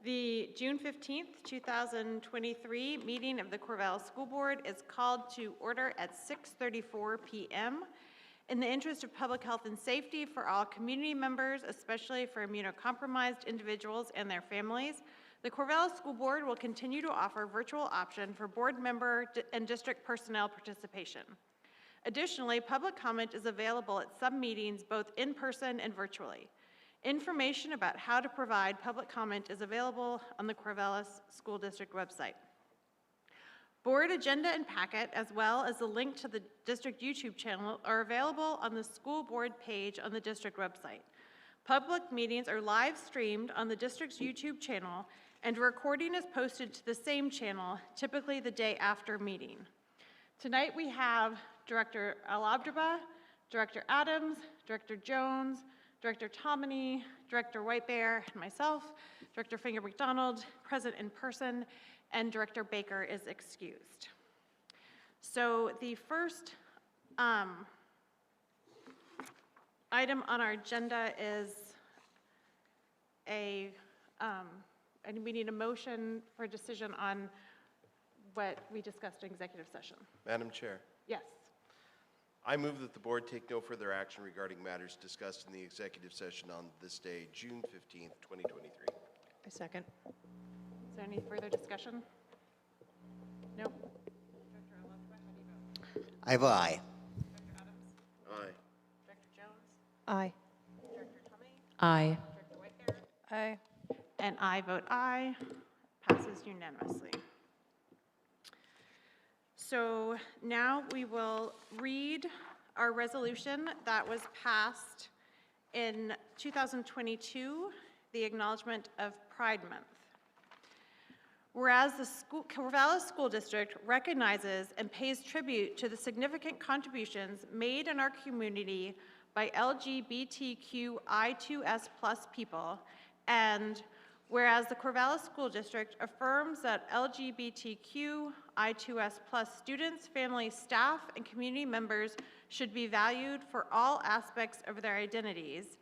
The June 15th, 2023 meeting of the Corvallis School Board is called to order at 6:34 p.m. In the interest of public health and safety for all community members, especially for immunocompromised individuals and their families, the Corvallis School Board will continue to offer virtual option for board member and district personnel participation. Additionally, public comment is available at some meetings both in person and virtually. Information about how to provide public comment is available on the Corvallis School District website. Board agenda and packet, as well as the link to the district YouTube channel, are available on the school board page on the district website. Public meetings are live streamed on the district's YouTube channel, and a recording is posted to the same channel, typically the day after meeting. Tonight we have Director Al-Abdraba, Director Adams, Director Jones, Director Tomini, Director Whitebear, and myself, Director Finger-McDonald, present in person, and Director Baker is excused. So the first item on our agenda is and we need a motion for a decision on what we discussed in executive session. Madam Chair. Yes. I move that the board take no further action regarding matters discussed in the executive session on this day, June 15th, 2023. I second. Is there any further discussion? No? Director Al-Abdraba, how do you vote? I vote aye. Director Adams? Aye. Director Jones? Aye. Director Tomei? Aye. Director Whitebear? Aye. And I vote aye. Passes unanimously. So now we will read our resolution that was passed in 2022, the acknowledgement of Pride Month. Whereas the Corvallis School District recognizes and pays tribute to the significant contributions made in our community by LGBTQI2S+ people, and whereas the Corvallis School District affirms that LGBTQI2S+ students, families, staff, and community members should be valued for all aspects of their identities,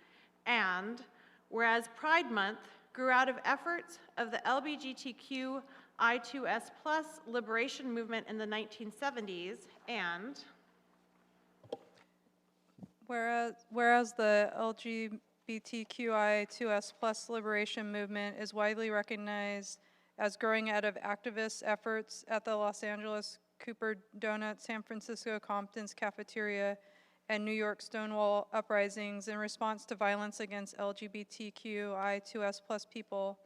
and whereas Pride Month grew out of efforts of the LGBTQI2S+ liberation movement in the 1970s, and whereas the LGBTQI2S+ liberation movement is widely recognized as growing out of activist efforts at the Los Angeles Cooper Donut, San Francisco Compton's cafeteria, and New York Stonewall uprisings in response to violence against LGBTQI2S+ people.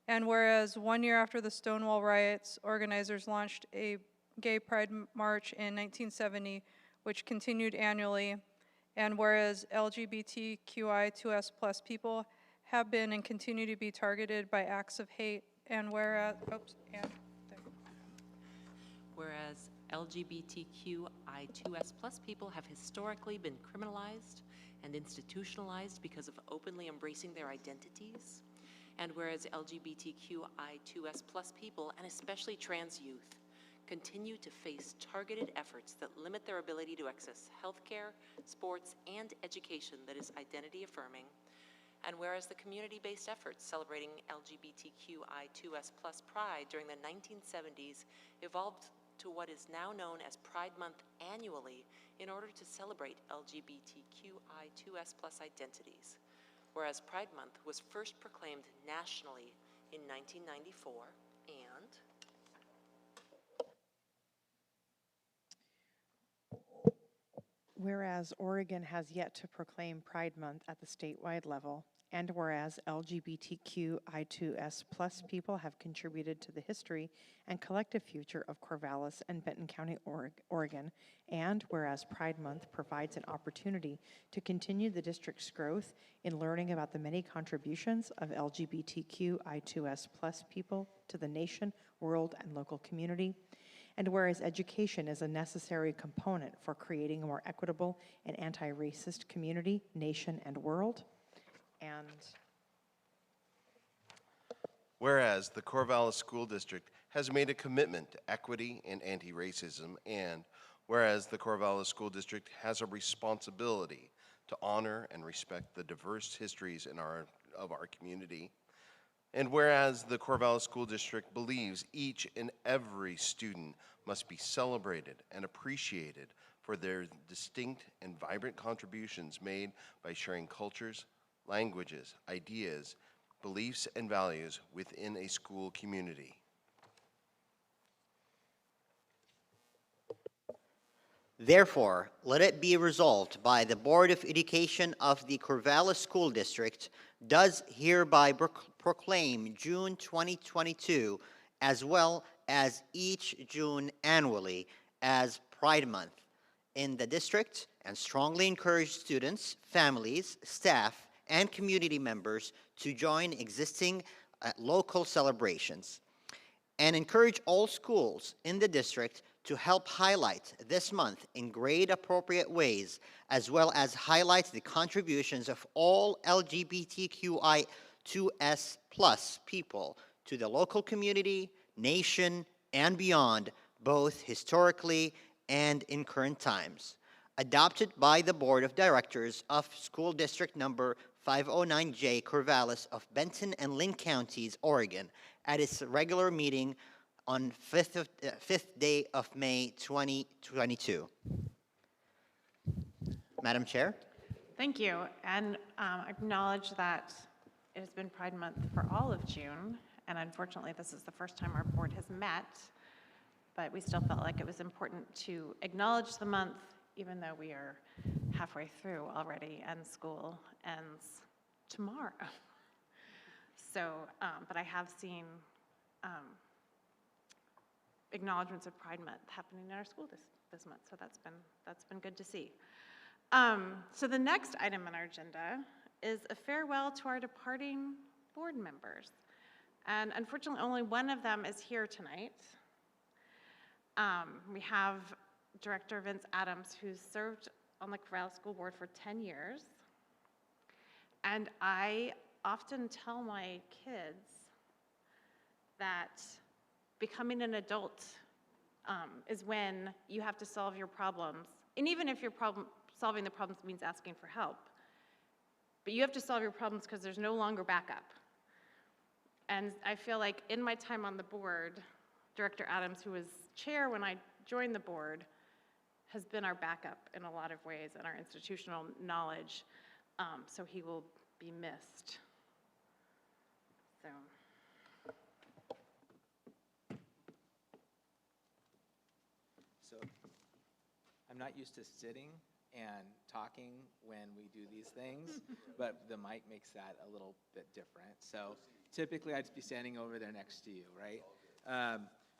And whereas 1 year after the Stonewall riots, organizers launched a gay pride march in 1970, which continued annually. And whereas LGBTQI2S+ people have been and continue to be targeted by acts of hate, and whereas, whereas LGBTQI2S+ people have historically been criminalized and institutionalized because of openly embracing their identities, and whereas LGBTQI2S+ people, and especially trans youth, continue to face targeted efforts that limit their ability to access healthcare, sports, and education that is identity affirming, and whereas the community-based efforts celebrating LGBTQI2S+ pride during the 1970s evolved to what is now known as Pride Month annually in order to celebrate LGBTQI2S+ identities, whereas Pride Month was first proclaimed nationally in 1994, and Whereas Oregon has yet to proclaim Pride Month at the statewide level, and whereas LGBTQI2S+ people have contributed to the history and collective future of Corvallis and Benton County, Oregon, and whereas Pride Month provides an opportunity to continue the district's growth in learning about the many contributions of LGBTQI2S+ people to the nation, world, and local community, and whereas education is a necessary component for creating a more equitable and anti-racist community, nation, and world, and whereas the Corvallis School District has made a commitment to equity and anti-racism, and whereas the Corvallis School District has a responsibility to honor and respect the diverse histories of our community, And whereas the Corvallis School District believes each and every student must be celebrated and appreciated for their distinct and vibrant contributions made by sharing cultures, languages, ideas, beliefs, and values within a school community. Therefore, let it be resolved by the Board of Education of the Corvallis School District does hereby proclaim June 2022 as well as each June annually as Pride Month in the district and strongly encourage students, families, staff, and community members to join existing local celebrations and encourage all schools in the district to help highlight this month in grade-appropriate ways, as well as highlight the contributions of all LGBTQI2S+ people to the local community, nation, and beyond, both historically and in current times. Adopted by the Board of Directors of School District Number 509J Corvallis of Benton and Lynn Counties, Oregon, at its regular meeting on 5th day of May 2022. Madam Chair? Thank you, and acknowledge that it has been Pride Month for all of June, and unfortunately, this is the first time our board has met, but we still felt like it was important to acknowledge the month, even though we are halfway through already, and school ends tomorrow. So, but I have seen acknowledgements of Pride Month happening in our school this month, so that's been good to see. So the next item on our agenda is a farewell to our departing board members. And unfortunately, only one of them is here tonight. We have Director Vince Adams, who's served on the Corvallis School Board for 10 years. And I often tell my kids that becoming an adult is when you have to solve your problems. And even if your solving the problems means asking for help, but you have to solve your problems because there's no longer backup. And I feel like in my time on the board, Director Adams, who was chair when I joined the board, has been our backup in a lot of ways and our institutional knowledge, so he will be missed. So. So I'm not used to sitting and talking when we do these things, but the mic makes that a little bit different. So typically I'd be standing over there next to you, right?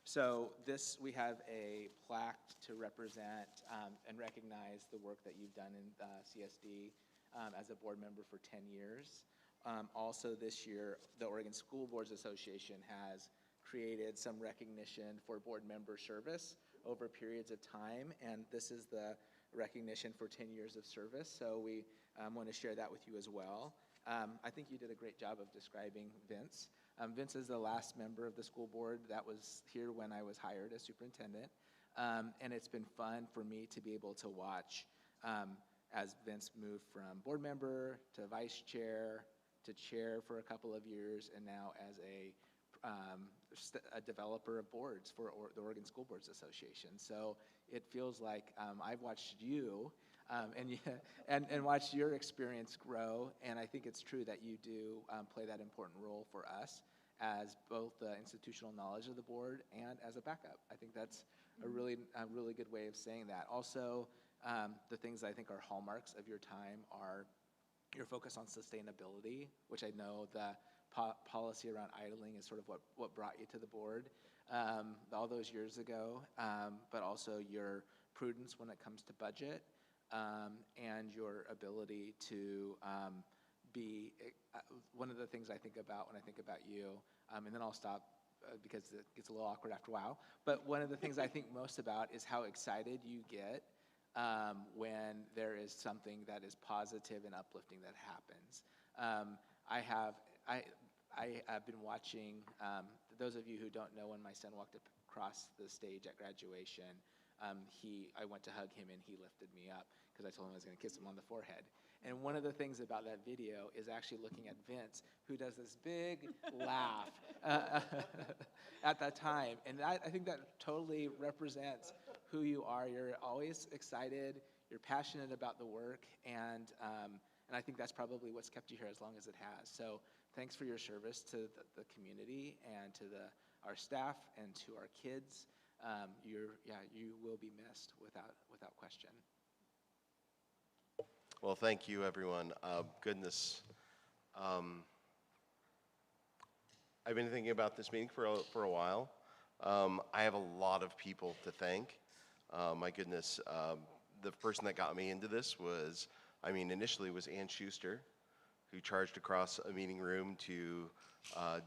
So we have a plaque to represent and recognize the work that you've done in CSD as a board member for 10 years. Also this year, the Oregon School Boards Association has created some recognition for board member service over periods of time, and this is the recognition for 10 years of service, so we want to share that with you as well. I think you did a great job of describing Vince. Vince is the last member of the school board that was here when I was hired as superintendent, and it's been fun for me to be able to watch as Vince moved from board member to vice chair to chair for a couple of years, and now as a developer of boards for the Oregon School Boards Association. So it feels like I've watched you and watched your experience grow, and I think it's true that you do play that important role for us as both the institutional knowledge of the board and as a backup. I think that's a really good way of saying that. Also, the things I think are hallmarks of your time are your focus on sustainability, which I know the policy around idling is sort of what brought you to the board all those years ago, but also your prudence when it comes to budget and your ability to be one of the things I think about when I think about you, and then I'll stop because it gets a little awkward after a while, but one of the things I think most about is how excited you get when there is something that is positive and uplifting that happens. I have been watching, those of you who don't know, when my son walked across the stage at graduation, I went to hug him and he lifted me up because I told him I was going to kiss him on the forehead. And one of the things about that video is actually looking at Vince, who does this big laugh at that time. And I think that totally represents who you are. You're always excited, you're passionate about the work, and I think that's probably what's kept you here as long as it has. So thanks for your service to the community and to our staff and to our kids. You will be missed without question. Well, thank you, everyone. Goodness. I've been thinking about this meeting for a while. I have a lot of people to thank. My goodness, the person that got me into this was, initially was Ann Schuster, who charged across a meeting room to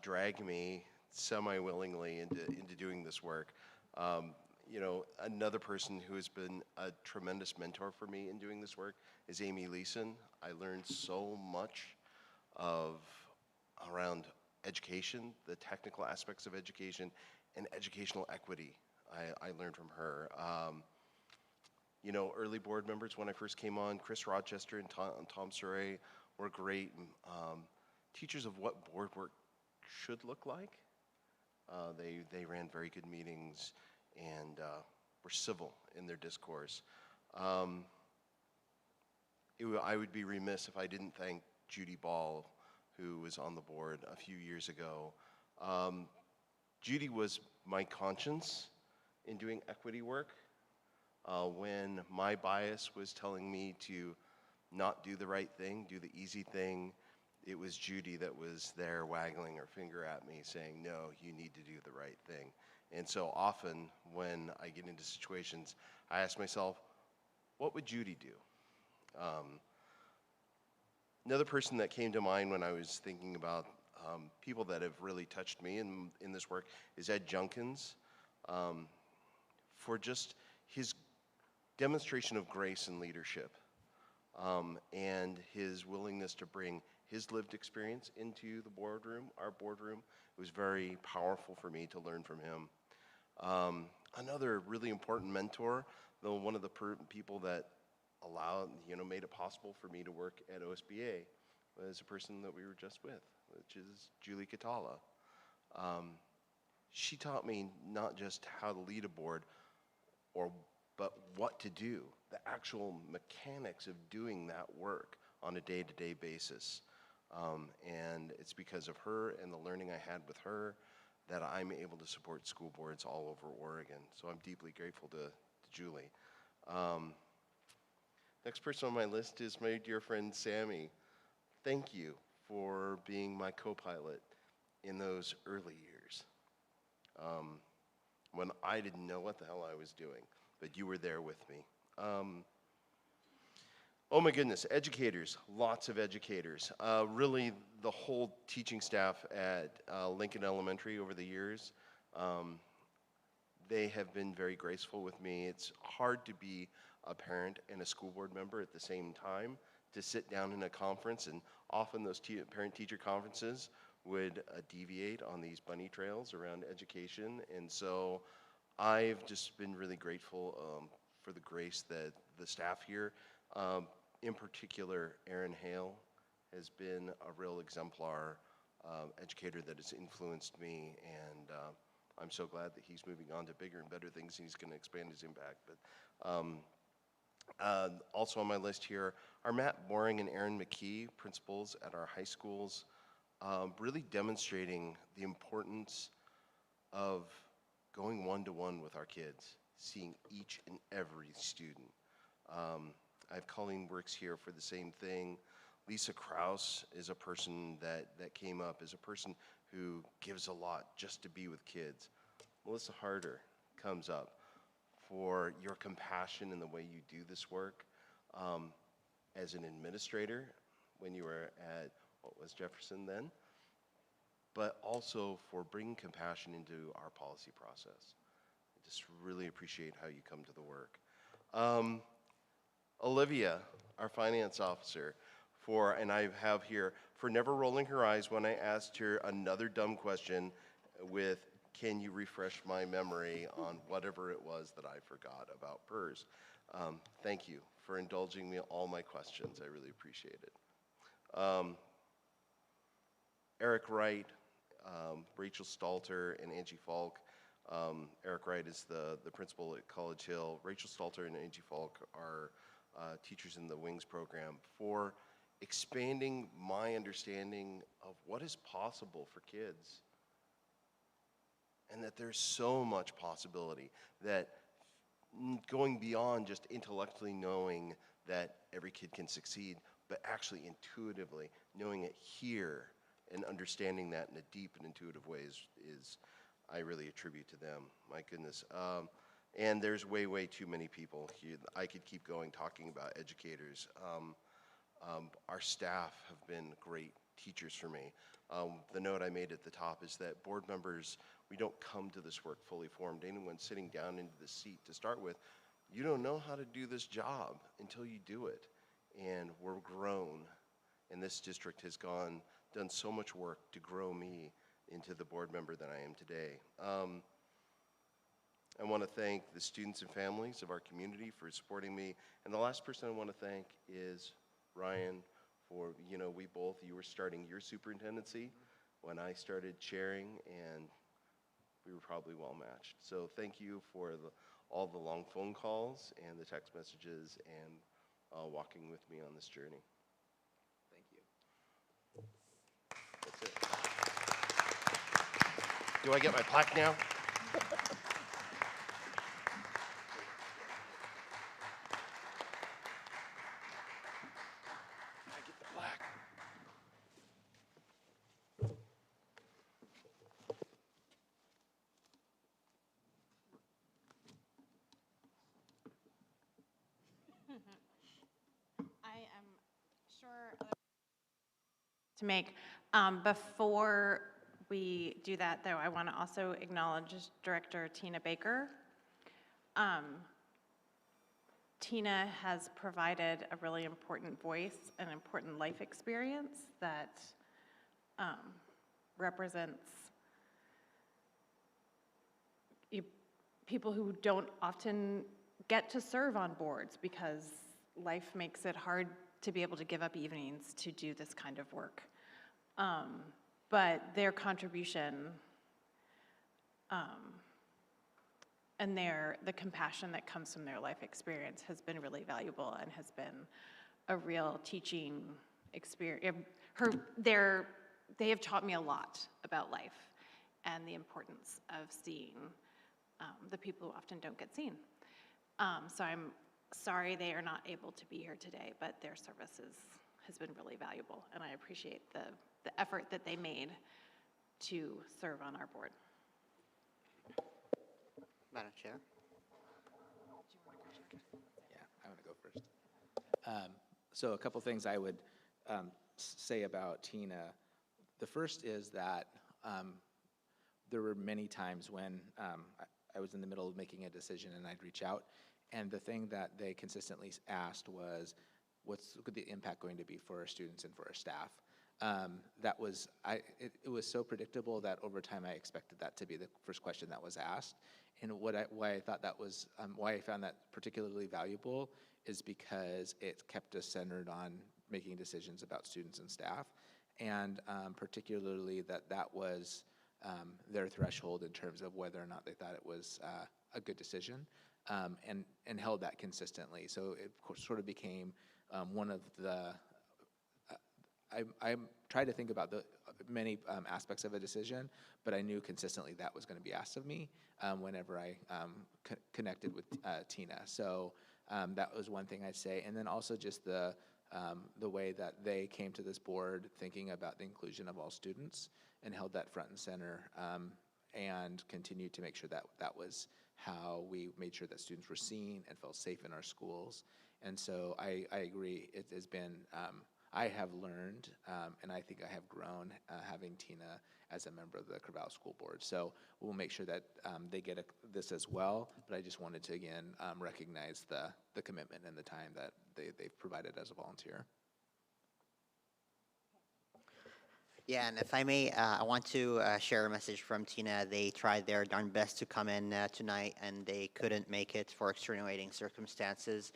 drag me semi-willingly into doing this work. Another person who has been a tremendous mentor for me in doing this work is Amy Leeson. I learned so much around education, the technical aspects of education, and educational equity. I learned from her. Early board members when I first came on, Chris Rochester and Tom Surrey were great teachers of what board work should look like. They ran very good meetings and were civil in their discourse. I would be remiss if I didn't thank Judy Ball, who was on the board a few years ago. Judy was my conscience in doing equity work. When my bias was telling me to not do the right thing, do the easy thing, it was Judy that was there waggling her finger at me saying, no, you need to do the right thing. And so often when I get into situations, I ask myself, what would Judy do? Another person that came to mind when I was thinking about people that have really touched me in this work is Ed Junkins, for just his demonstration of grace and leadership, and his willingness to bring his lived experience into the boardroom, our boardroom. It was very powerful for me to learn from him. Another really important mentor, though one of the people that made it possible for me to work at OSBA, was a person that we were just with, which is Julie Catala. She taught me not just how to lead a board, but what to do, the actual mechanics of doing that work on a day-to-day basis. And it's because of her and the learning I had with her that I'm able to support school boards all over Oregon. So I'm deeply grateful to Julie. Next person on my list is my dear friend Sammy. Thank you for being my co-pilot in those early years, when I didn't know what the hell I was doing, but you were there with me. Oh my goodness, educators, lots of educators. Really, the whole teaching staff at Lincoln Elementary over the years, they have been very graceful with me. It's hard to be a parent and a school board member at the same time, to sit down in a conference, and often those parent-teacher conferences would deviate on these bunny trails around education. And so I've just been really grateful for the grace that the staff here, in particular, Aaron Hale has been a real exemplar educator that has influenced me, and I'm so glad that he's moving on to bigger and better things, and he's going to expand his impact. But also on my list here are Matt Boring and Aaron McKee, principals at our high schools, really demonstrating the importance of going one-to-one with our kids, seeing each and every student. I have Colleen works here for the same thing. Lisa Krause is a person that came up as a person who gives a lot just to be with kids. Melissa Harder comes up for your compassion in the way you do this work. As an administrator, when you were at, what was Jefferson then? But also for bringing compassion into our policy process. I just really appreciate how you come to the work. Olivia, our finance officer, and I have here, for never rolling her eyes when I asked her another dumb question with, can you refresh my memory on whatever it was that I forgot about PERS? Thank you for indulging me all my questions. I really appreciate it. Eric Wright, Rachel Stalter, and Angie Falk. Eric Wright is the principal at College Hill. Rachel Stalter and Angie Falk are teachers in the Wings program, for expanding my understanding of what is possible for kids. And that there's so much possibility, that going beyond just intellectually knowing that every kid can succeed, but actually intuitively knowing it here and understanding that in a deep and intuitive way is I really attribute to them. My goodness. And there's way, way too many people here. I could keep going talking about educators. Our staff have been great teachers for me. The note I made at the top is that board members, we don't come to this work fully formed. Anyone sitting down into the seat to start with, you don't know how to do this job until you do it. And we're grown. And this district has done so much work to grow me into the board member that I am today. I want to thank the students and families of our community for supporting me. And the last person I want to thank is Ryan, for, you were starting your superintendency when I started chairing, and we were probably well matched. So thank you for all the long phone calls and the text messages and walking with me on this journey. Thank you. That's it. Do I get my plaque now? I get the plaque. I am sure to make. Before we do that, though, I want to also acknowledge Director Tina Baker. Tina has provided a really important voice and important life experience that represents people who don't often get to serve on boards because life makes it hard to be able to give up evenings to do this kind of work. But their contribution and the compassion that comes from their life experience has been really valuable and has been a real teaching experience. They have taught me a lot about life and the importance of seeing the people who often don't get seen. So I'm sorry they are not able to be here today, but their services has been really valuable, and I appreciate the effort that they made to serve on our board. Madam Chair? Yeah, I want to go first. So a couple things I would say about Tina. The first is that there were many times when I was in the middle of making a decision and I'd reach out, and the thing that they consistently asked was, what's the impact going to be for our students and for our staff? It was so predictable that over time I expected that to be the first question that was asked. And why I thought that was, why I found that particularly valuable is because it kept us centered on making decisions about students and staff, and particularly that was their threshold in terms of whether or not they thought it was a good decision, and held that consistently. So it sort of became one of the, I tried to think about the many aspects of a decision, but I knew consistently that was going to be asked of me whenever I connected with Tina. So that was one thing I'd say. And then also just the way that they came to this board thinking about the inclusion of all students and held that front and center, and continued to make sure that that was how we made sure that students were seen and felt safe in our schools. And so I agree, it has been, I have learned, and I think I have grown having Tina as a member of the Corvallis School Board. So we'll make sure that they get this as well, but I just wanted to, again, recognize the commitment and the time that they've provided as a volunteer. Yeah, and if I may, I want to share a message from Tina. They tried their darn best to come in tonight, and they couldn't make it for extenuating circumstances.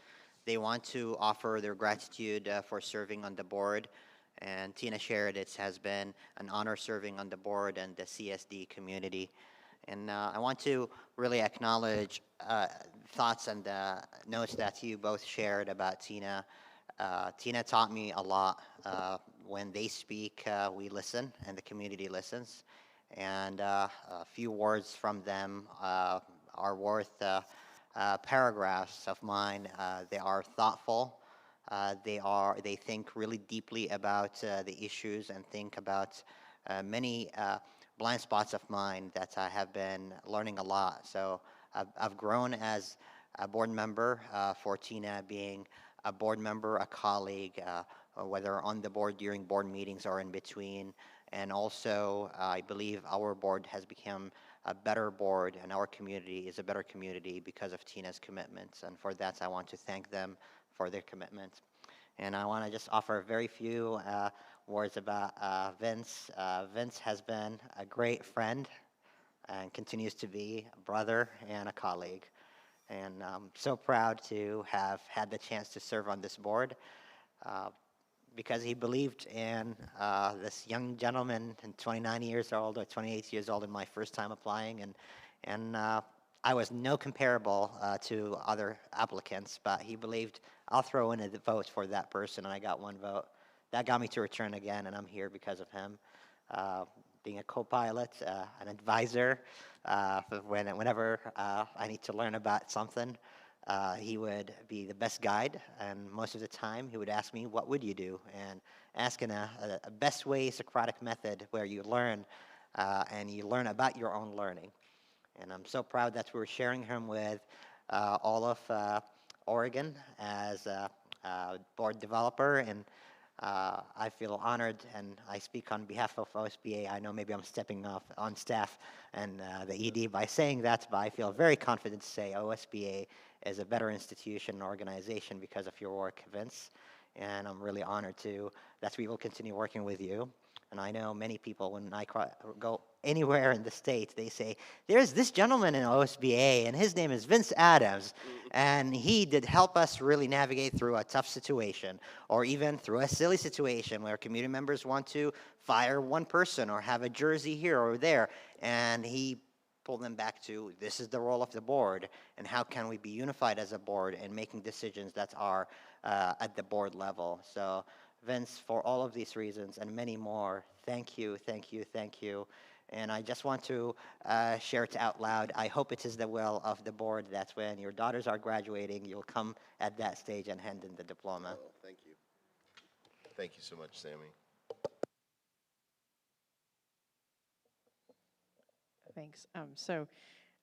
they want to offer their gratitude for serving on the board. And Tina shared it has been an honor serving on the board and the CSD community. And I want to really acknowledge thoughts and notes that you both shared about Tina. Tina taught me a lot. When they speak, we listen, and the community listens. And a few words from them are worth paragraphs of mine. They are thoughtful. They think really deeply about the issues and think about many blind spots of mine that I have been learning a lot. So I've grown as a board member for Tina, being a board member, a colleague, whether on the board during board meetings or in between. And also, I believe our board has become a better board, and our community is a better community because of Tina's commitments. And for that, I want to thank them for their commitment. And I want to just offer very few words about Vince. Vince has been a great friend and continues to be a brother and a colleague. And I'm so proud to have had the chance to serve on this board because he believed in this young gentleman, 29 years old or 28 years old in my first time applying. And I was no comparable to other applicants, but he believed I'll throw in a vote for that person, and I got one vote. That got me to return again, and I'm here because of him. Being a co-pilot, an advisor, whenever I need to learn about something, he would be the best guide, and most of the time he would ask me, what would you do? And ask in a best way Socratic method where you learn, and you learn about your own learning. And I'm so proud that we're sharing him with all of Oregon as a board developer, and I feel honored, and I speak on behalf of OSBA. I know maybe I'm stepping off on staff and the ED by saying that, but I feel very confident to say OSBA is a better institution and organization because of your work, Vince. And I'm really honored that we will continue working with you. And I know many people, when I go anywhere in the state, they say, there's this gentleman in OSBA, and his name is Vince Adams, and he did help us really navigate through a tough situation, or even through a silly situation where community members want to fire one person or have a jersey here or there, and he pulled them back to, this is the role of the board, and how can we be unified as a board and making decisions that are at the board level. So Vince, for all of these reasons and many more, thank you, thank you, thank you. And I just want to share it out loud. I hope it is the will of the board that when your daughters are graduating, you'll come at that stage and hand in the diploma. Oh, thank you. Thank you so much, Sammy. Thanks. So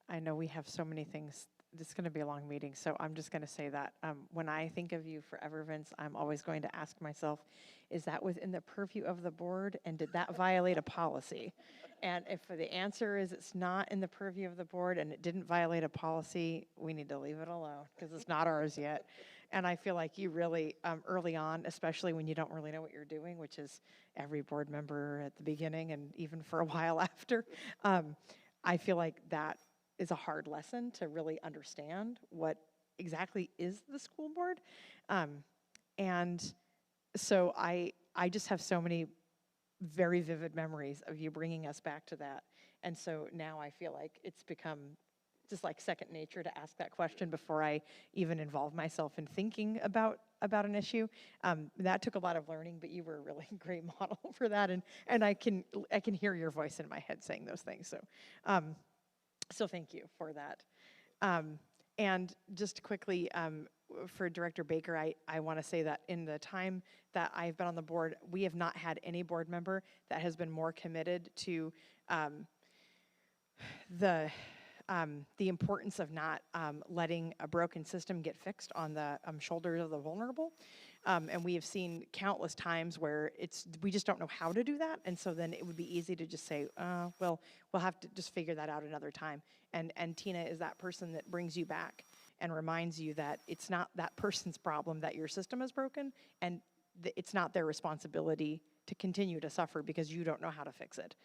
I know we have so many things. This is going to be a long meeting, so I'm just going to say that when I think of you forever, Vince, I'm always going to ask myself, is that within the purview of the board, and did that violate a policy? And if the answer is it's not in the purview of the board and it didn't violate a policy, we need to leave it alone because it's not ours yet. And I feel like you really, early on, especially when you don't really know what you're doing, which is every board member at the beginning and even for a while after, I feel like that is a hard lesson to really understand what exactly is the school board. And so I just have so many very vivid memories of you bringing us back to that. And so now I feel like it's become just like second nature to ask that question before I even involve myself in thinking about an issue. That took a lot of learning, but you were a really great model for that. And I can hear your voice in my head saying those things. So thank you for that. And just quickly, for Director Baker, I want to say that in the time that I've been on the board, we have not had any board member that has been more committed to the importance of not letting a broken system get fixed on the shoulders of the vulnerable. And we have seen countless times where we just don't know how to do that. And so then it would be easy to just say, well, we'll have to just figure that out another time. And Tina is that person that brings you back and reminds you that it's not that person's problem that your system is broken, and it's not their responsibility to continue to suffer because you don't know how to fix it.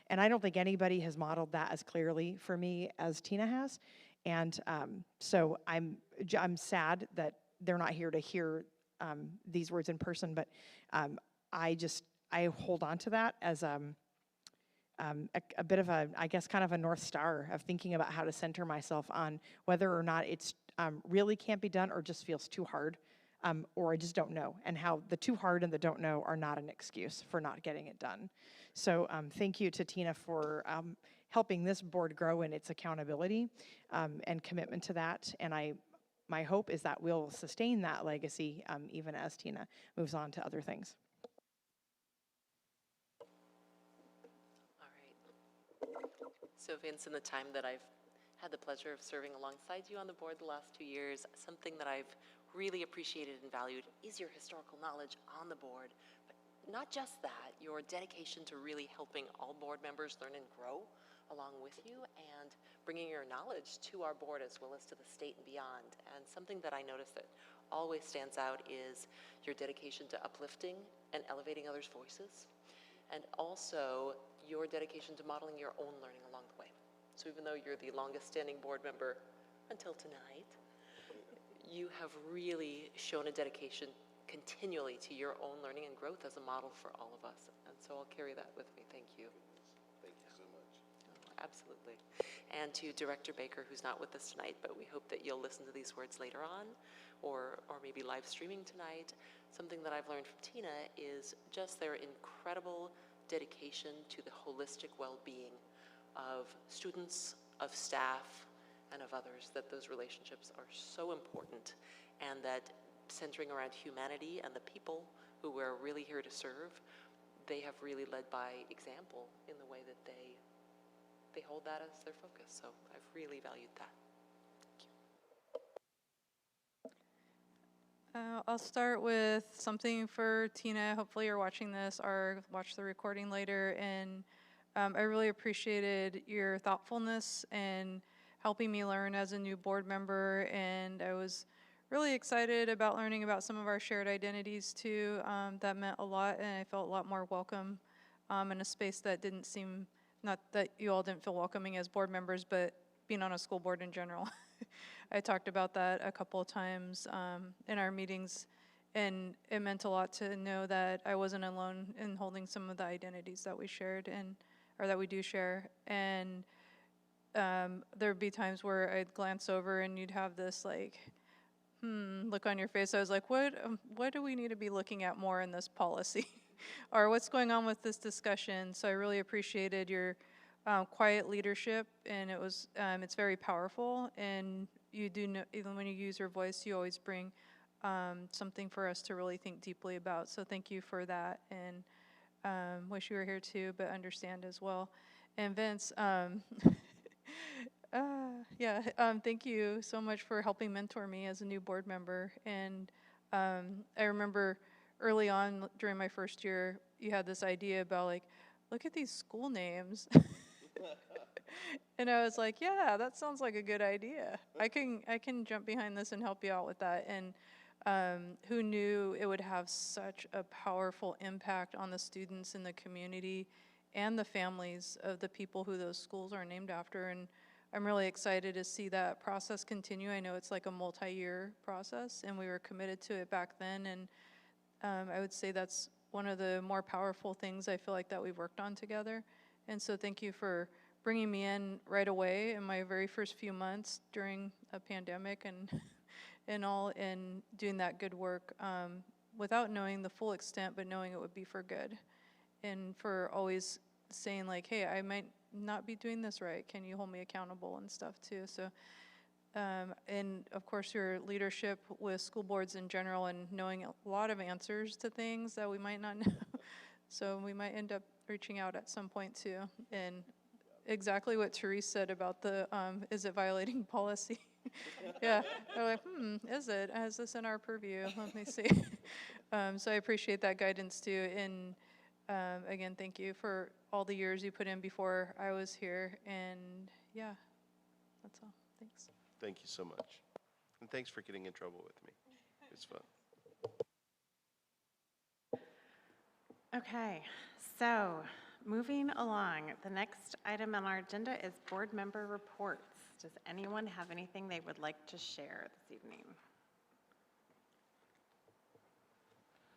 And I don't think anybody has modeled that as clearly for me as Tina has. And so I'm sad that they're not here to hear these words in person, but I hold on to that as a bit of a, I guess, kind of a North Star of thinking about how to center myself on whether or not it's really can't be done or just feels too hard, or I just don't know, and how the too hard and the don't know are not an excuse for not getting it done. So thank you to Tina for helping this board grow in its accountability and commitment to that, and my hope is that we'll sustain that legacy even as Tina moves on to other things. All right. So Vince, in the time that I've had the pleasure of serving alongside you on the board the last 2 years, something that I've really appreciated and valued is your historical knowledge on the board. But not just that, your dedication to really helping all board members learn and grow along with you and bringing your knowledge to our board as well as to the state and beyond. And something that I notice that always stands out is your dedication to uplifting and elevating others' voices, and also your dedication to modeling your own learning along the way. So even though you're the longest standing board member until tonight, you have really shown a dedication continually to your own learning and growth as a model for all of us. And so I'll carry that with me. Thank you. Thank you so much. Oh, absolutely. And to Director Baker, who's not with us tonight, but we hope that you'll listen to these words later on, or maybe live streaming tonight. Something that I've learned from Tina is just their incredible dedication to the holistic well-being of students, of staff, and of others, that those relationships are so important, and that centering around humanity and the people who we're really here to serve, they have really led by example in the way that they hold that as their focus. So I've really valued that. Thank you. I'll start with something for Tina. Hopefully you're watching this or watch the recording later. And I really appreciated your thoughtfulness and helping me learn as a new board member. And I was really excited about learning about some of our shared identities too. That meant a lot, and I felt a lot more welcome in a space that didn't seem, not that you all didn't feel welcoming as board members, but being on a school board in general. I talked about that a couple of times in our meetings, and it meant a lot to know that I wasn't alone in holding some of the identities that we shared or that we do share. And there'd be times where I'd glance over and you'd have this like, look on your face. I was like, what do we need to be looking at more in this policy? Or what's going on with this discussion? So I really appreciated your quiet leadership, and it was it's very powerful, and you do know, even when you use your voice, you always bring something for us to really think deeply about. So thank you for that, and wish you were here too, but understand as well. And Vince, thank you so much for helping mentor me as a new board member. And I remember early on during my first year, you had this idea about like, look at these school names. And I was like, yeah, that sounds like a good idea. I can jump behind this and help you out with that. And who knew it would have such a powerful impact on the students in the community and the families of the people who those schools are named after. And I'm really excited to see that process continue. I know it's like a multi-year process, and we were committed to it back then. And I would say that's one of the more powerful things I feel like that we've worked on together. And so thank you for bringing me in right away in my very first few months during a pandemic and all, and doing that good work without knowing the full extent, but knowing it would be for good. And for always saying like, hey, I might not be doing this right. Can you hold me accountable and stuff too? So, and of course your leadership with school boards in general, and knowing a lot of answers to things that we might not know. So we might end up reaching out at some point too. And exactly what Therese said about the, is it violating policy? Yeah, they're like, is it? Is this in our purview? Let me see. So I appreciate that guidance too. And again, thank you for all the years you put in before I was here. And yeah, that's all. Thanks. Thank you so much. And thanks for getting in trouble with me. It's fun. Okay, so moving along, the next item on our agenda is board member reports. Does anyone have anything they would like to share this evening?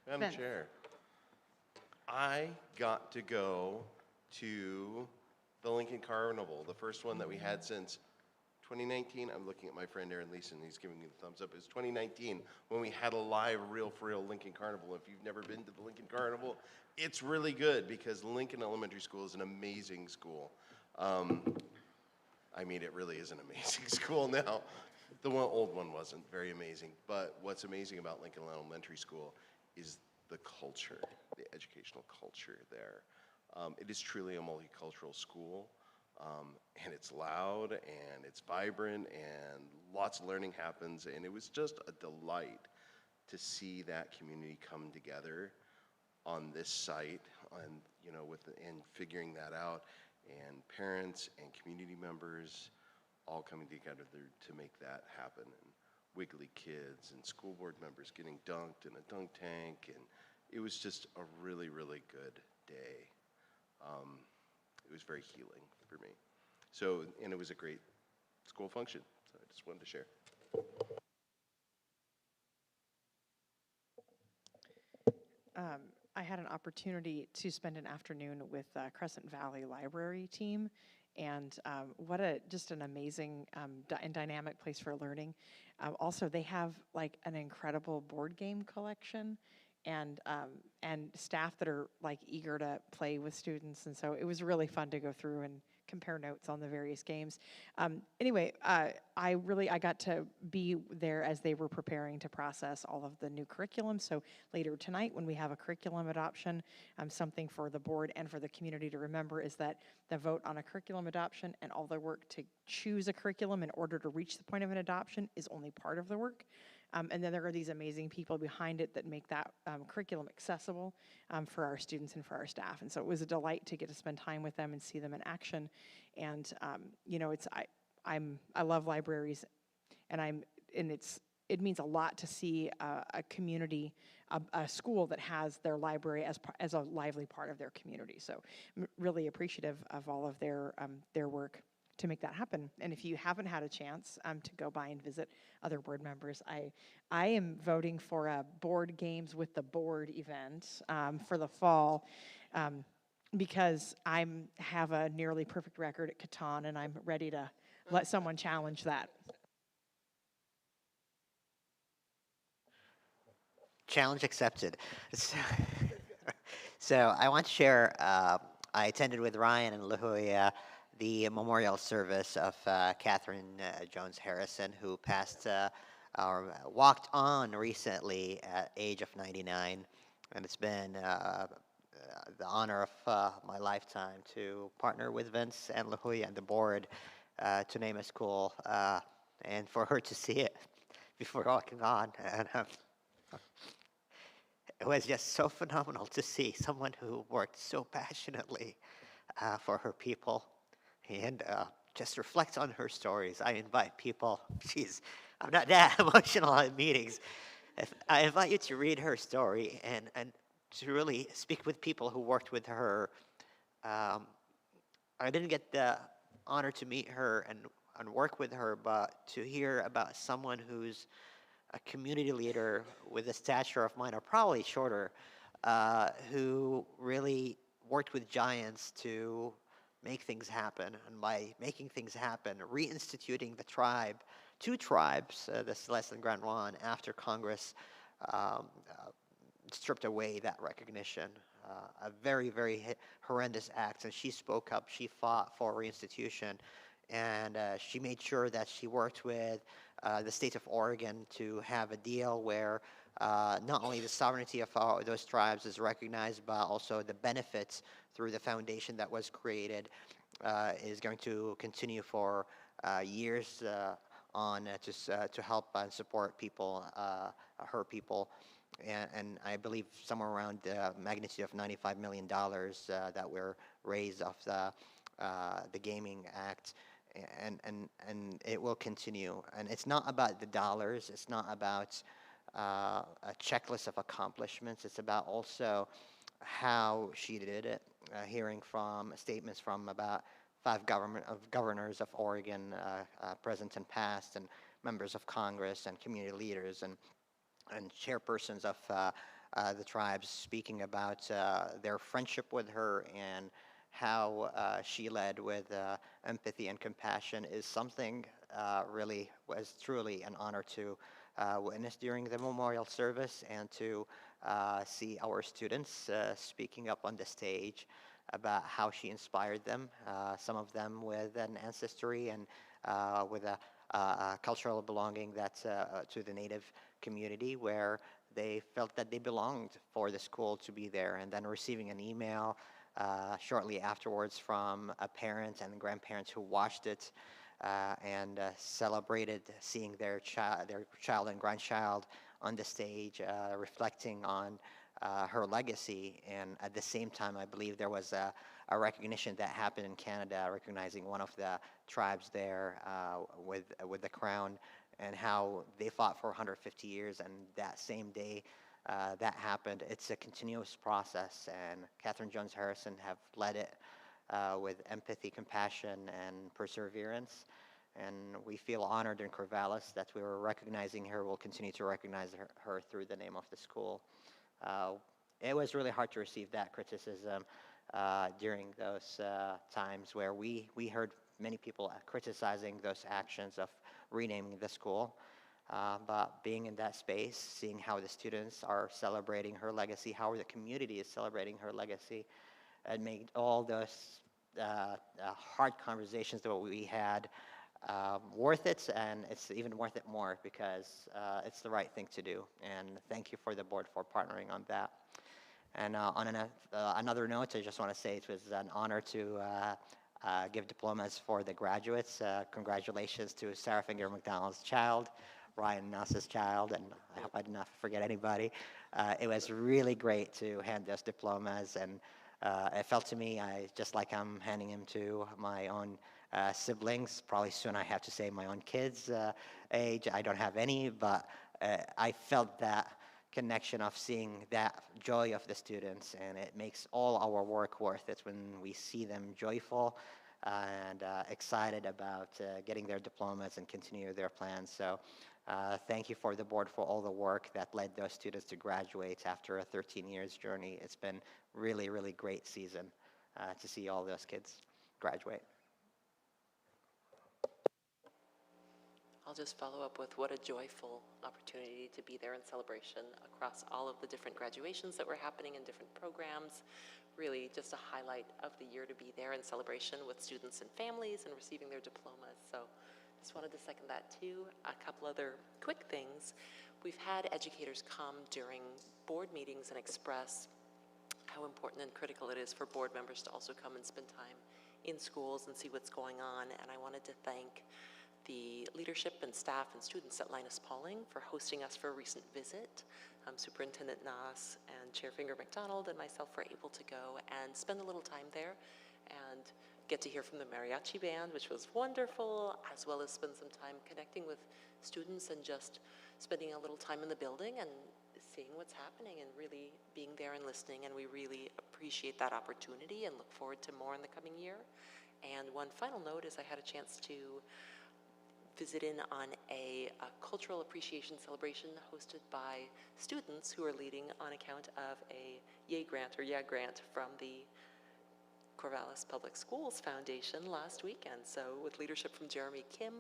Madam Vince. Chair, I got to go to the Lincoln Carnival, the first one that we had since 2019. I'm looking at my friend Aaron Leeson, he's giving me the thumbs up. It was 2019 when we had a live, real for real Lincoln Carnival. If you've never been to the Lincoln Carnival, it's really good because Lincoln Elementary School is an amazing school. I mean, it really is an amazing school now. The old one wasn't very amazing, but what's amazing about Lincoln Elementary School is the culture, the educational culture there. It is truly a multicultural school, and it's loud, and it's vibrant, and lots of learning happens, and it was just a delight to see that community come together on this site, and and figuring that out, and parents and community members all coming together to make that happen, and Wiggly kids and school board members getting dunked in a dunk tank, and it was just a really, really good day. It was very healing for me. So, and it was a great school function, so I just wanted to share. I had an opportunity to spend an afternoon with Crescent Valley Library team, and what just an amazing and dynamic place for learning. Also, they have like an incredible board game collection, and staff that are like eager to play with students, and so it was really fun to go through and compare notes on the various games. Anyway, I got to be there as they were preparing to process all of the new curriculum. So later tonight, when we have a curriculum adoption, something for the board and for the community to remember is that the vote on a curriculum adoption and all the work to choose a curriculum in order to reach the point of an adoption is only part of the work. And then there are these amazing people behind it that make that curriculum accessible for our students and for our staff. And so it was a delight to get to spend time with them and see them in action. And I love libraries, and it means a lot to see a community, a school that has their library as a lively part of their community. So I'm really appreciative of all of their work to make that happen. And if you haven't had a chance to go by and visit other board members, I am voting for a board games with the board event for the fall, because I have a nearly perfect record at Catan, and I'm ready to let someone challenge that. Challenge accepted. So I want to share, I attended with Ryan and La Jolla the memorial service of Catherine Jones Harrison, who passed or walked on recently at age of 99. And it's been the honor of my lifetime to partner with Vince and La Jolla and the board to name a school, and for her to see it before walking on. And it was just so phenomenal to see someone who worked so passionately for her people, and just reflects on her stories. I invite people, I'm not that emotional at meetings. I invite you to read her story and to really speak with people who worked with her. I didn't get the honor to meet her and work with her, but to hear about someone who's a community leader with a stature of mine, or probably shorter, who really worked with giants to make things happen. And by making things happen, reinstituting the two tribes, the Celeste and Grand Juan, after Congress stripped away that recognition. A very, very horrendous act. And she spoke up, she fought for reinstitution, and she made sure that she worked with the state of Oregon to have a deal where not only the sovereignty of those tribes is recognized, but also the benefits through the foundation that was created is going to continue for years on to help and support people, her people. And I believe somewhere around the magnitude of $95 million that were raised off the Gaming Act. And it will continue. And it's not about the dollars. It's not about a checklist of accomplishments. It's about also how she did it. Hearing from statements from about 5 governors of Oregon, present and past, and members of Congress and community leaders and chairpersons of the tribes, speaking about their friendship with her and how she led with empathy and compassion is something really was truly an honor to witness during the memorial service, and to see our students speaking up on the stage about how she inspired them, some of them with an ancestry and with a cultural belonging that's to the Native community, where they felt that they belonged for the school to be there, and then receiving an email shortly afterwards from a parent and grandparents who watched it and celebrated seeing their child and grandchild on the stage, reflecting on her legacy. And at the same time, I believe there was a recognition that happened in Canada, recognizing one of the tribes there with the crown, and how they fought for 150 years, and that same day that happened. It's a continuous process, and Catherine Jones Harrison have led it with empathy, compassion, and perseverance. And we feel honored in Corvallis that we were recognizing her. We'll continue to recognize her through the name of the school. It was really hard to receive that criticism during those times where we heard many people criticizing those actions of renaming the school. But being in that space, seeing how the students are celebrating her legacy, how the community is celebrating her legacy, it made all those hard conversations that we had worth it, and it's even worth it more because it's the right thing to do. And thank you for the board for partnering on that. And on another note, I just want to say it was an honor to give diplomas for the graduates. Congratulations to Sarah Finger McDonald's child, Ryan Nuss's child, and I hope I did not forget anybody. It was really great to hand those diplomas, and it felt to me just like I'm handing them to my own siblings. Probably soon I have to say my own kids' age. I don't have any, but I felt that connection of seeing that joy of the students, and it makes all our work worth it when we see them joyful and excited about getting their diplomas and continue their plans. So thank you for the board for all the work that led those students to graduate after a 13 years journey. It's been really, really great season to see all those kids graduate. I'll just follow up with what a joyful opportunity to be there in celebration across all of the different graduations that were happening in different programs. Really just a highlight of the year to be there in celebration with students and families and receiving their diplomas. So just wanted to second that too. A couple other quick things. We've had educators come during board meetings and express how important and critical it is for board members to also come and spend time in schools and see what's going on. And I wanted to thank the leadership and staff and students at Linus Pauling for hosting us for a recent visit. Superintendent Nass and Chair Finger McDonald and myself were able to go and spend a little time there and get to hear from the mariachi band, which was wonderful, as well as spend some time connecting with students and just spending a little time in the building and seeing what's happening and really being there and listening. And we really appreciate that opportunity and look forward to more in the coming year. And one final note is I had a chance to visit in on a cultural appreciation celebration hosted by students who are leading on account of a YAY grant from the Corvallis Public Schools Foundation last weekend. So with leadership from Jeremy Kim,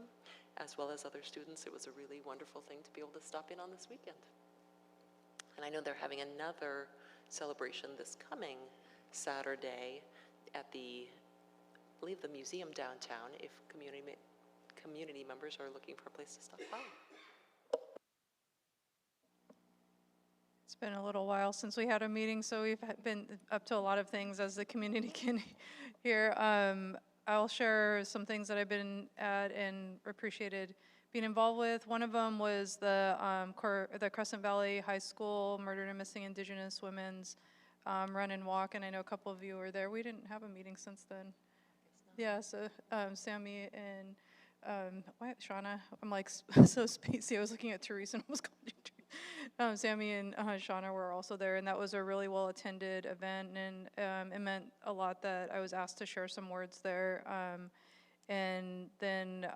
as well as other students, it was a really wonderful thing to be able to stop in on this weekend. And I know they're having another celebration this coming Saturday at I believe the museum downtown, if community members are looking for a place to stop by. It's been a little while since we had a meeting, so we've been up to a lot of things, as the community can hear. I'll share some things that I've been at and appreciated being involved with. One of them was the Crescent Valley High School Murdered and Missing Indigenous Women's Run and Walk, and I know a couple of you were there. We didn't have a meeting since then. Yeah, so Sammy and Shauna, I'm like so spacey. I was looking at Teresa and almost called you Teresa. Sammy and Shauna were also there, and that was a really well-attended event, and it meant a lot that I was asked to share some words there. And then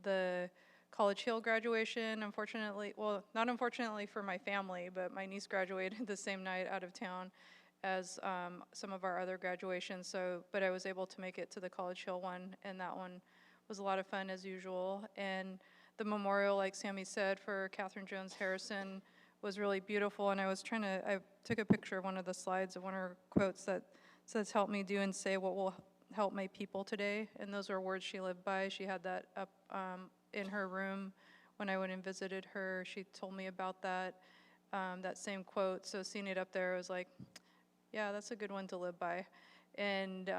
the College Hill graduation. Unfortunately, well, not unfortunately for my family, but my niece graduated the same night out of town as some of our other graduations. So, but I was able to make it to the College Hill one, and that one was a lot of fun as usual. And the memorial, like Sammy said, for Catherine Jones Harrison was really beautiful. And I took a picture of one of the slides of one of her quotes that says, "Help me do and say what will help my people today." And those are words she lived by. She had that up in her room when I went and visited her. She told me about that same quote. So seeing it up there, I was like, yeah, that's a good one to live by. And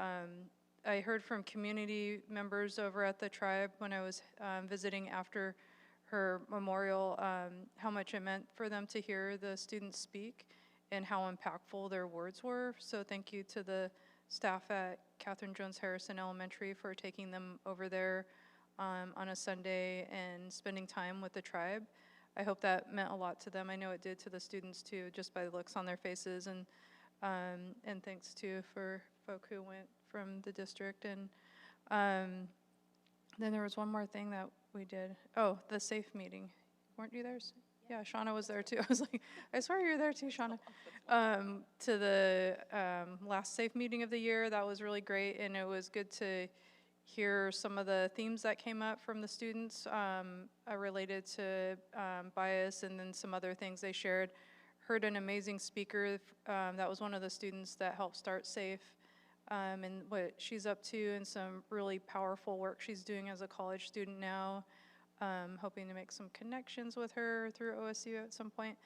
I heard from community members over at the tribe when I was visiting after her memorial how much it meant for them to hear the students speak and how impactful their words were. So thank you to the staff at Catherine Jones Harrison Elementary for taking them over there on a Sunday and spending time with the tribe. I hope that meant a lot to them. I know it did to the students too, just by the looks on their faces. And thanks too for folk who went from the district. And then there was one more thing that we did. Oh, the SAFE meeting. Weren't you there? Yeah, Shauna was there too. I was like, I swear you were there too, Shauna. To the last SAFE meeting of the year. That was really great, and it was good to hear some of the themes that came up from the students related to bias, and then some other things they shared. Heard an amazing speaker that was one of the students that helped start SAFE, and what she's up to, and some really powerful work she's doing as a college student now. Hoping to make some connections with her through OSU at some point.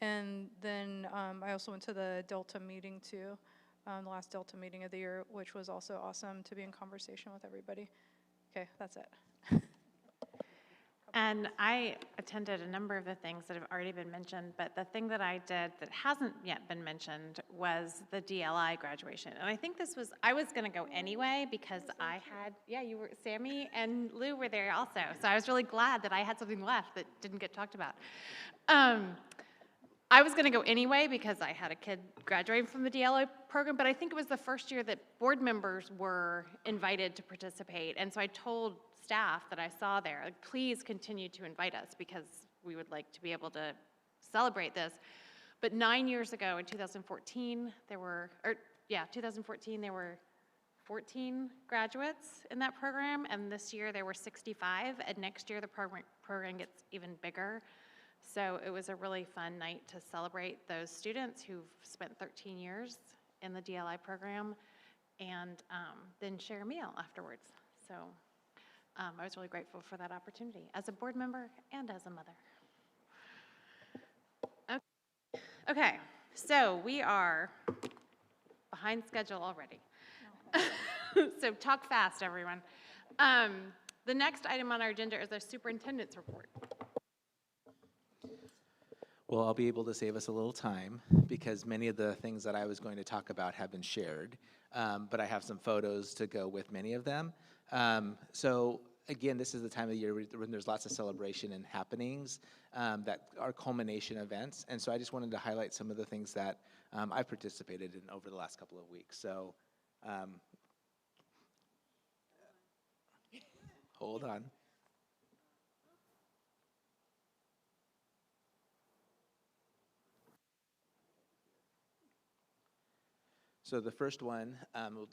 And then I also went to the Delta meeting too, the last Delta meeting of the year, which was also awesome to be in conversation with everybody. Okay, that's it. And I attended a number of the things that have already been mentioned, but the thing that I did that hasn't yet been mentioned was the DLI graduation. And I think I was gonna go anyway because I had, Sammy and Lou were there also. So I was really glad that I had something left that didn't get talked about. I was gonna go anyway because I had a kid graduating from the DLI program, but I think it was the first year that board members were invited to participate. And so I told staff that I saw there, like, please continue to invite us because we would like to be able to celebrate this. But 9 years ago in 2014, there were 14 graduates in that program, and this year there were 65, and next year the program gets even bigger. So it was a really fun night to celebrate those students who've spent 13 years in the DLI program, and then share a meal afterwards. So I was really grateful for that opportunity as a board member and as a mother. Okay, so we are behind schedule already. So talk fast, everyone. The next item on our agenda is our superintendent's report. Well, I'll be able to save us a little time because many of the things that I was going to talk about have been shared, but I have some photos to go with many of them. So again, this is the time of the year when there's lots of celebration and happenings that are culmination events, and so I just wanted to highlight some of the things that I participated in over the last couple of weeks. So hold on. So the first one,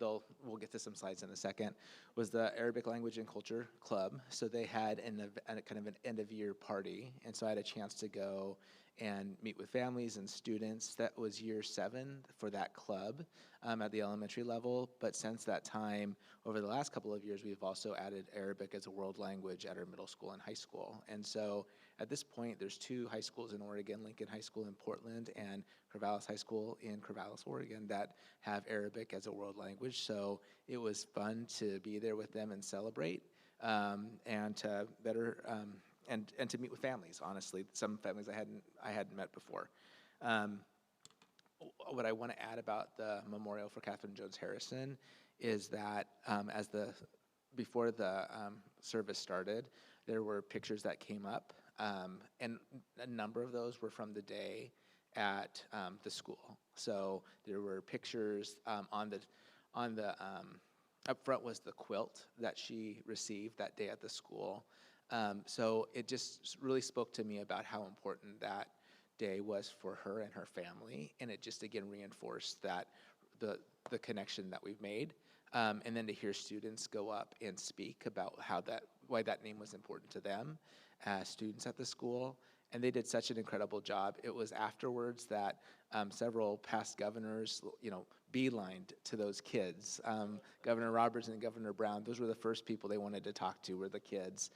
we'll get to some slides in a second, was the Arabic Language and Culture Club. So they had kind of an end-of-year party, and so I had a chance to go and meet with families and students. That was year 7 for that club at the elementary level, but since that time, over the last couple of years, we've also added Arabic as a world language at our middle school and high school. And so at this point, there's 2 high schools in Oregon, Lincoln High School in Portland and Corvallis High School in Corvallis, Oregon, that have Arabic as a world language. So it was fun to be there with them and celebrate, and to better and to meet with families. Honestly, some families I hadn't met before. What I want to add about the memorial for Catherine Jones Harrison is that before the service started, there were pictures that came up, and a number of those were from the day at the school. So there were pictures on the up front was the quilt that she received that day at the school. So it just really spoke to me about how important that day was for her and her family, and it just again reinforced that the connection that we've made. And then to hear students go up and speak about why that name was important to them as students at the school, and they did such an incredible job. It was afterwards that several past governors, beelined to those kids. Governor Roberts and Governor Brown, those were the first people they wanted to talk to, were the kids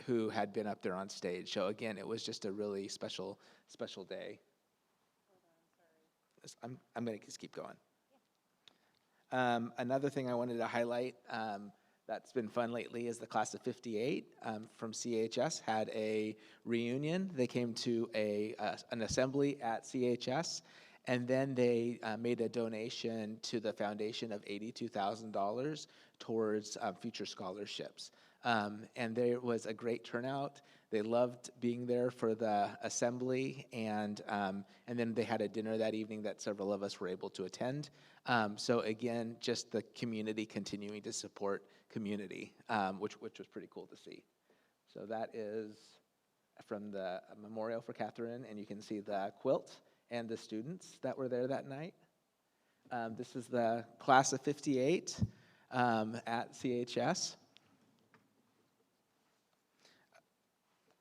who had been up there on stage. So again, it was just a really special day. I'm going to just keep going. Another thing I wanted to highlight that's been fun lately is the class of 58 from CHS had a reunion. They came to an assembly at CHS, and then they made a donation to the foundation of $82,000 towards future scholarships. And there was a great turnout. They loved being there for the assembly, and then they had a dinner that evening that several of us were able to attend. So again, just the community continuing to support community, which was pretty cool to see. So that is from the memorial for Catherine, and you can see the quilt and the students that were there that night. This is the class of 58 at CHS.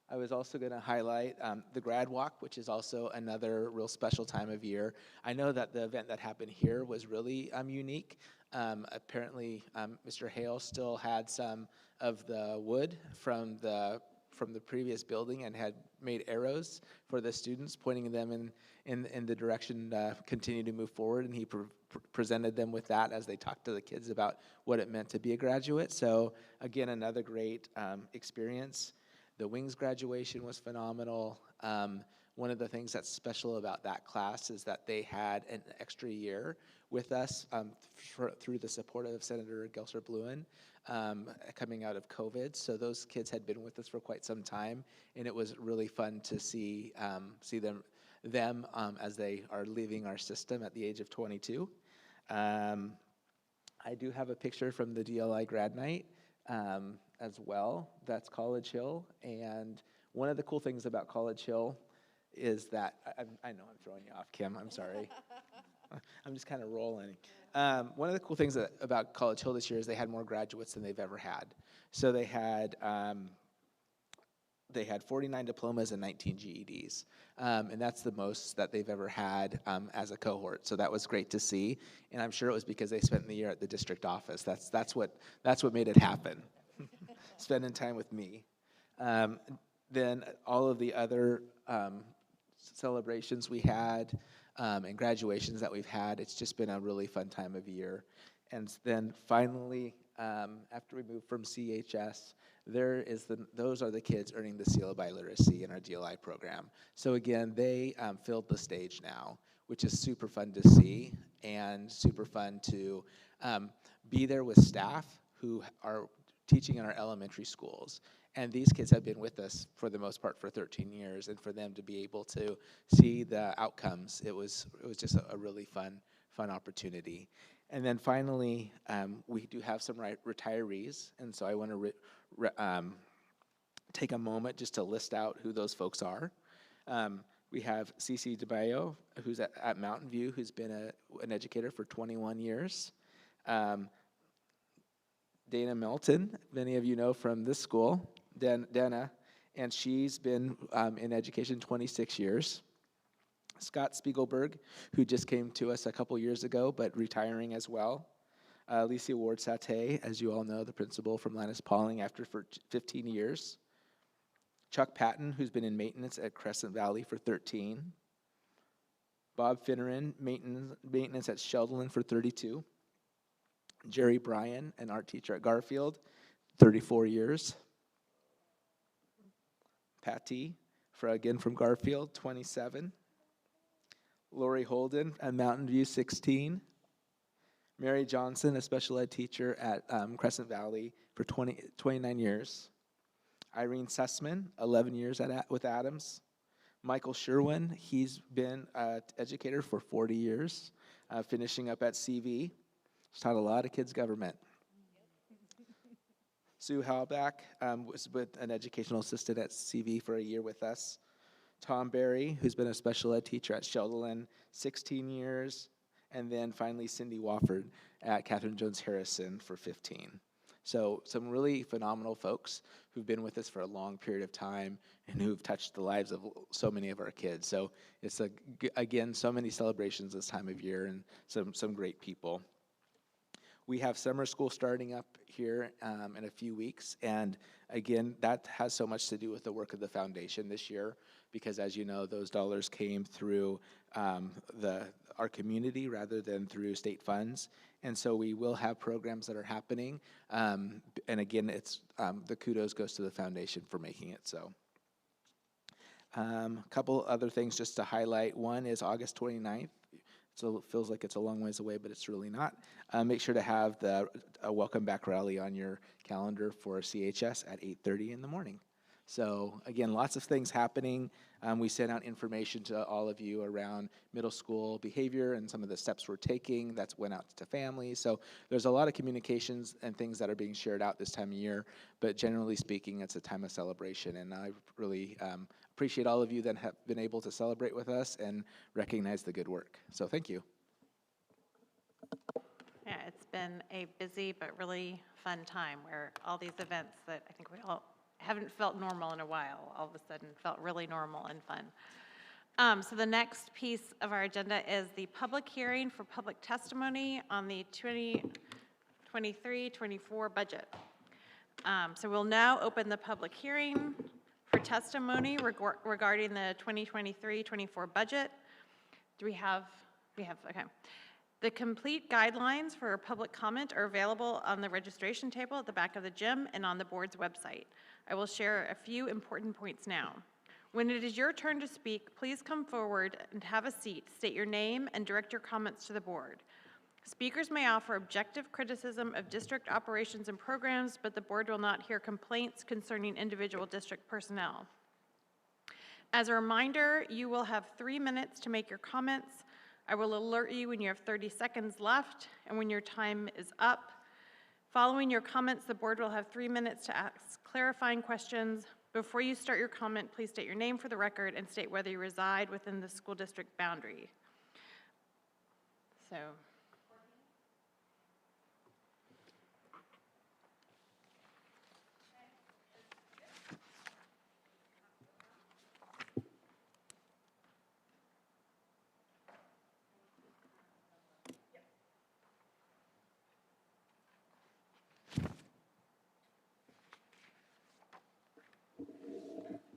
I was also going to highlight the grad walk, which is also another real special time of year. I know that the event that happened here was really unique. Apparently, Mr. Hale still had some of the wood from the previous building and had made arrows for the students, pointing them in the direction to continue to move forward, and he presented them with that as they talked to the kids about what it meant to be a graduate. So again, another great experience. The Wings graduation was phenomenal. One of the things that's special about that class is that they had an extra year with us through the support of Senator Gelser-Bluen coming out of COVID. So those kids had been with us for quite some time, and it was really fun to see them as they are leaving our system at the age of 22. I do have a picture from the DLI grad night. As well. That's College Hill, and one of the cool things about College Hill is that, I know I'm throwing you off, Kim, I'm sorry. I'm just kind of rolling. One of the cool things about College Hill this year is they had more graduates than they've ever had. So they had 49 diplomas and 19 GEDs, and that's the most that they've ever had as a cohort. So that was great to see, and I'm sure it was because they spent the year at the district office. That's what made it happen. Spending time with me. Then all of the other celebrations we had and graduations that we've had, it's just been a really fun time of year. And then finally, after we moved from CHS, those are the kids earning the seal of biliteracy in our DLI program. So again, they filled the stage now, which is super fun to see and super fun to be there with staff who are teaching in our elementary schools. And these kids have been with us for the most part for 13 years, and for them to be able to see the outcomes, it was just a really fun opportunity. And then finally, we do have some retirees, and so I want to take a moment just to list out who those folks are. We have Cece DeBayo, who's at Mountain View, who's been an educator for 21 years. Dana Melton, many of you know from this school, Dana, and she's been in education 26 years. Scott Spiegelberg, who just came to us a couple years ago, but retiring as well. Alicia Ward-Sate, as you all know, the principal from Linus Pauling for 15 years. Chuck Patton, who's been in maintenance at Crescent Valley for 13. Bob Finneran, maintenance at Sheldon for 32. Jerry Bryan, an art teacher at Garfield, 34 years. Patty, again from Garfield, 27. Lori Holden at Mountain View, 16. Mary Johnson, a special ed teacher at Crescent Valley for 29 years. Irene Sussman, 11 years with Adams. Michael Sherwin, he's been an educator for 40 years, finishing up at CV. He's taught a lot of kids government. Sue Halbach was with an educational assistant at CV for a year with us. Tom Berry, who's been a special ed teacher at Sheldon, 16 years. And then finally Cindy Wofford at Catherine Jones Harrison for 15. So some really phenomenal folks who've been with us for a long period of time and who've touched the lives of so many of our kids. So it's, again, so many celebrations this time of year and some great people. We have summer school starting up here in a few weeks, and again, that has so much to do with the work of the foundation this year, because as you know, those dollars came through our community rather than through state funds, and so we will have programs that are happening, and again, it's the kudos goes to the foundation for making it so. A couple other things just to highlight. One is August 29th. So it feels like it's a long ways away, but it's really not. Make sure to have a welcome back rally on your calendar for CHS at 8:30 in the morning. So again, lots of things happening. We sent out information to all of you around middle school behavior and some of the steps we're taking. That's went out to families. So there's a lot of communications and things that are being shared out this time of year. But generally speaking, it's a time of celebration. And I really appreciate all of you that have been able to celebrate with us and recognize the good work. So thank you. Yeah, it's been a busy but really fun time where all these events that I think we all haven't felt normal in a while, all of a sudden felt really normal and fun. So the next piece of our agenda is the public hearing for public testimony on the 2023-24 budget. So we'll now open the public hearing for testimony regarding the 2023-24 budget. Do we have, okay. The complete guidelines for public comment are available on the registration table at the back of the gym and on the board's website. I will share a few important points now. When it is your turn to speak, please come forward and have a seat, state your name, and direct your comments to the board. Speakers may offer objective criticism of district operations and programs, but the board will not hear complaints concerning individual district personnel. As a reminder, you will have 3 minutes to make your comments. I will alert you when you have 30 seconds left and when your time is up. Following your comments, the board will have 3 minutes to ask clarifying questions. Before you start your comment, please state your name for the record and state whether you reside within the school district boundary. So.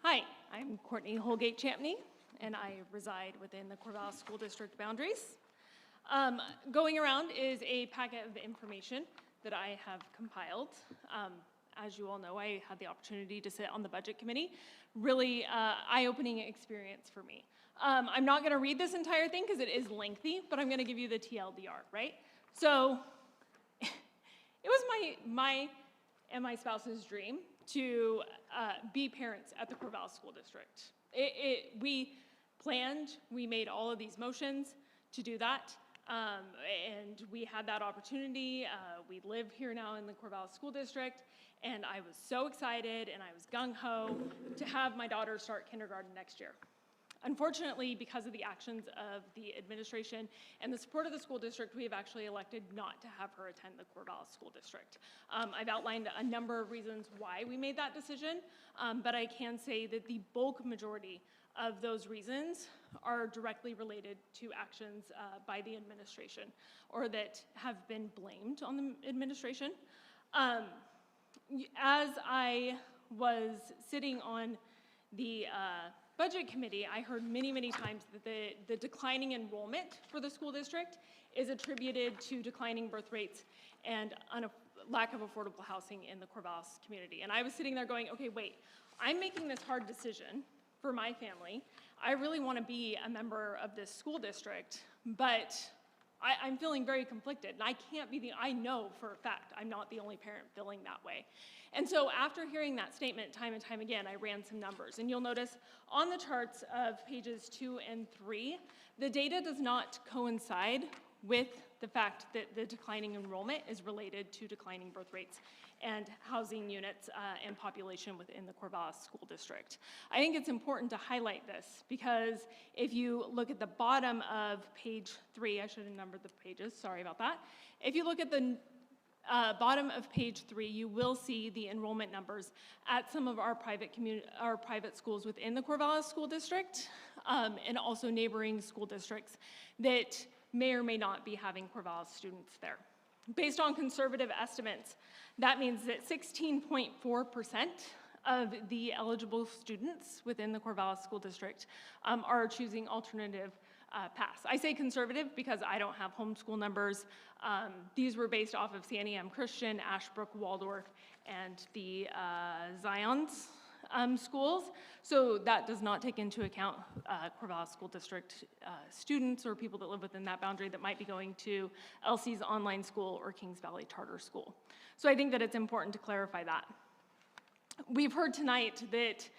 Hi, I'm Courtney Holgate-Champney, and I reside within the Corvallis School District boundaries. Going around is a packet of information that I have compiled. As you all know, I had the opportunity to sit on the budget committee. Really eye-opening experience for me. I'm not going to read this entire thing because it is lengthy, but I'm going to give you the TLDR, right? So it was my and my spouse's dream to be parents at the Corvallis School District. We planned, we made all of these motions to do that, and we had that opportunity. We live here now in the Corvallis School District, and I was so excited, and I was gung-ho to have my daughter start kindergarten next year. Unfortunately, because of the actions of the administration and the support of the school district, we have actually elected not to have her attend the Corvallis School District. I've outlined a number of reasons why we made that decision, but I can say that the bulk majority of those reasons are directly related to actions by the administration, or that have been blamed on the administration. As I was sitting on the budget committee, I heard many, many times that the declining enrollment for the school district is attributed to declining birth rates and lack of affordable housing in the Corvallis community. And I was sitting there going, okay, wait, I'm making this hard decision for my family. I really want to be a member of this school district, but I'm feeling very conflicted, and I know for a fact I'm not the only parent feeling that way. And so after hearing that statement time and time again, I ran some numbers, and you'll notice on the charts of pages 2 and 3, the data does not coincide with the fact that the declining enrollment is related to declining birth rates and housing units and population within the Corvallis School District. I think it's important to highlight this because if you look at the bottom of page 3, I should have numbered the pages, sorry about that. If you look at the bottom of page 3, you will see the enrollment numbers at some of our private schools within the Corvallis School District and also neighboring school districts that may or may not be having Corvallis students there. Based on conservative estimates, that means that 16.4% of the eligible students within the Corvallis School District are choosing alternative paths. I say conservative because I don't have homeschool numbers. These were based off of Sandy M. Christian, Ashbrook, Waldorf, and the Zions schools. So that does not take into account Corvallis School District students or people that live within that boundary that might be going to LC's online school or Kings Valley Charter School. So I think that it's important to clarify that. We've heard tonight that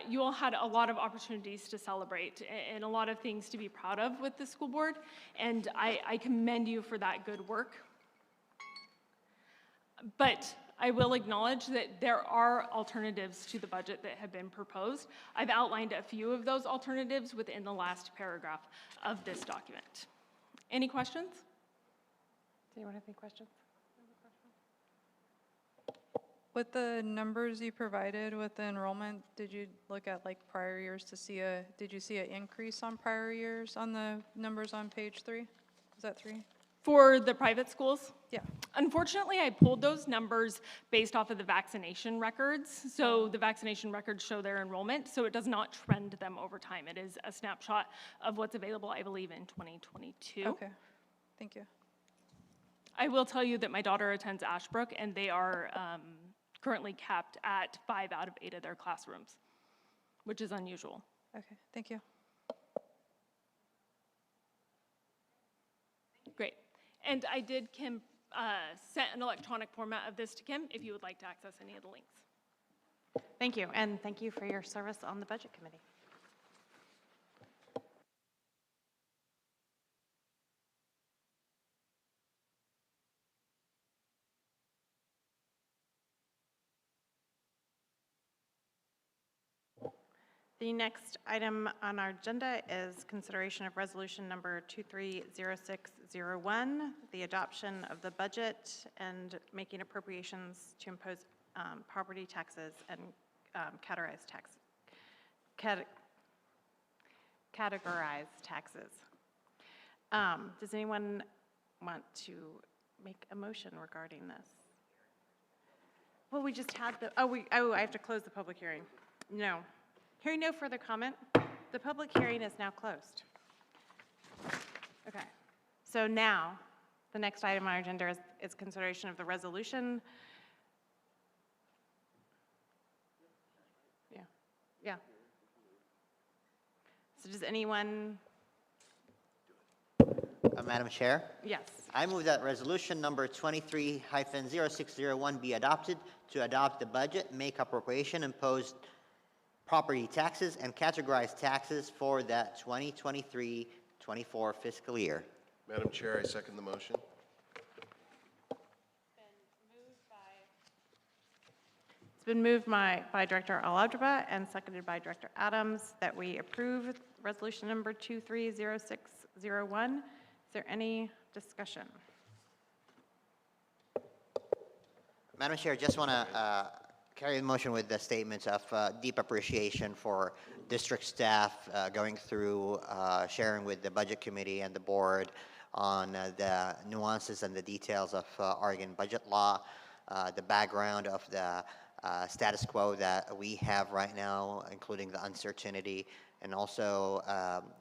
you all had a lot of opportunities to celebrate and a lot of things to be proud of with the school board, and I commend you for that good work. But I will acknowledge that there are alternatives to the budget that have been proposed. I've outlined a few of those alternatives within the last paragraph of this document. Any questions? Does anyone have any questions? With the numbers you provided with the enrollment, did you look at like prior years to see did you see an increase on prior years on the numbers on page 3? Is that 3? For the private schools? Yeah. Unfortunately, I pulled those numbers based off of the vaccination records. So the vaccination records show their enrollment, so it does not trend them over time. It is a snapshot of what's available, I believe, in 2022. Okay, thank you. I will tell you that my daughter attends Ashbrook, and they are currently capped at 5 out of 8 of their classrooms, which is unusual. Okay, thank you. Great. And I did, Kim, sent an electronic format of this to Kim if you would like to access any of the links. Thank you, and thank you for your service on the Budget Committee. The next item on our agenda is consideration of resolution number 230601, the adoption of the budget and making appropriations to impose property taxes and categorized taxes. Does anyone want to make a motion regarding this? Well, we just had the, I have to close the public hearing. No. Hearing no further comment, the public hearing is now closed. Okay, so now, the next item on our agenda is consideration of the resolution. Yeah. So does anyone? Madam Chair? Yes. I move that resolution number 23-0601 be adopted to adopt the budget, make appropriation, impose property taxes, and categorize taxes for that 2023-24 fiscal year. Madam Chair, I second the motion. It's been moved by Director Al-Awjaba and seconded by Director Adams that we approve resolution number 230601. Is there any discussion? Madam Chair, just want to carry the motion with the statements of deep appreciation for district staff going through, sharing with the Budget Committee and the board on the nuances and the details of Oregon budget law, the background of the status quo that we have right now, including the uncertainty, and also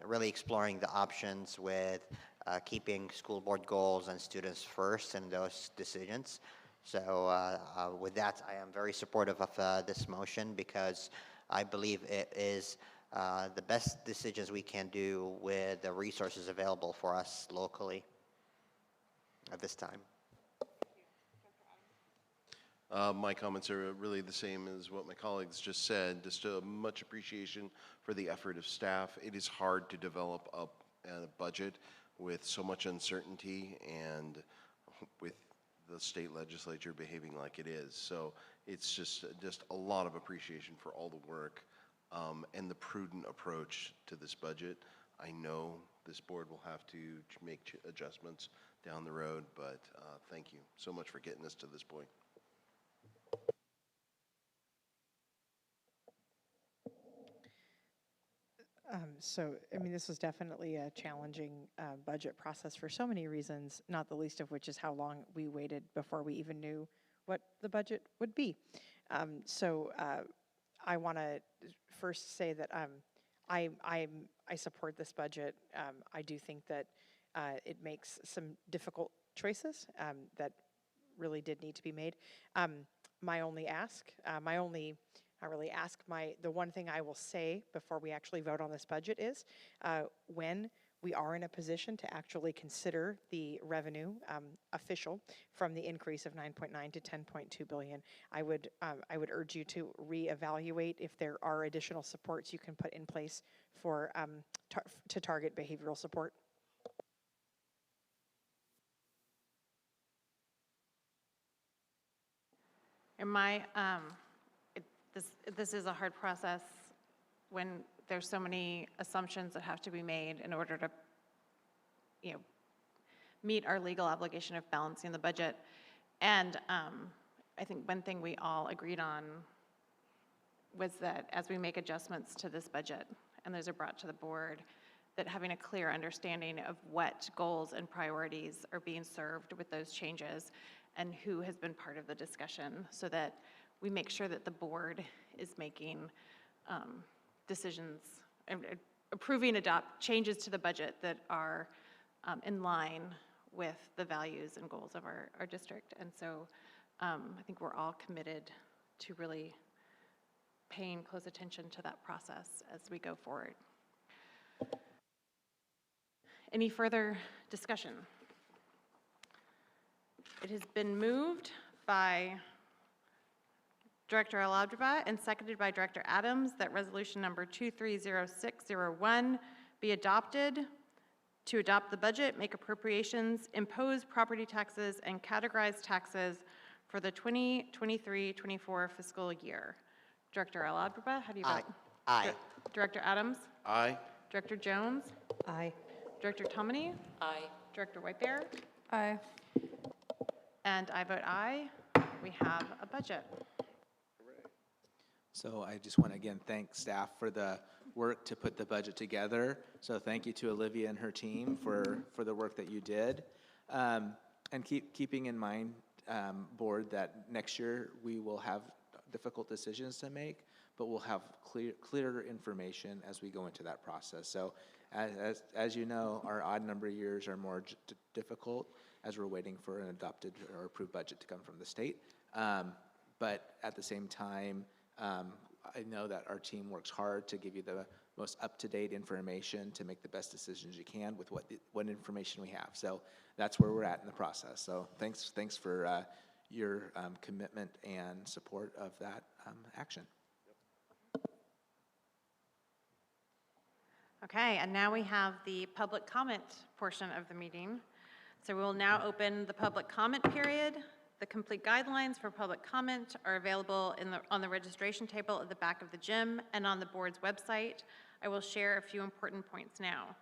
really exploring the options with keeping school board goals and students first in those decisions. So with that, I am very supportive of this motion because I believe it is the best decisions we can do with the resources available for us locally at this time. My comments are really the same as what my colleagues just said. Just much appreciation for the effort of staff. It is hard to develop a budget with so much uncertainty and with the state legislature behaving like it is. So it's just a lot of appreciation for all the work and the prudent approach to this budget. I know this board will have to make adjustments down the road, but thank you so much for getting us to this point. So, I mean, this was definitely a challenging budget process for so many reasons, not the least of which is how long we waited before we even knew what the budget would be. I want to first say that I support this budget. I do think that it makes some difficult choices that really did need to be made. My only ask, the one thing I will say before we actually vote on this budget is when we are in a position to actually consider the revenue official from the increase of 9.9 to 10.2 billion, I would urge you to reevaluate if there are additional supports you can put in place for to target behavioral support. And this is a hard process when there's so many assumptions that have to be made in order to, meet our legal obligation of balancing the budget. And I think one thing we all agreed on was that as we make adjustments to this budget, and those are brought to the board, that having a clear understanding of what goals and priorities are being served with those changes and who has been part of the discussion, so that we make sure that the board is making decisions, approving changes to the budget that are in line with the values and goals of our district. And so I think we're all committed to really paying close attention to that process as we go forward. Any further discussion? It has been moved by Director Alabdaba and seconded by Director Adams that resolution number 230601 be adopted to adopt the budget, make appropriations, impose property taxes, and categorize taxes for the 2023-24 fiscal year. Director Alabdaba, how do you vote? Aye. Director Adams? Aye. Director Jones? Aye. Director Tomany? Aye. Director Whitebear? Aye. And I vote aye. We have a budget. So I just want to again thank staff for the work to put the budget together. So thank you to Olivia and her team for the work that you did. And keeping in mind, board, that next year we will have difficult decisions to make, but we'll have clearer information as we go into that process. So as you know, our odd number years are more difficult as we're waiting for an adopted or approved budget to come from the state. But at the same time, I know that our team works hard to give you the most up-to-date information to make the best decisions you can with what information we have. So that's where we're at in the process. So thanks for your commitment and support of that action. Okay, and now we have the public comment portion of the meeting. So we will now open the public comment period. The complete guidelines for public comment are available on the registration table at the back of the gym and on the board's website. I will share a few important points now.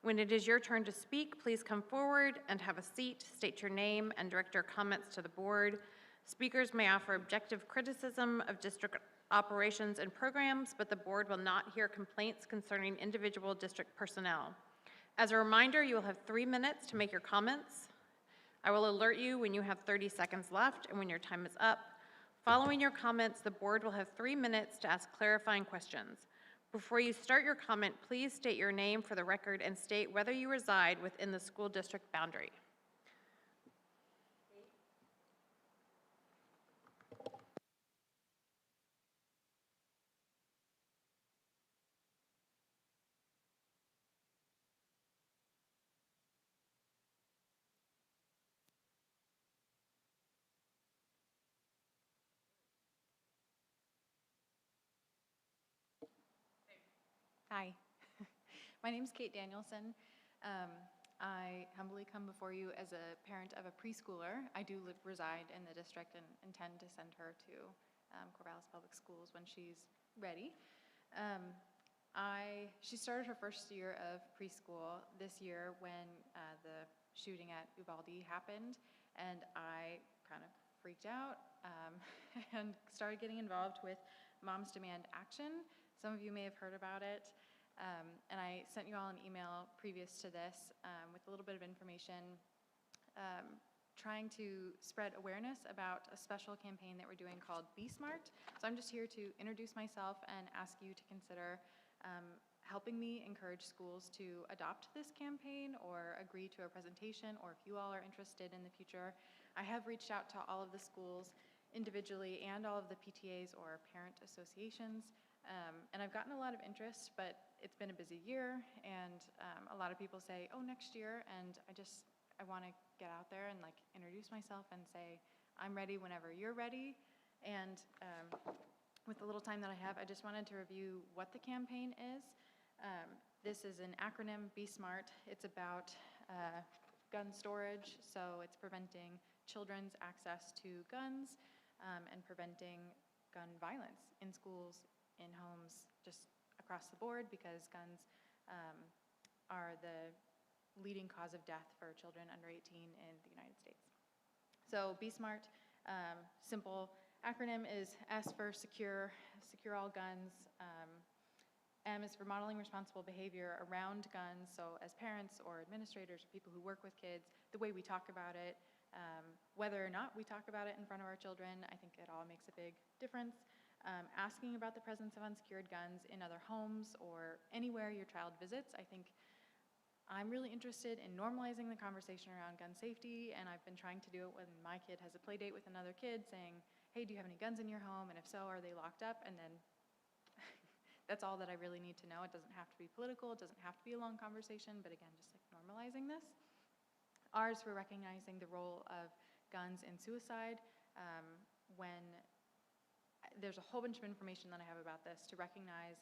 When it is your turn to speak, please come forward and have a seat, state your name, and direct your comments to the board. Speakers may offer objective criticism of district operations and programs, but the board will not hear complaints concerning individual district personnel. As a reminder, you will have 3 minutes to make your comments. I will alert you when you have 30 seconds left and when your time is up. Following your comments, the board will have 3 minutes to ask clarifying questions. Before you start your comment, please state your name for the record and state whether you reside within the school district boundary. Hi, my name is Kate Danielson. I humbly come before you as a parent of a preschooler. I do reside in the district and intend to send her to Corvallis Public Schools when she's ready. She started her first year of preschool this year when the shooting at Uvalde happened, and I kind of freaked out and started getting involved with Moms Demand Action. Some of you may have heard about it. And I sent you all an email previous to this with a little bit of information trying to spread awareness about a special campaign that we're doing called Be Smart. So I'm just here to introduce myself and ask you to consider helping me encourage schools to adopt this campaign or agree to a presentation, or if you all are interested in the future. I have reached out to all of the schools individually and all of the PTAs or parent associations. And I've gotten a lot of interest, but it's been a busy year, and a lot of people say, oh, next year, and I want to get out there and like introduce myself and say, I'm ready whenever you're ready. And with the little time that I have, I just wanted to review what the campaign is. This is an acronym, Be Smart. It's about gun storage, so it's preventing children's access to guns and preventing gun violence in schools, in homes, just across the board, because guns are the leading cause of death for children under 18 in the United States. So Be Smart, simple acronym is S for secure all guns. M is for modeling responsible behavior around guns. So as parents or administrators or people who work with kids, the way we talk about it, whether or not we talk about it in front of our children, I think it all makes a big difference. Asking about the presence of unsecured guns in other homes or anywhere your child visits. I think I'm really interested in normalizing the conversation around gun safety, and I've been trying to do it when my kid has a play date with another kid saying, hey, do you have any guns in your home? And if so, are they locked up? And then that's all that I really need to know. It doesn't have to be political. It doesn't have to be a long conversation, but again, just like normalizing this. R is for recognizing the role of guns in suicide. When there's a whole bunch of information that I have about this to recognize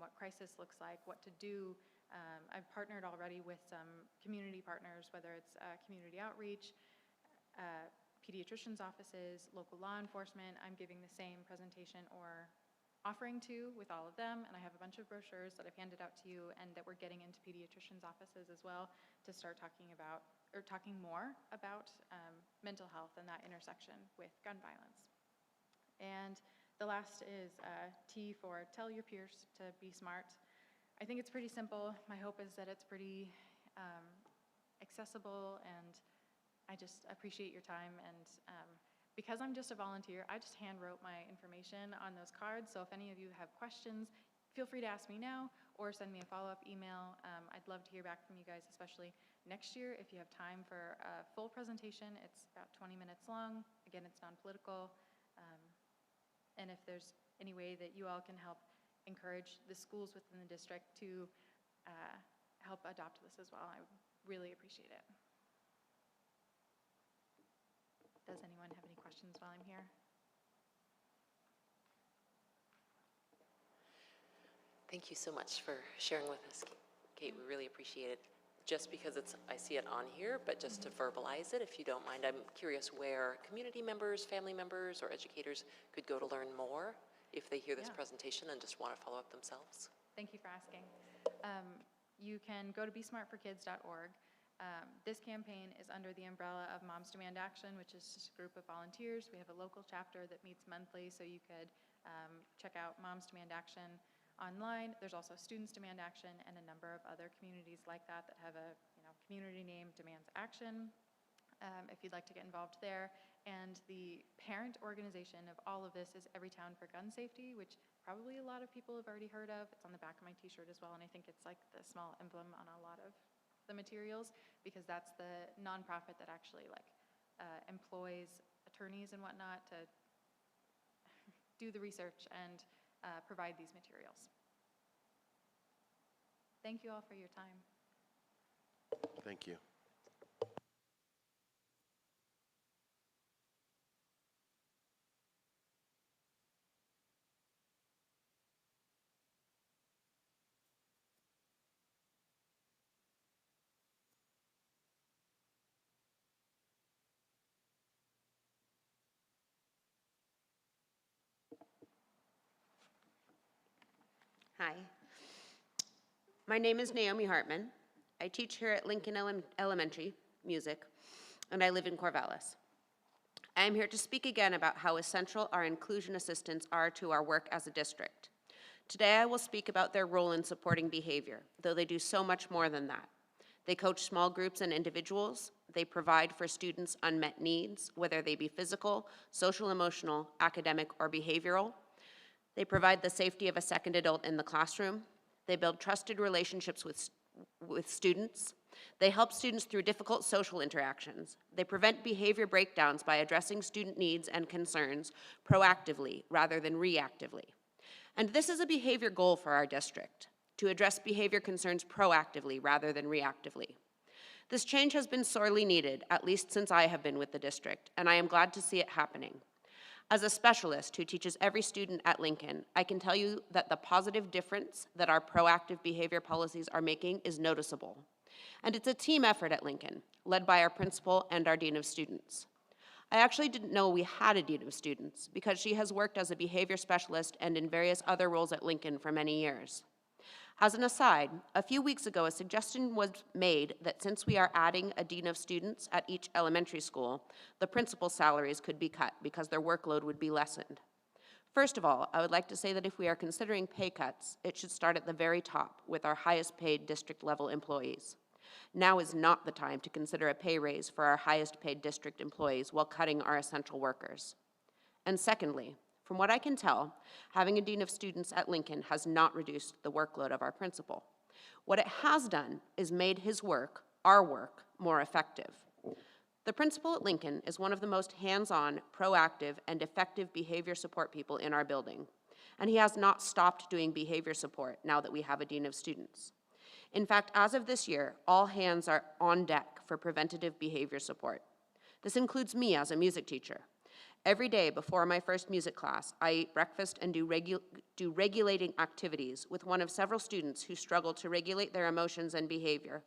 what crisis looks like, what to do. I've partnered already with some community partners, whether it's community outreach, pediatricians' offices, local law enforcement. I'm giving the same presentation or offering to with all of them, and I have a bunch of brochures that I've handed out to you and that we're getting into pediatricians' offices as well to start talking about, or talking more about mental health and that intersection with gun violence. And the last is T for tell your peers to be smart. I think it's pretty simple. My hope is that it's pretty accessible, and I just appreciate your time. And because I'm just a volunteer, I just hand wrote my information on those cards. So if any of you have questions, feel free to ask me now or send me a follow-up email. I'd love to hear back from you guys, especially next year. If you have time for a full presentation, it's about 20 minutes long. Again, it's non-political. And if there's any way that you all can help encourage the schools within the district to help adopt this as well, I would really appreciate it. Does anyone have any questions while I'm here? Thank you so much for sharing with us, Kate. We really appreciate it. Just because I see it on here, but just to verbalize it, if you don't mind, I'm curious where community members, family members, or educators could go to learn more if they hear this presentation and just want to follow up themselves. Thank you for asking. You can go to besmartforkids.org. This campaign is under the umbrella of Moms Demand Action, which is just a group of volunteers. We have a local chapter that meets monthly, so you could check out Moms Demand Action online. There's also Students Demand Action and a number of other communities like that that have a community name Demands Action. If you'd like to get involved there. And the parent organization of all of this is Everytown for Gun Safety, which probably a lot of people have already heard of. It's on the back of my t-shirt as well, and I think it's like the small emblem on a lot of the materials, because that's the nonprofit that actually employs attorneys and whatnot to do the research and provide these materials. Thank you all for your time. Thank you. Hi. My name is Naomi Hartman. I teach here at Lincoln Elementary music, and I live in Corvallis. I am here to speak again about how essential our inclusion assistants are to our work as a district. Today I will speak about their role in supporting behavior, though they do so much more than that. They coach small groups and individuals. They provide for students' unmet needs, whether they be physical, social, emotional, academic, or behavioral. They provide the safety of a second adult in the classroom. They build trusted relationships with students. They help students through difficult social interactions. They prevent behavior breakdowns by addressing student needs and concerns proactively rather than reactively. And this is a behavior goal for our district, to address behavior concerns proactively rather than reactively. This change has been sorely needed, at least since I have been with the district, and I am glad to see it happening. As a specialist who teaches every student at Lincoln, I can tell you that the positive difference that our proactive behavior policies are making is noticeable. And it's a team effort at Lincoln, led by our principal and our dean of students. I actually didn't know we had a dean of students because she has worked as a behavior specialist and in various other roles at Lincoln for many years. As an aside, a few weeks ago, a suggestion was made that since we are adding a dean of students at each elementary school, the principal's salaries could be cut because their workload would be lessened. First of all, I would like to say that if we are considering pay cuts, it should start at the very top with our highest paid district level employees. Now is not the time to consider a pay raise for our highest paid district employees while cutting our essential workers. And secondly, from what I can tell, having a dean of students at Lincoln has not reduced the workload of our principal. What it has done is made his work, our work, more effective. The principal at Lincoln is one of the most hands-on, proactive, and effective behavior support people in our building, and he has not stopped doing behavior support now that we have a dean of students. In fact, as of this year, all hands are on deck for preventative behavior support. This includes me as a music teacher. Every day before my first music class, I eat breakfast and do regulating activities with one of several students who struggle to regulate their emotions and behavior,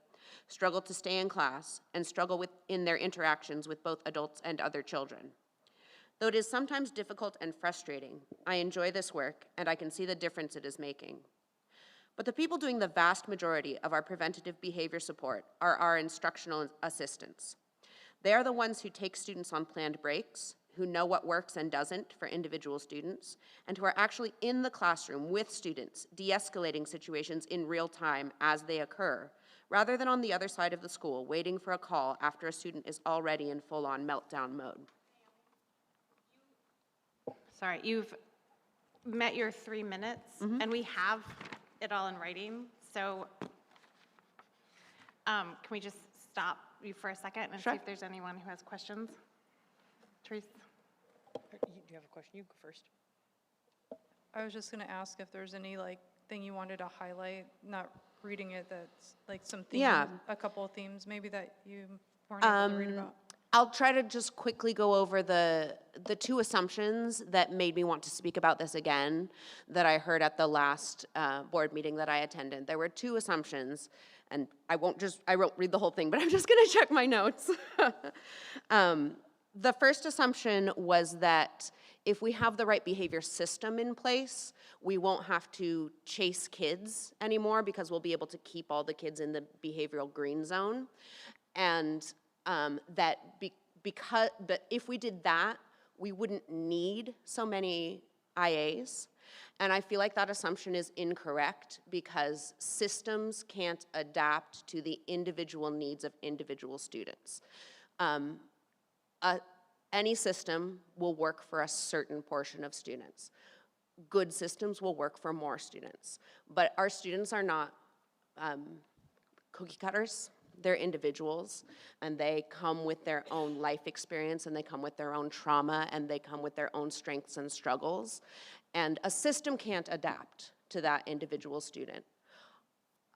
struggle to stay in class, and struggle in their interactions with both adults and other children. Though it is sometimes difficult and frustrating, I enjoy this work and I can see the difference it is making. But the people doing the vast majority of our preventative behavior support are our instructional assistants. They are the ones who take students on planned breaks, who know what works and doesn't for individual students, and who are actually in the classroom with students, de-escalating situations in real time as they occur, rather than on the other side of the school, waiting for a call after a student is already in full-on meltdown mode. Sorry, you've met your 3 minutes, and we have it all in writing, so can we just stop you for a second and see if there's anyone who has questions? Therese? Do you have a question? You go first. I was just going to ask if there's any thing you wanted to highlight, not reading it, that's some themes, Yeah. a couple of themes maybe that you weren't able to read about. I'll try to just quickly go over the two assumptions that made me want to speak about this again that I heard at the last board meeting that I attended. There were two assumptions, and I won't read the whole thing, but I'm just going to check my notes. The first assumption was that if we have the right behavior system in place, we won't have to chase kids anymore because we'll be able to keep all the kids in the behavioral green zone. And but if we did that, we wouldn't need so many IAs. And I feel like that assumption is incorrect because systems can't adapt to the individual needs of individual students. Any system will work for a certain portion of students. Good systems will work for more students. But our students are not cookie cutters. They're individuals, and they come with their own life experience, and they come with their own trauma, and they come with their own strengths and struggles. And a system can't adapt to that individual student.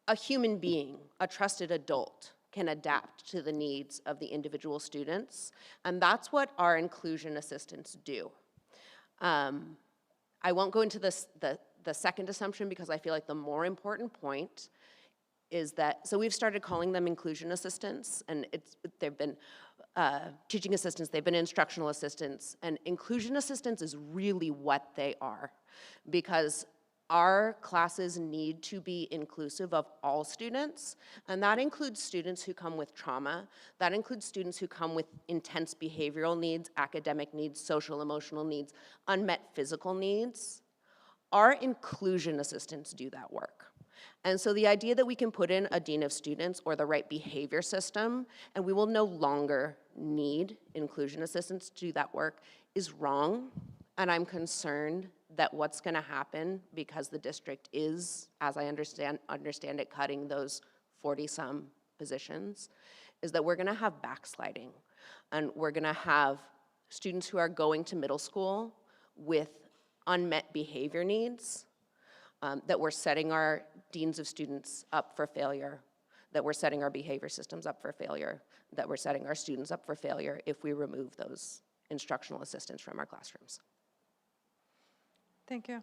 A human being, a trusted adult, can adapt to the needs of the individual students, and that's what our inclusion assistants do. I won't go into the second assumption because I feel like the more important point is that, so we've started calling them inclusion assistants, and they've been teaching assistants, they've been instructional assistants, and inclusion assistants is really what they are, because Our classes need to be inclusive of all students, and that includes students who come with trauma. That includes students who come with intense behavioral needs, academic needs, social emotional needs, unmet physical needs. Our inclusion assistants do that work. And so the idea that we can put in a dean of students or the right behavior system, and we will no longer need inclusion assistants to do that work, is wrong. And I'm concerned that what's gonna happen, because the district is, as I understand it, cutting those 40-some positions, is that we're gonna have backsliding. And we're gonna have students who are going to middle school with unmet behavior needs, that we're setting our deans of students up for failure, that we're setting our behavior systems up for failure, that we're setting our students up for failure if we remove those instructional assistants from our classrooms. Thank you.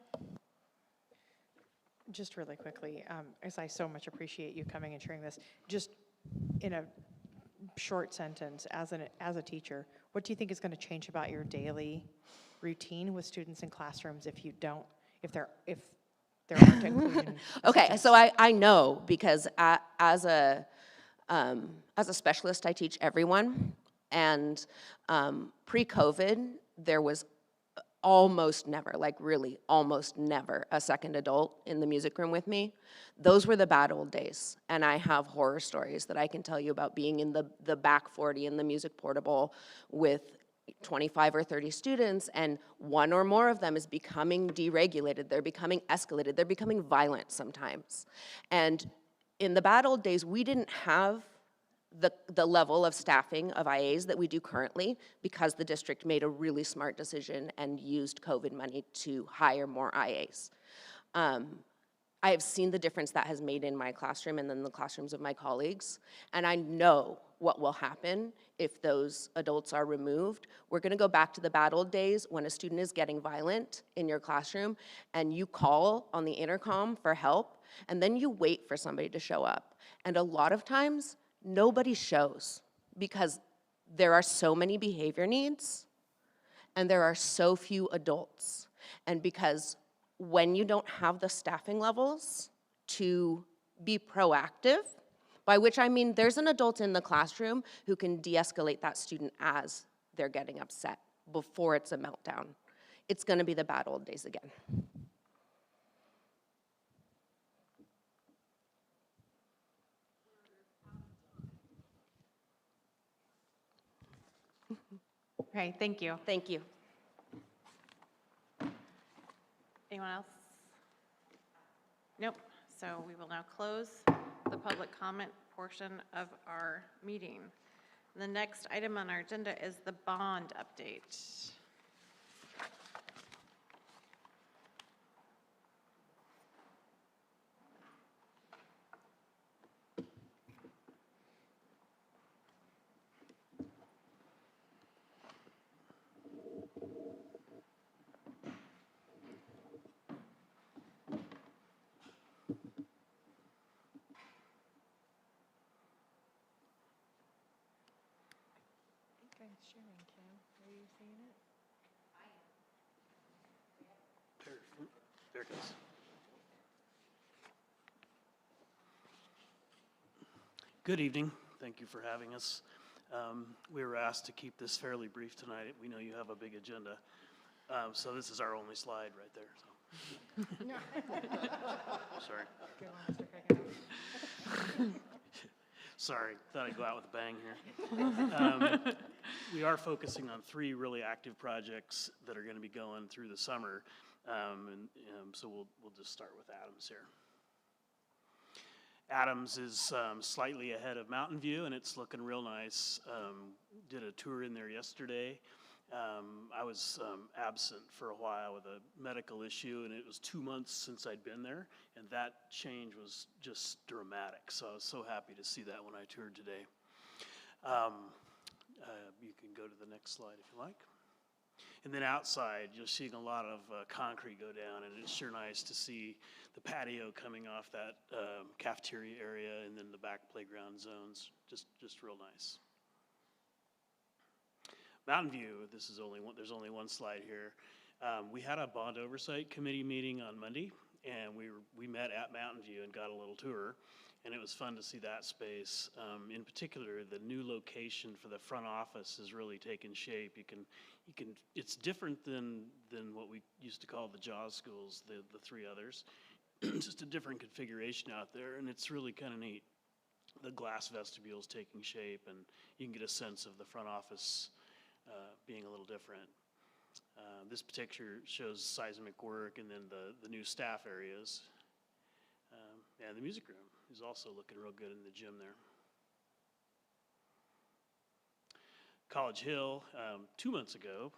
Just really quickly, as I so much appreciate you coming and sharing this, just in a short sentence, as a teacher, what do you think is going to change about your daily routine with students in classrooms if there aren't inclusion? Okay, so I know, because as a specialist, I teach everyone, and pre-COVID, there was almost never, like really almost never, a second adult in the music room with me. Those were the bad old days, and I have horror stories that I can tell you about being in the back 40 in the music portable with 25 or 30 students, and one or more of them is becoming deregulated, they're becoming escalated, they're becoming violent sometimes. And in the bad old days, we didn't have the level of staffing of IAs that we do currently, because the district made a really smart decision and used COVID money to hire more IAs. I have seen the difference that has made in my classroom and then the classrooms of my colleagues, and I know what will happen if those adults are removed. We're gonna go back to the bad old days when a student is getting violent in your classroom and you call on the intercom for help, and then you wait for somebody to show up. And a lot of times, nobody shows, because there are so many behavior needs and there are so few adults. And because when you don't have the staffing levels to be proactive, by which I mean there's an adult in the classroom who can de-escalate that student as they're getting upset before it's a meltdown, it's gonna be the bad old days again. Okay, thank you. Thank you. Anyone else? Nope. So we will now close the public comment portion of our meeting. The next item on our agenda is the bond update. There it goes. Good evening. Thank you for having us. We were asked to keep this fairly brief tonight. We know you have a big agenda. So this is our only slide right there. So. Sorry. Sorry, thought I'd go out with a bang here. We are focusing on 3 really active projects that are going to be going through the summer. So we'll just start with Adams here. Adams is slightly ahead of Mountain View, and it's looking real nice. Did a tour in there yesterday. I was absent for a while with a medical issue, and it was 2 months since I'd been there, and that change was just dramatic. So I was so happy to see that when I toured today. You can go to the next slide if you like. And then outside, you're seeing a lot of concrete go down, and it's sure nice to see the patio coming off that cafeteria area and then the back playground zones. Just real nice. Mountain View, there's only one slide here. We had a bond oversight committee meeting on Monday, and we met at Mountain View and got a little tour, and it was fun to see that space. In particular, the new location for the front office has really taken shape. It's different than what we used to call the Jaws schools, the three others. Just a different configuration out there, and it's really kind of neat. The glass vestibule is taking shape, and you can get a sense of the front office being a little different. This picture shows seismic work and then the new staff areas. And the music room is also looking real good in the gym there. College Hill, 2 months ago,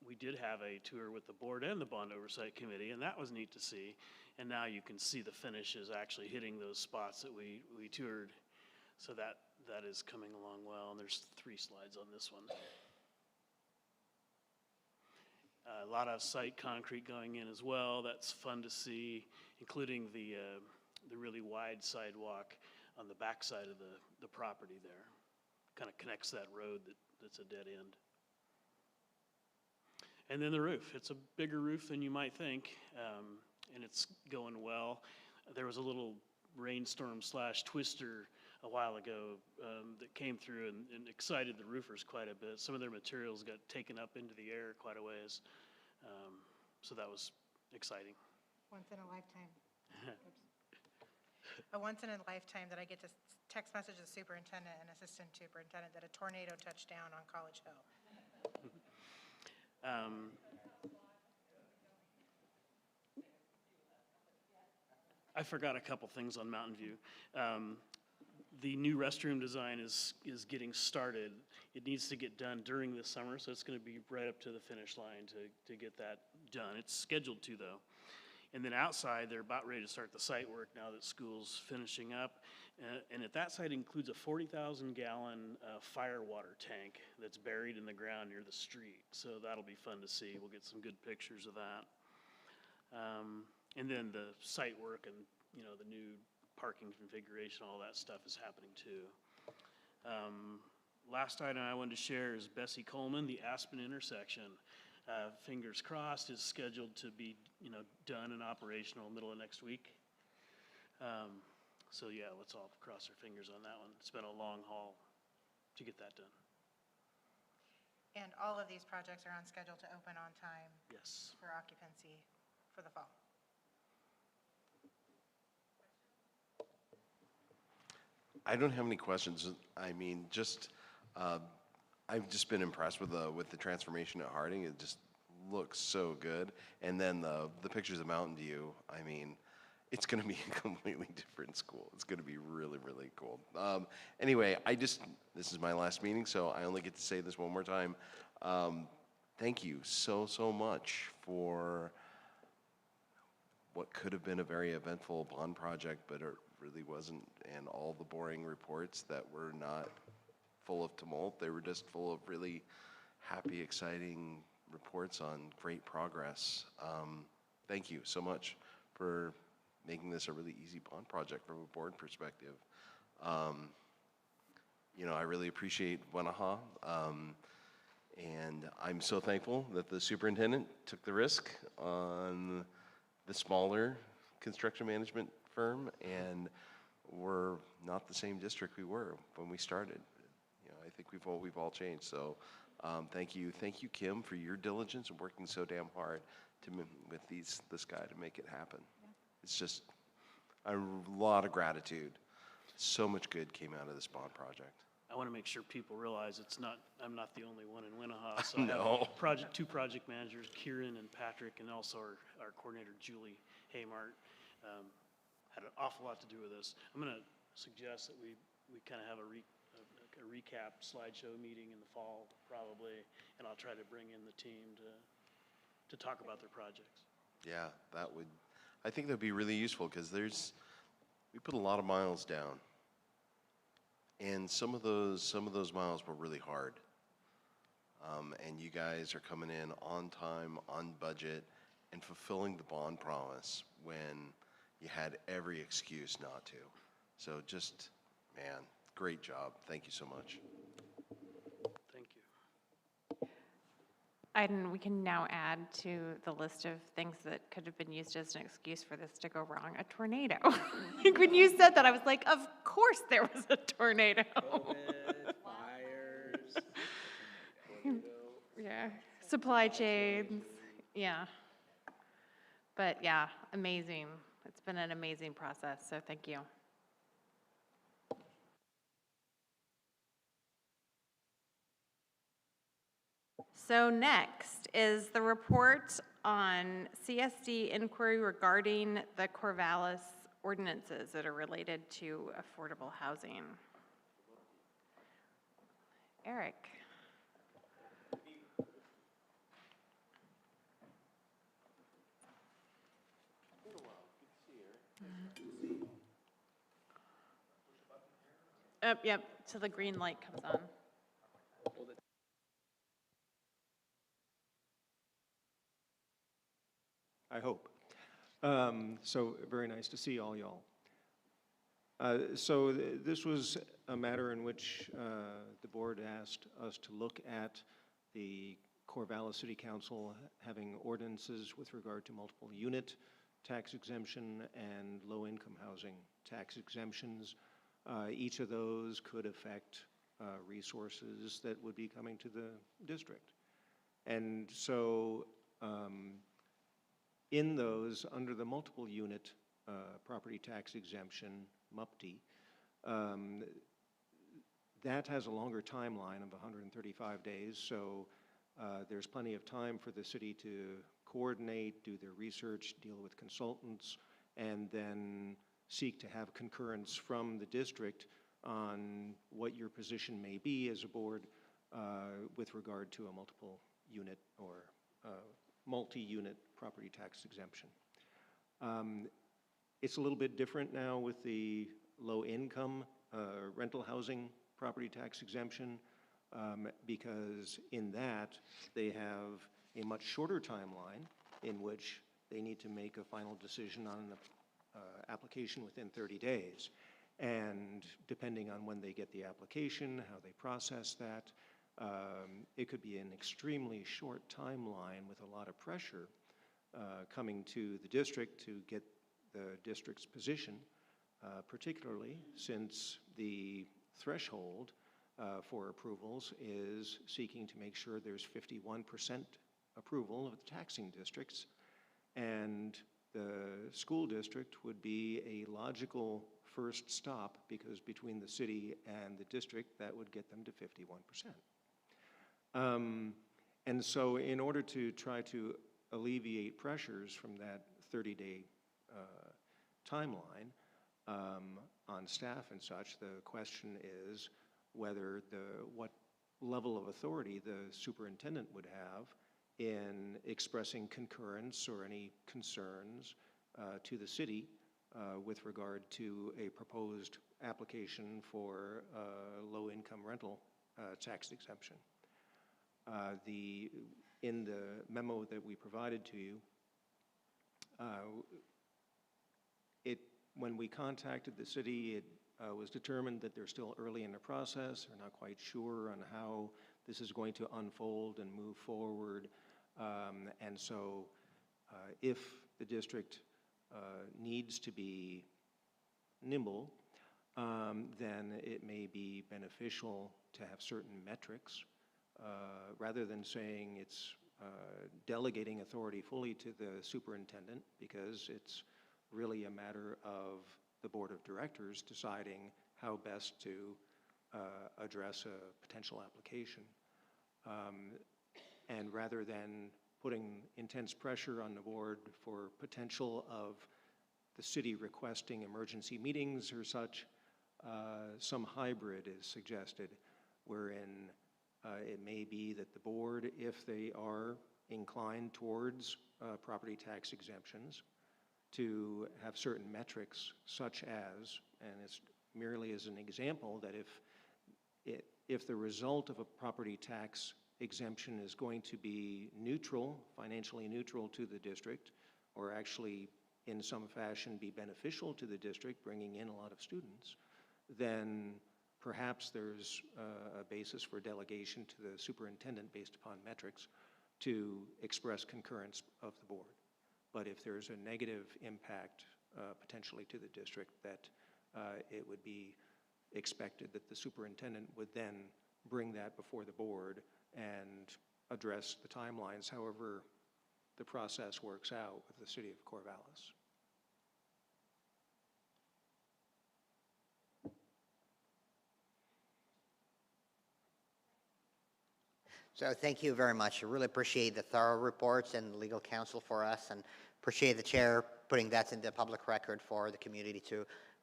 we did have a tour with the board and the bond oversight committee, and that was neat to see. And now you can see the finishes actually hitting those spots that we toured. So that is coming along well, and there's 3 slides on this one. A lot of site concrete going in as well. That's fun to see, including the really wide sidewalk on the back side of the property there. Kind of connects that road that's a dead end. And then the roof. It's a bigger roof than you might think, and it's going well. There was a little rainstorm / twister a while ago that came through and excited the roofers quite a bit. Some of their materials got taken up into the air quite a ways, so that was exciting. Once in a lifetime. A once in a lifetime that I get to text message the superintendent and assistant superintendent that a tornado touched down on College Hill. I forgot a couple things on Mountain View. The new restroom design is getting started. It needs to get done during the summer, so it's going to be right up to the finish line to get that done. It's scheduled to, though. And then outside, they're about ready to start the site work now that school's finishing up. And at that site includes a 40,000-gallon fire water tank that's buried in the ground near the street. So that'll be fun to see. We'll get some good pictures of that. And then the site work and, the new parking configuration, all that stuff is happening too. Last item I wanted to share is Bessie Coleman, the Aspen intersection. Fingers crossed, is scheduled to be, done and operational middle of next week. So yeah, let's all cross our fingers on that one. It's been a long haul to get that done. And all of these projects are on schedule to open on time. Yes. For occupancy for the fall. I don't have any questions. I mean, I've just been impressed with the transformation at Harding. It just looks so good. And then the pictures of Mountain View, I mean, it's going to be a completely different school. It's going to be really, really cool. Anyway, this is my last meeting, so I only get to say this one more time. Thank you so much for what could have been a very eventful bond project, but it really wasn't, and all the boring reports that were not full of tumult. They were just full of really happy, exciting reports on great progress. Thank you so much for making this a really easy bond project from a board perspective. I really appreciate Wenaha, and I'm so thankful that the superintendent took the risk on the smaller construction management firm, and we're not the same district we were when we started. I think we've all changed. So thank you, Kim, for your diligence and working so damn hard with this guy to make it happen. Yeah. It's just a lot of gratitude. So much good came out of this bond project. I want to make sure people realize I'm not the only one in Wenaha. So No. I have two project managers, Kieran and Patrick, and also our coordinator, Julie Haymart. Had an awful lot to do with this. I'm going to suggest that we kind of have a recap slideshow meeting in the fall, probably, and I'll try to bring in the team to talk about their projects. Yeah, I think that'd be really useful, because we put a lot of miles down, and some of those miles were really hard. And you guys are coming in on time, on budget, and fulfilling the bond promise when you had every excuse not to. So just, man, great job. Thank you so much. Thank you. And we can now add to the list of things that could have been used as an excuse for this to go wrong, a tornado. Like when you said that, I was like, of course there was a tornado. Fires. Yeah, supply chains, yeah. But yeah, amazing. It's been an amazing process, so thank you. So next is the report on CSD inquiry regarding the Corvallis ordinances that are related to affordable housing. Eric. Yep, till the green light comes on. I hope. So very nice to see all y'all. This was a matter in which the board asked us to look at the Corvallis City Council having ordinances with regard to multiple unit tax exemption and low-income housing tax exemptions. Each of those could affect resources that would be coming to the district. And so in those, under the multiple unit property tax exemption, MUPT, that has a longer timeline of 135 days, so there's plenty of time for the city to coordinate, do their research, deal with consultants, and then seek to have concurrence from the district on what your position may be as a board with regard to a multiple unit or multi-unit property tax exemption. It's a little bit different now with the low-income rental housing property tax exemption because in that they have a much shorter timeline in which they need to make a final decision on an application within 30 days. And depending on when they get the application, how they process that, it could be an extremely short timeline with a lot of pressure coming to the district to get the district's position, particularly since the threshold for approvals is seeking to make sure there's 51% approval of the taxing districts, and the school district would be a logical first stop because between the city and the district, that would get them to 51%. And so in order to try to alleviate pressures from that 30-day timeline on staff and such, the question is whether what level of authority the superintendent would have in expressing concurrence or any concerns to the city with regard to a proposed application for low-income rental tax exemption. In the memo that we provided to you, when we contacted the city, it was determined that they're still early in the process. They're not quite sure on how this is going to unfold and move forward. And so if the district needs to be nimble, then it may be beneficial to have certain metrics rather than saying it's delegating authority fully to the superintendent, because it's really a matter of the board of directors deciding how best to address a potential application. And rather than putting intense pressure on the board for potential of the city requesting emergency meetings or such, some hybrid is suggested wherein it may be that the board, if they are inclined towards property tax exemptions, to have certain metrics such as, and it's merely as an example, that if the result of a property tax exemption is going to be neutral, financially neutral to the district, or actually in some fashion be beneficial to the district, bringing in a lot of students, then perhaps there's a basis for delegation to the superintendent based upon metrics. to express concurrence of the board. But if there's a negative impact potentially to the district, that it would be expected that the superintendent would then bring that before the board and address the timelines, however the process works out with the city of Corvallis. So thank you very much. I really appreciate the thorough reports and legal counsel for us, and appreciate the chair putting that in the public record for the community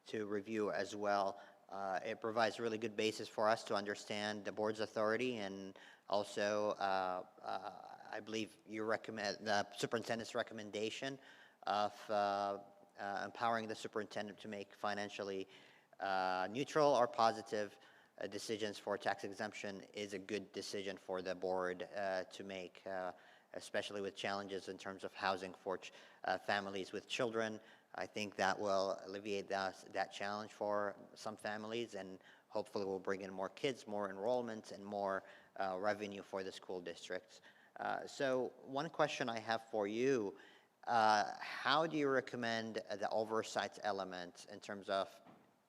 to review as well. It provides a really good basis for us to understand the board's authority, and also I believe you recommend the superintendent's recommendation of empowering the superintendent to make financially neutral or positive decisions for tax exemption is a good decision for the board to make, especially with challenges in terms of housing for families with children. I think that will alleviate that challenge for some families, and hopefully will bring in more kids, more enrollments, and more revenue for the school districts. So one question I have for you, how do you recommend the oversight element in terms of,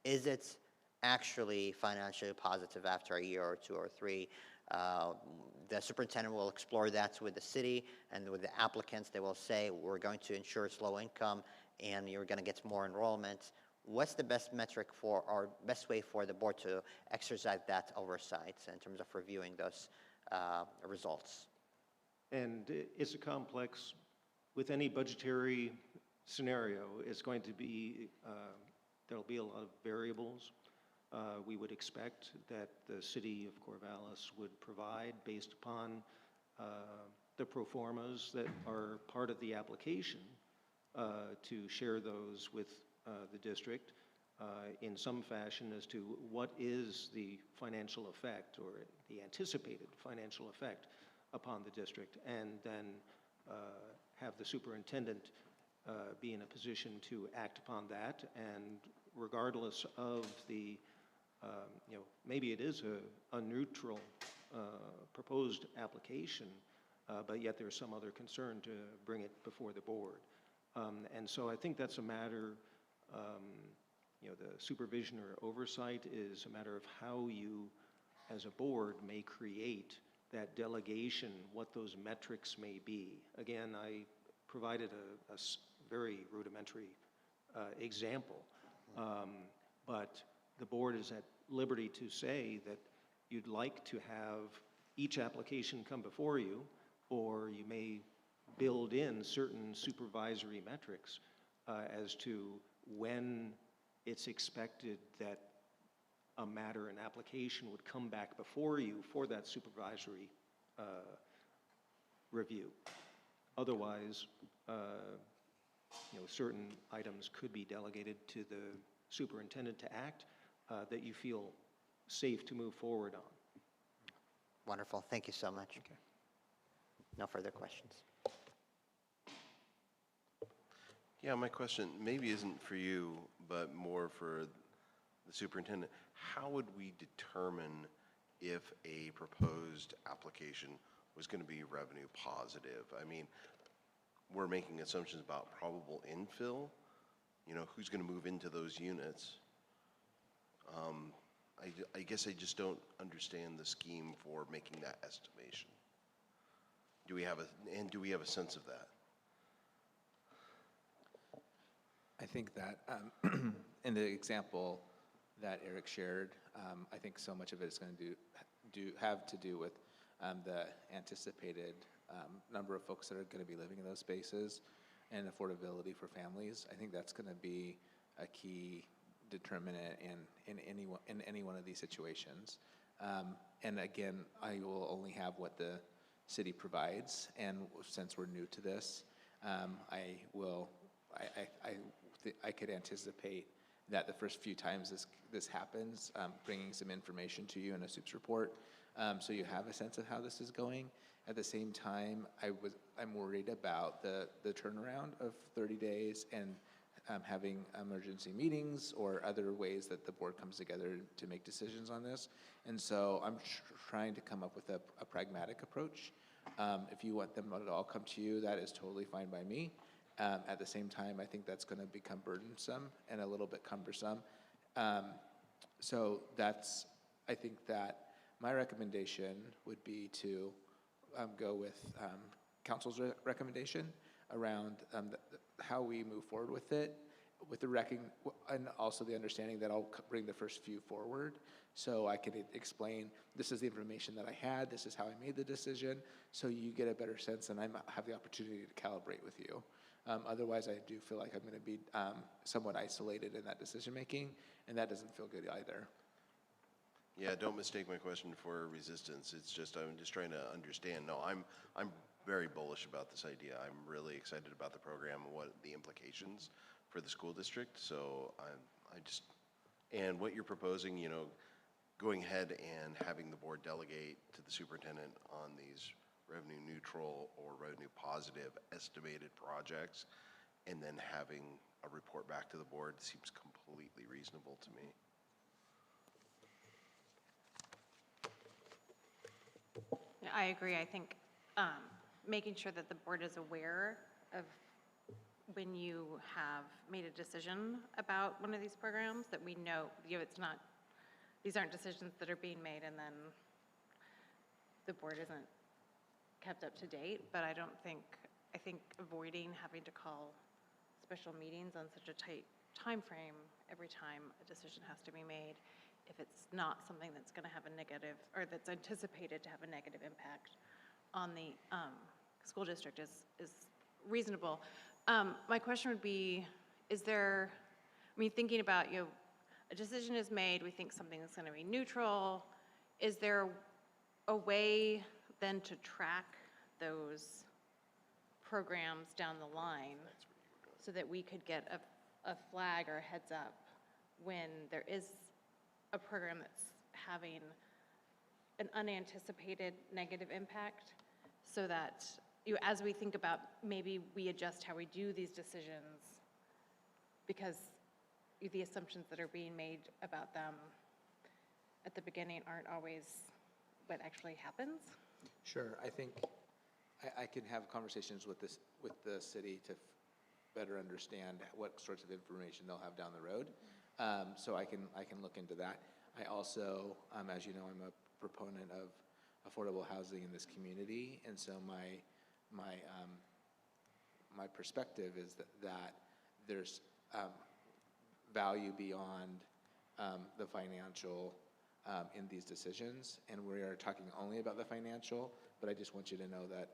is it actually financially positive after a year or two or three? The superintendent will explore that with the city, and with the applicants, they will say, we're going to ensure it's low income and you're going to get more enrollment. What's the best metric for, or best way for the board to exercise that oversight in terms of reviewing those results? And it's a complex, with any budgetary scenario, it's going to be, there'll be a lot of variables. We would expect that the city of Corvallis would provide, based upon the pro formas that are part of the application, to share those with the district in some fashion as to what is the financial effect or the anticipated financial effect upon the district, and then have the superintendent be in a position to act upon that. And regardless of the, maybe it is a neutral proposed application, but yet there's some other concern to bring it before the board. And so I think that's a matter, the supervision or oversight is a matter of how you, as a board, may create that delegation, what those metrics may be. Again, I provided a very rudimentary example, but the board is at liberty to say that you'd like to have each application come before you, or you may build in certain supervisory metrics as to when it's expected that a matter, an application would come back before you for that supervisory review. Otherwise, certain items could be delegated to the superintendent to act that you feel safe to move forward on. Wonderful. Thank you so much. Okay. No further questions. Yeah, my question maybe isn't for you, but more for the superintendent. How would we determine if a proposed application was going to be revenue positive? I mean, we're making assumptions about probable infill, who's going to move into those units. I guess I just don't understand the scheme for making that estimation. Do we have a sense of that? I think that in the example that Eric shared, I think so much of it is going to have to do with the anticipated number of folks that are going to be living in those spaces and affordability for families. I think that's going to be a key determinant in any one of these situations. And again, I will only have what the city provides, and since we're new to this, I could anticipate that the first few times this happens, bringing some information to you in a SUPS report, so you have a sense of how this is going. At the same time, I'm worried about the turnaround of 30 days and having emergency meetings or other ways that the board comes together to make decisions on this. And so I'm trying to come up with a pragmatic approach If you want them to all come to you, that is totally fine by me. At the same time, I think that's going to become burdensome and a little bit cumbersome. So that's, I think that my recommendation would be to go with council's recommendation around how we move forward with it, with the and also the understanding that I'll bring the first few forward so I can explain, this is the information that I had, this is how I made the decision, so you get a better sense and I have the opportunity to calibrate with you. Otherwise, I do feel like I'm going to be somewhat isolated in that decision-making, and that doesn't feel good either. Yeah, don't mistake my question for resistance. It's just, I'm just trying to understand. No, I'm very bullish about this idea. I'm really excited about the program and what the implications for the school district. So and what you're proposing, you know, going ahead and having the board delegate to the superintendent on these revenue neutral or revenue positive estimated projects, and then having a report back to the board seems completely reasonable to me. Yeah, I agree. I think making sure that the board is aware of when you have made a decision about one of these programs, that we know, you know, it's not, these aren't decisions that are being made and then the board isn't kept up to date. But I think avoiding having to call special meetings on such a tight time frame every time a decision has to be made, if it's not something that's going to have a negative, or that's anticipated to have a negative impact on the school district, is reasonable. My question would be, is there, I mean, thinking about, you know, a decision is made, we think something is going to be neutral, is there a way then to track those programs down the line so that we could get a flag or a heads up when there is a program that's having an unanticipated negative impact, so that as we think about, maybe we adjust how we do these decisions because the assumptions that are being made about them at the beginning aren't always what actually happens? Sure, I think I can have conversations with the city to better understand what sorts of information they'll have down the road. So I can look into that. I also, as you know, I'm a proponent of affordable housing in this community, and so my perspective is that there's value beyond the financial in these decisions, and we are talking only about the financial. But I just want you to know that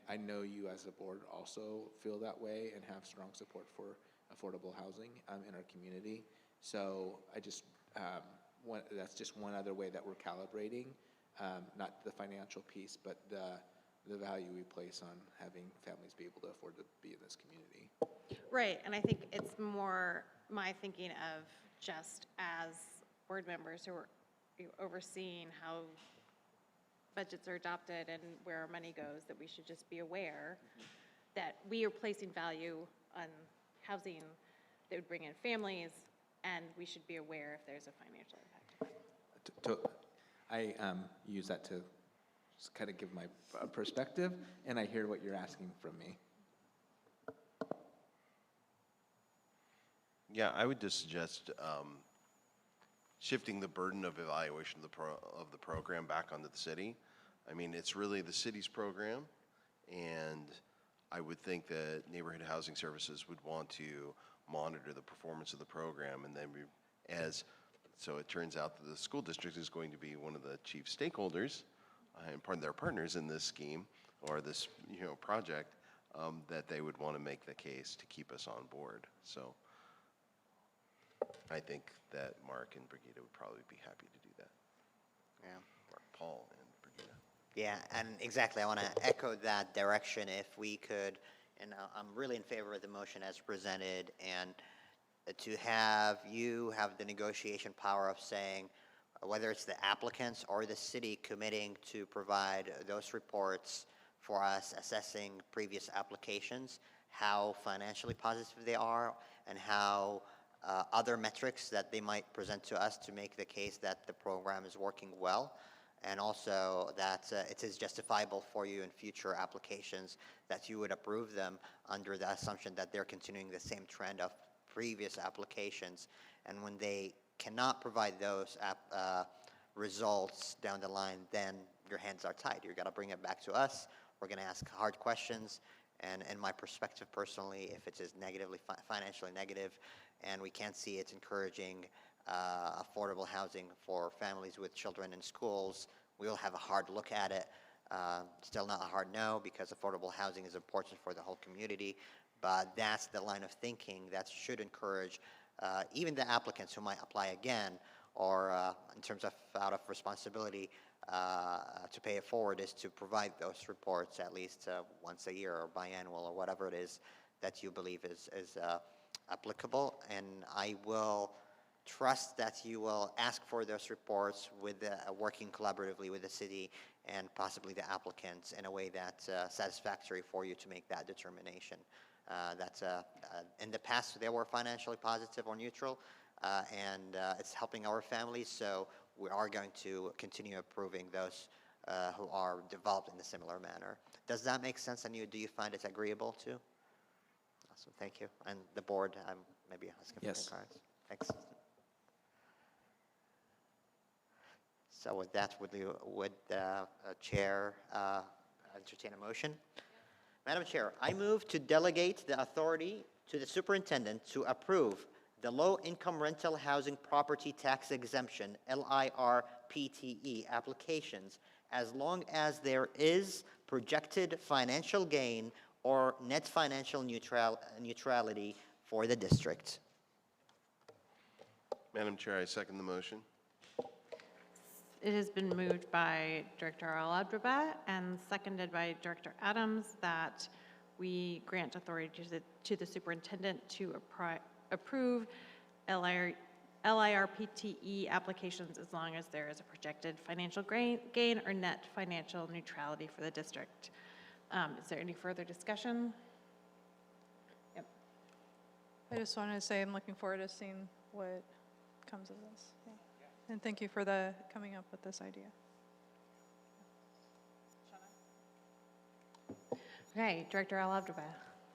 I know you as a board also feel that way and have strong support for affordable housing in our community. So I just, that's just one other way that we're calibrating, not the financial piece, but the value we place on having families be able to afford to be in this community. Right, and I think it's more my thinking of just as board members who are overseeing how budgets are adopted and where our money goes, that we should just be aware that we are placing value on housing that would bring in families, and we should be aware if there's a financial impact. I use that to just kind of give my perspective, and I hear what you're asking from me. Yeah, I would just suggest shifting the burden of evaluation of the program back onto the city. I mean, it's really the city's program, and I would think that neighborhood housing services would want to monitor the performance of the program, and then so it turns out that the school district is going to be one of the chief stakeholders and part of their partners in this scheme or this project, that they would want to make the case to keep us on board. So I think that Mark and Brigida would probably be happy to do that. Yeah. Or Paul and Brigida. Yeah, and exactly, I want to echo that direction if we could, and I'm really in favor of the motion as presented, and to have you have the negotiation power of saying, whether it's the applicants or the city committing to provide those reports for us, assessing previous applications, how financially positive they are, and how other metrics that they might present to us to make the case that the program is working well. and also that it is justifiable for you in future applications that you would approve them under the assumption that they're continuing the same trend of previous applications. And when they cannot provide those results down the line, then your hands are tied. You're gonna bring it back to us. We're gonna ask hard questions. And in my perspective personally, if it is negatively, financially negative, and we can't see it encouraging affordable housing for families with children in schools, we'll have a hard look at it. Still not a hard no, because affordable housing is important for the whole community, but that's the line of thinking that should encourage even the applicants who might apply again, or in terms of out of responsibility to pay it forward, is to provide those reports at least once a year or biannual or whatever it is that you believe is applicable. And I will trust that you will ask for those reports with working collaboratively with the city and possibly the applicants in a way that's satisfactory for you to make that determination. In the past, they were financially positive or neutral, and it's helping our families, so we are going to continue approving those who are developed in a similar manner. Does that make sense, and do you find it agreeable too? Awesome, thank you. And the board, maybe asking Yes. for cards. Thanks. So with that, would the chair entertain a motion? Madam Chair, I move to delegate the authority to the superintendent to approve the low-income rental housing property tax exemption, LIRPTE, applications as long as there is projected financial gain or net financial neutrality for the district. Madam Chair, I second the motion. It has been moved by Director Al-Abdraba and seconded by Director Adams that we grant authority to the superintendent to approve LIRPTE applications as long as there is a projected financial gain or net financial neutrality for the district. Is there any further discussion? Yep. I just wanted to say I'm looking forward to seeing what comes of this. Yeah. And thank you for coming up with this idea. Okay, Director Al-Abdraba.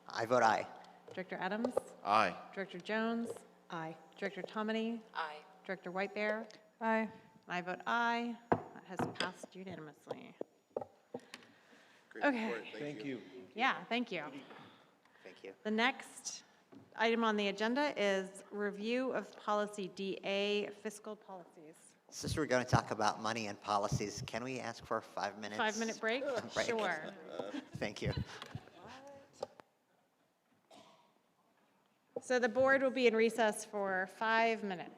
I vote aye. Director Adams? Aye. Director Jones? Aye. Director Tomany? Aye. Director Whitebear? Aye. I vote aye. That has passed unanimously. Great Okay. report. Thank you. Yeah, thank you. Thank you. The next item on the agenda is review of policy DA, fiscal policies. Since we're going to talk about money and policies, can we ask for 5 minutes? 5-minute break? Break. Sure. Thank you. So the board will be in recess for 5 minutes.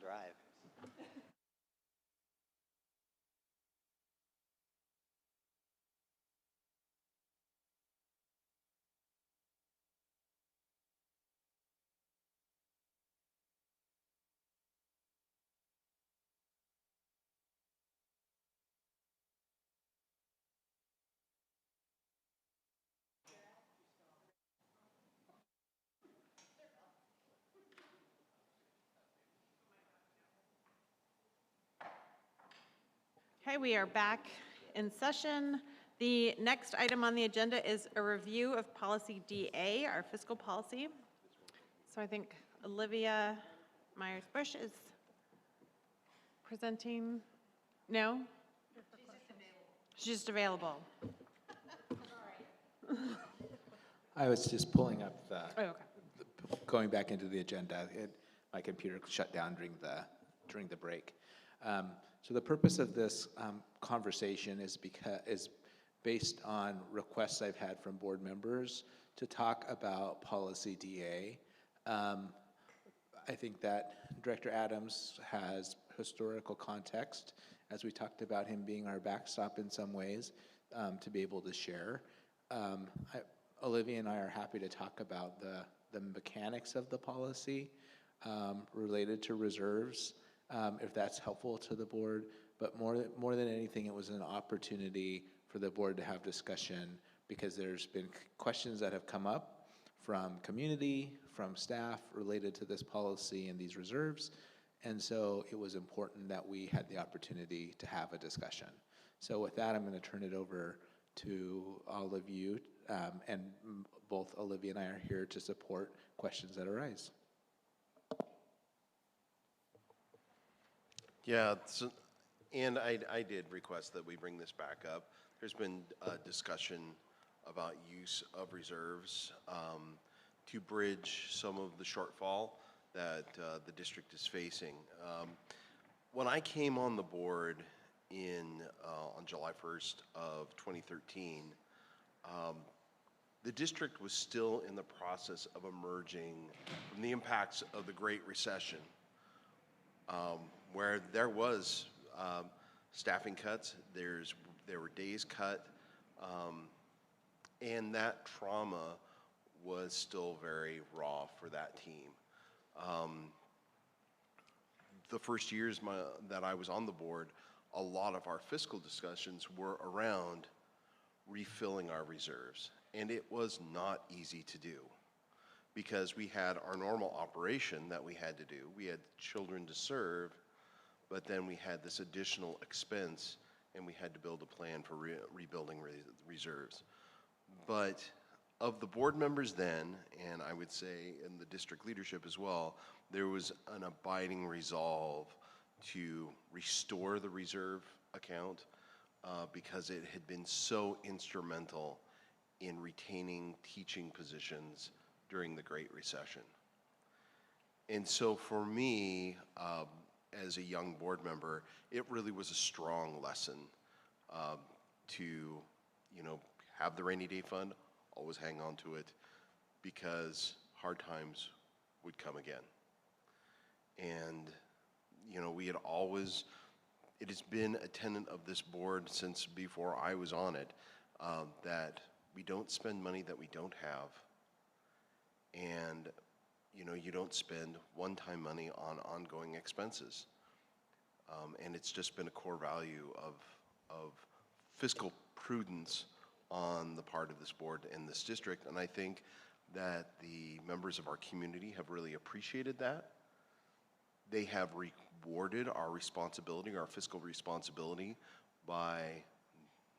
drive. Okay, we are back in session. The next item on the agenda is a review of policy DA, our fiscal policy. So I think Olivia Myers-Bush is presenting. No? She's just available. I was just pulling up the, Oh, okay. going back into the agenda. My computer shut down during the break. So the purpose of this conversation is based on requests I've had from board members to talk about policy DA. I think that Director Adams has historical context, as we talked about him being our backstop in some ways, to be able to share. Olivia and I are happy to talk about the mechanics of the policy related to reserves, if that's helpful to the board. But more than anything, it was an opportunity for the board to have discussion, because there's been questions that have come up from community, from staff related to this policy and these reserves. And so it was important that we had the opportunity to have a discussion. So with that, I'm going to turn it over to all of you, and both Olivia and I are here to support questions that arise. Yeah, and I did request that we bring this back up. There's been a discussion about use of reserves to bridge some of the shortfall that the district is facing. When I came on the board on July 1st of 2013, the district was still in the process of emerging from the impacts of the Great Recession, where there was staffing cuts, there were days cut, and that trauma was still very raw for that team. The first years that I was on the board, a lot of our fiscal discussions were around refilling our reserves, and it was not easy to do, because we had our normal operation that we had to do. We had children to serve, but then we had this additional expense, and we had to build a plan for rebuilding reserves. But of the board members then, and I would say in the district leadership as well, there was an abiding resolve to restore the reserve account because it had been so instrumental in retaining teaching positions during the Great Recession. And so for me, as a young board member, it really was a strong lesson to, have the rainy day fund, always hang on to it, because hard times would come again. And, it has been a tenet of this board since before I was on it, that we don't spend money that we don't have. And, you don't spend one-time money on ongoing expenses. And it's just been a core value of fiscal prudence on the part of this board and this district. And I think that the members of our community have really appreciated that. They have rewarded our responsibility, our fiscal responsibility, by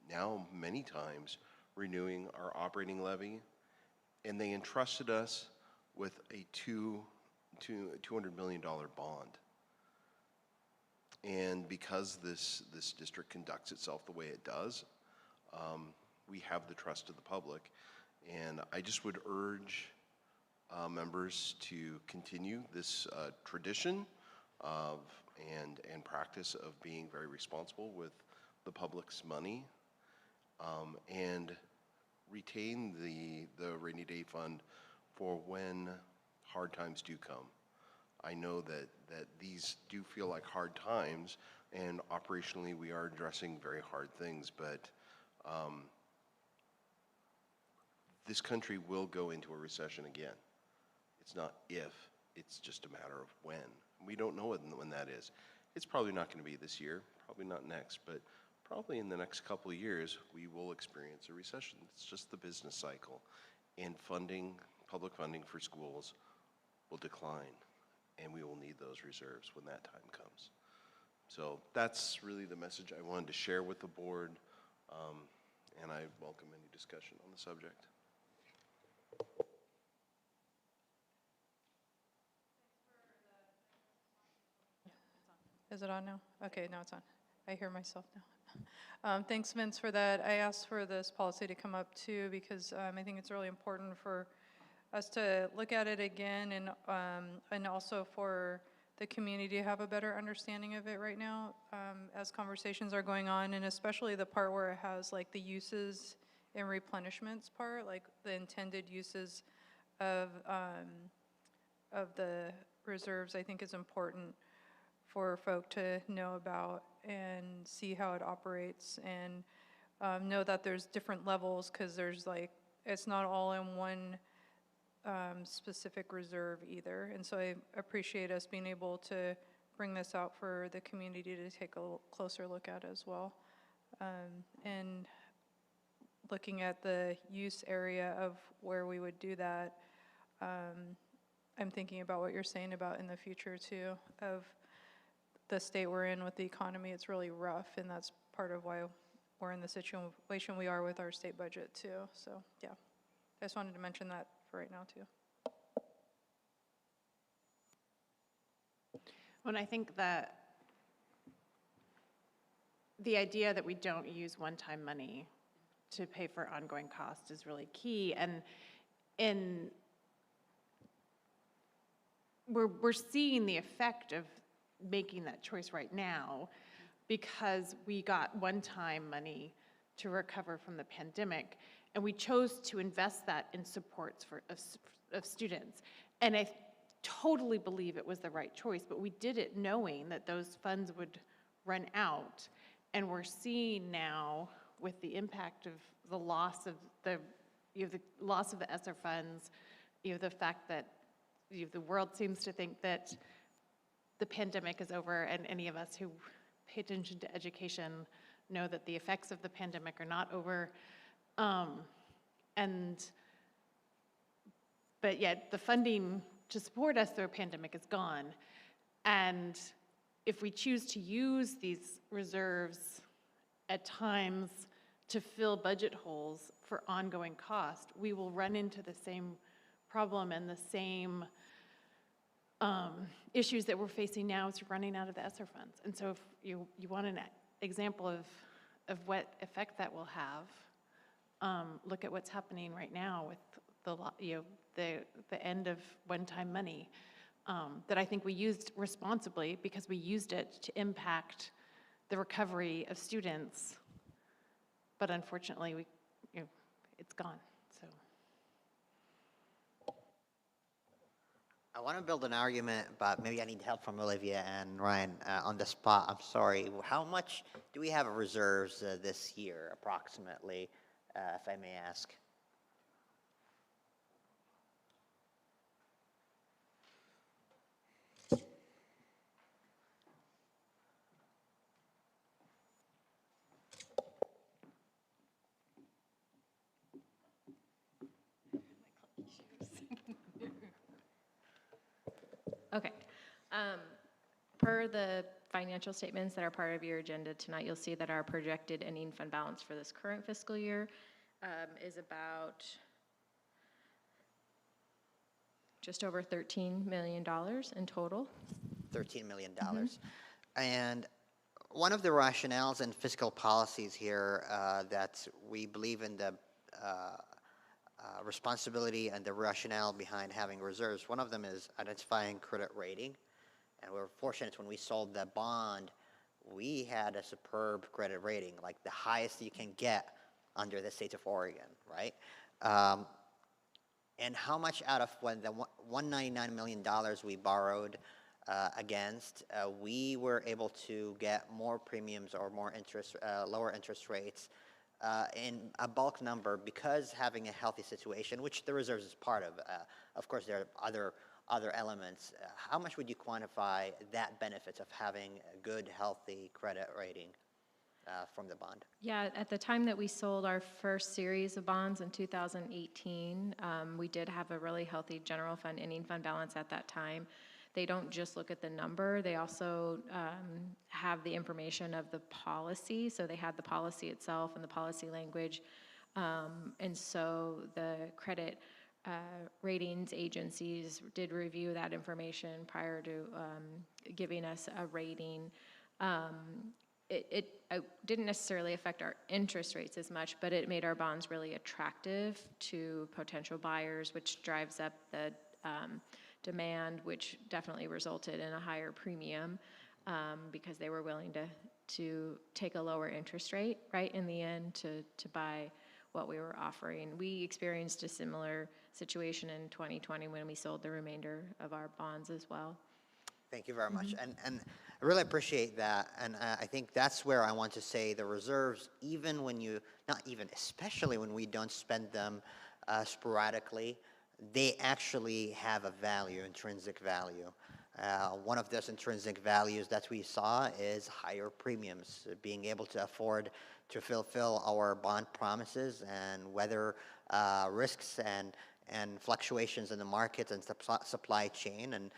now many times renewing our operating levy. And they entrusted us with a $200 million bond. And because this district conducts itself the way it does, we have the trust of the public. And I just would urge members to continue this tradition of and practice of being very responsible with the public's money, and retain the rainy day fund for when hard times do come. I know that these do feel like hard times, and operationally we are addressing very hard things, but this country will go into a recession again. It's not if, it's just a matter of when. We don't know when that is. It's probably not going to be this year, probably not next, but probably in the next couple of years, we will experience a recession. It's just the business cycle. And funding, public funding for schools will decline, and we will need those reserves when that time comes. So that's really the message I wanted to share with the board, and I welcome any discussion on the subject. Is it on now? Okay, now it's on. I hear myself now. Thanks, Vince, for that. I asked for this policy to come up too because I think it's really important for us to look at it again and also for the community to have a better understanding of it right now as conversations are going on, and especially the part where it has like the uses and replenishments part, like the intended uses of the reserves, I think is important for folk to know about and see how it operates, and know that there's different levels, because there's like, it's not all in one specific reserve either. And so I appreciate us being able to bring this out for the community to take a closer look at as well. And looking at the use area of where we would do that, I'm thinking about what you're saying about in the future too, of the state we're in with the economy. It's really rough, and that's part of why we're in the situation we are with our state budget too. So yeah, I just wanted to mention that for right now too. When I think that the idea that we don't use one-time money to pay for ongoing costs is really key, and we're seeing the effect of making that choice right now, because we got one-time money to recover from the pandemic, and we chose to invest that in supports of students. And I totally believe it was the right choice, but we did it knowing that those funds would run out. And we're seeing now, with the impact of the loss of the loss of the ESSER funds, the fact that the world seems to think that the pandemic is over, and any of us who pay attention to education know that the effects of the pandemic are not over. But yet the funding to support us through a pandemic is gone. And if we choose to use these reserves at times to fill budget holes for ongoing cost, we will run into the same problem and the same issues that we're facing now is running out of the ESSER funds. And so if you want an example of what effect that will have, look at what's happening right now with the end of one-time money that I think we used responsibly, because we used it to impact the recovery of students, but unfortunately it's gone. So I want to build an argument, but maybe I need help from Olivia and Ryan on the spot. I'm sorry. How much do we have of reserves this year, approximately, if I may ask? Okay. Per the financial statements that are part of your agenda tonight, you'll see that our projected ending fund balance for this current fiscal year is about just over $13 million in total. $13 million. And one of the rationales and fiscal policies here that we believe in the responsibility and the rationale behind having reserves, one of them is identifying credit rating. And we're fortunate when we sold the bond, we had a superb credit rating, like the highest you can get under the state of Oregon, right? and how much out of when the $199 million we borrowed against, we were able to get more premiums or more interest, lower interest rates in a bulk number because having a healthy situation, which the reserves is part of. Of course, there are other elements. How much would you quantify that benefit of having a good, healthy credit rating from the bond? Yeah, at the time that we sold our first series of bonds in 2018, we did have a really healthy general fund, ending fund balance at that time. They don't just look at the number, they also have the information of the policy. So they had the policy itself and the policy language. And so the credit ratings agencies did review that information prior to giving us a rating. It didn't necessarily affect our interest rates as much, but it made our bonds really attractive to potential buyers, which drives up the demand, which definitely resulted in a higher premium because they were willing to take a lower interest rate, right, in the end to buy what we were offering. We experienced a similar situation in 2020 when we sold the remainder of our bonds as well. Thank you very much. And I really appreciate that. And I think that's where I want to say the reserves, even when you, not even, especially when we don't spend them sporadically, they actually have a value, intrinsic value. One of those intrinsic values that we saw is higher premiums, being able to afford to fulfill our bond promises and weather risks and fluctuations in the market and supply chain, and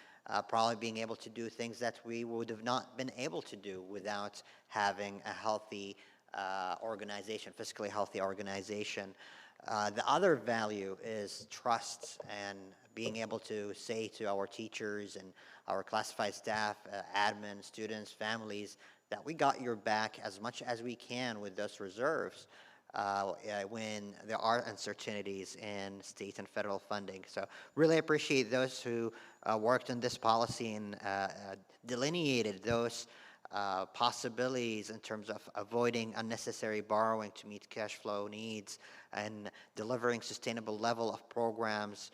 probably being able to do things that we would have not been able to do without having a healthy organization, fiscally healthy organization. The other value is trust and being able to say to our teachers and our classified staff, admin, students, families, that we got your back as much as we can with those reserves when there are uncertainties in state and federal funding. So really appreciate those who worked on this policy and delineated those possibilities in terms of avoiding unnecessary borrowing to meet cash flow needs and delivering sustainable level of programs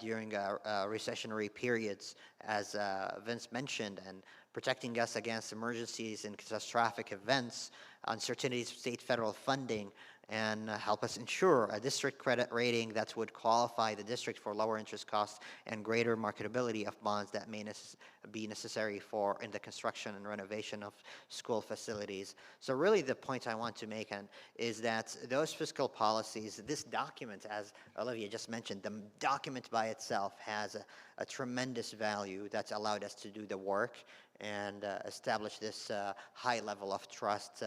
during recessionary periods, as Vince mentioned, and protecting us against emergencies and catastrophic events, uncertainties of state federal funding, and help us ensure a district credit rating that would qualify the district for lower interest costs and greater marketability of bonds that may be necessary for in the construction and renovation of school facilities. So really the point I want to make is that those fiscal policies, this document, as Olivia just mentioned, the document by itself has a tremendous value that's allowed us to do the work and establish this high level of trust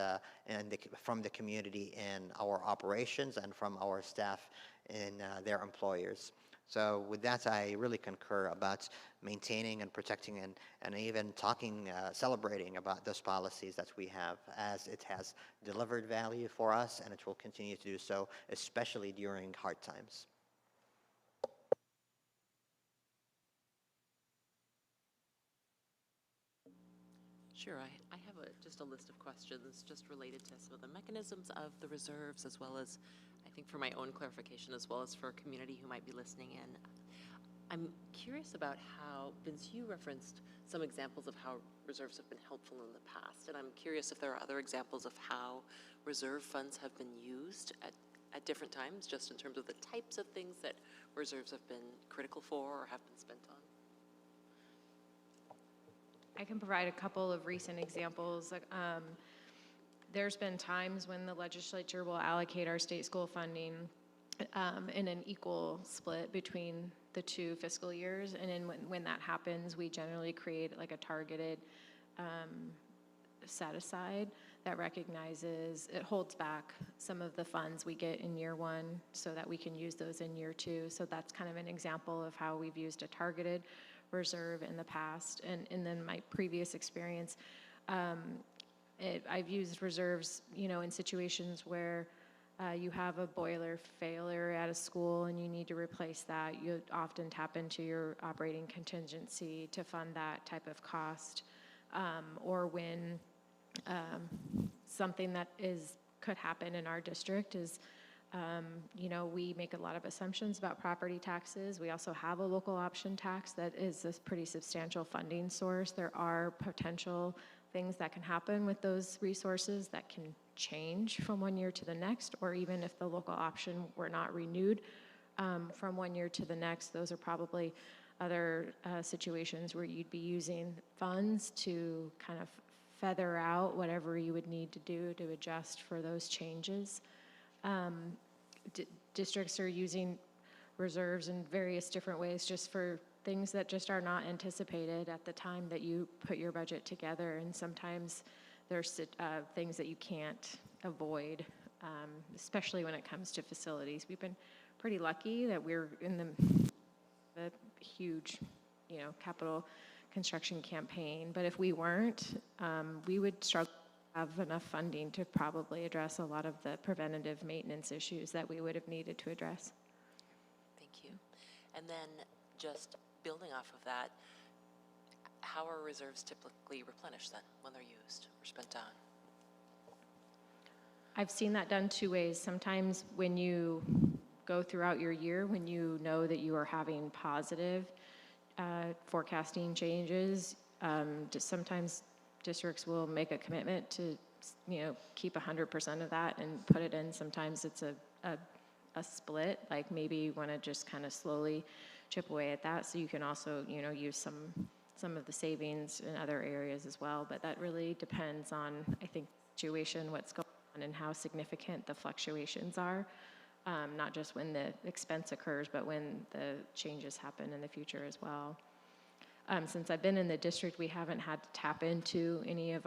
from the community in our operations and from our staff in their employers. So with that, I really concur about maintaining and protecting and even talking, celebrating about those policies that we have, as it has delivered value for us and it will continue to do so, especially during hard times. Sure, I have just a list of questions just related to some of the mechanisms of the reserves, as well as, I think for my own clarification, as well as for a community who might be listening in. I'm curious about how, Vince, you referenced some examples of how reserves have been helpful in the past, and I'm curious if there are other examples of how reserve funds have been used at different times, just in terms of the types of things that reserves have been critical for or have been spent on. I can provide a couple of recent examples. There's been times when the legislature will allocate our state school funding in an equal split between the two fiscal years. And then when that happens, we generally create like a targeted set aside that recognizes, it holds back some of the funds we get in year one so that we can use those in year two. So that's kind of an example of how we've used a targeted reserve in the past. And then my previous experience, I've used reserves, in situations where you have a boiler failure at a school and you need to replace that. You often tap into your operating contingency to fund that type of cost. Or when something that could happen in our district is You know, we make a lot of assumptions about property taxes. We also have a local option tax that is a pretty substantial funding source. There are potential things that can happen with those resources that can change from one year to the next, or even if the local option were not renewed from one year to the next, those are probably other situations where you'd be using funds to kind of feather out whatever you would need to do to adjust for those changes. Districts are using reserves in various different ways just for things that just are not anticipated at the time that you put your budget together, and sometimes there's things that you can't avoid, especially when it comes to facilities. We've been pretty lucky that we're in the huge, you know, capital construction campaign, but if we weren't, we would struggle to have enough funding to probably address a lot of the preventative maintenance issues that we would have needed to address. Thank you. And then just building off of that, how are reserves typically replenished then when they're used or spent on? I've seen that done two ways. Sometimes when you go throughout your year, when you know that you are having positive forecasting changes, just sometimes districts will make a commitment to, you know, keep 100% of that and put it in. Sometimes it's a split, like maybe you want to just kind of slowly chip away at that, so you can also, you know, use some of the savings in other areas as well. But that really depends on, I think, situation, what's going on, and how significant the fluctuations are. Not just when the expense occurs, but when the changes happen in the future as well. Since I've been in the district, we haven't had to tap into any of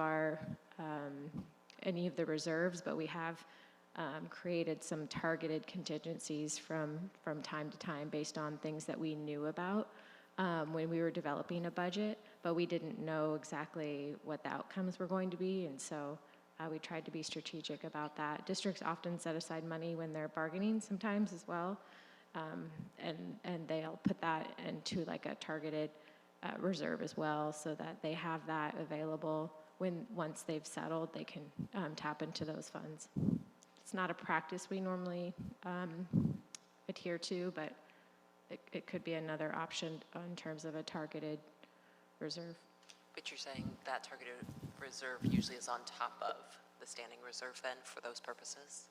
the reserves, but we have created some targeted contingencies from time to time based on things that we knew about when we were developing a budget, but we didn't know exactly what the outcomes were going to be, and so we tried to be strategic about that. Districts often set aside money when they're bargaining sometimes as well, and they'll put that into like a targeted reserve as well, so that they have that available when once they've settled, they can tap into those funds. It's not a practice we normally adhere to, but it could be another option in terms of a targeted reserve. But you're saying that targeted reserve usually is on top of the standing reserve then for those purposes?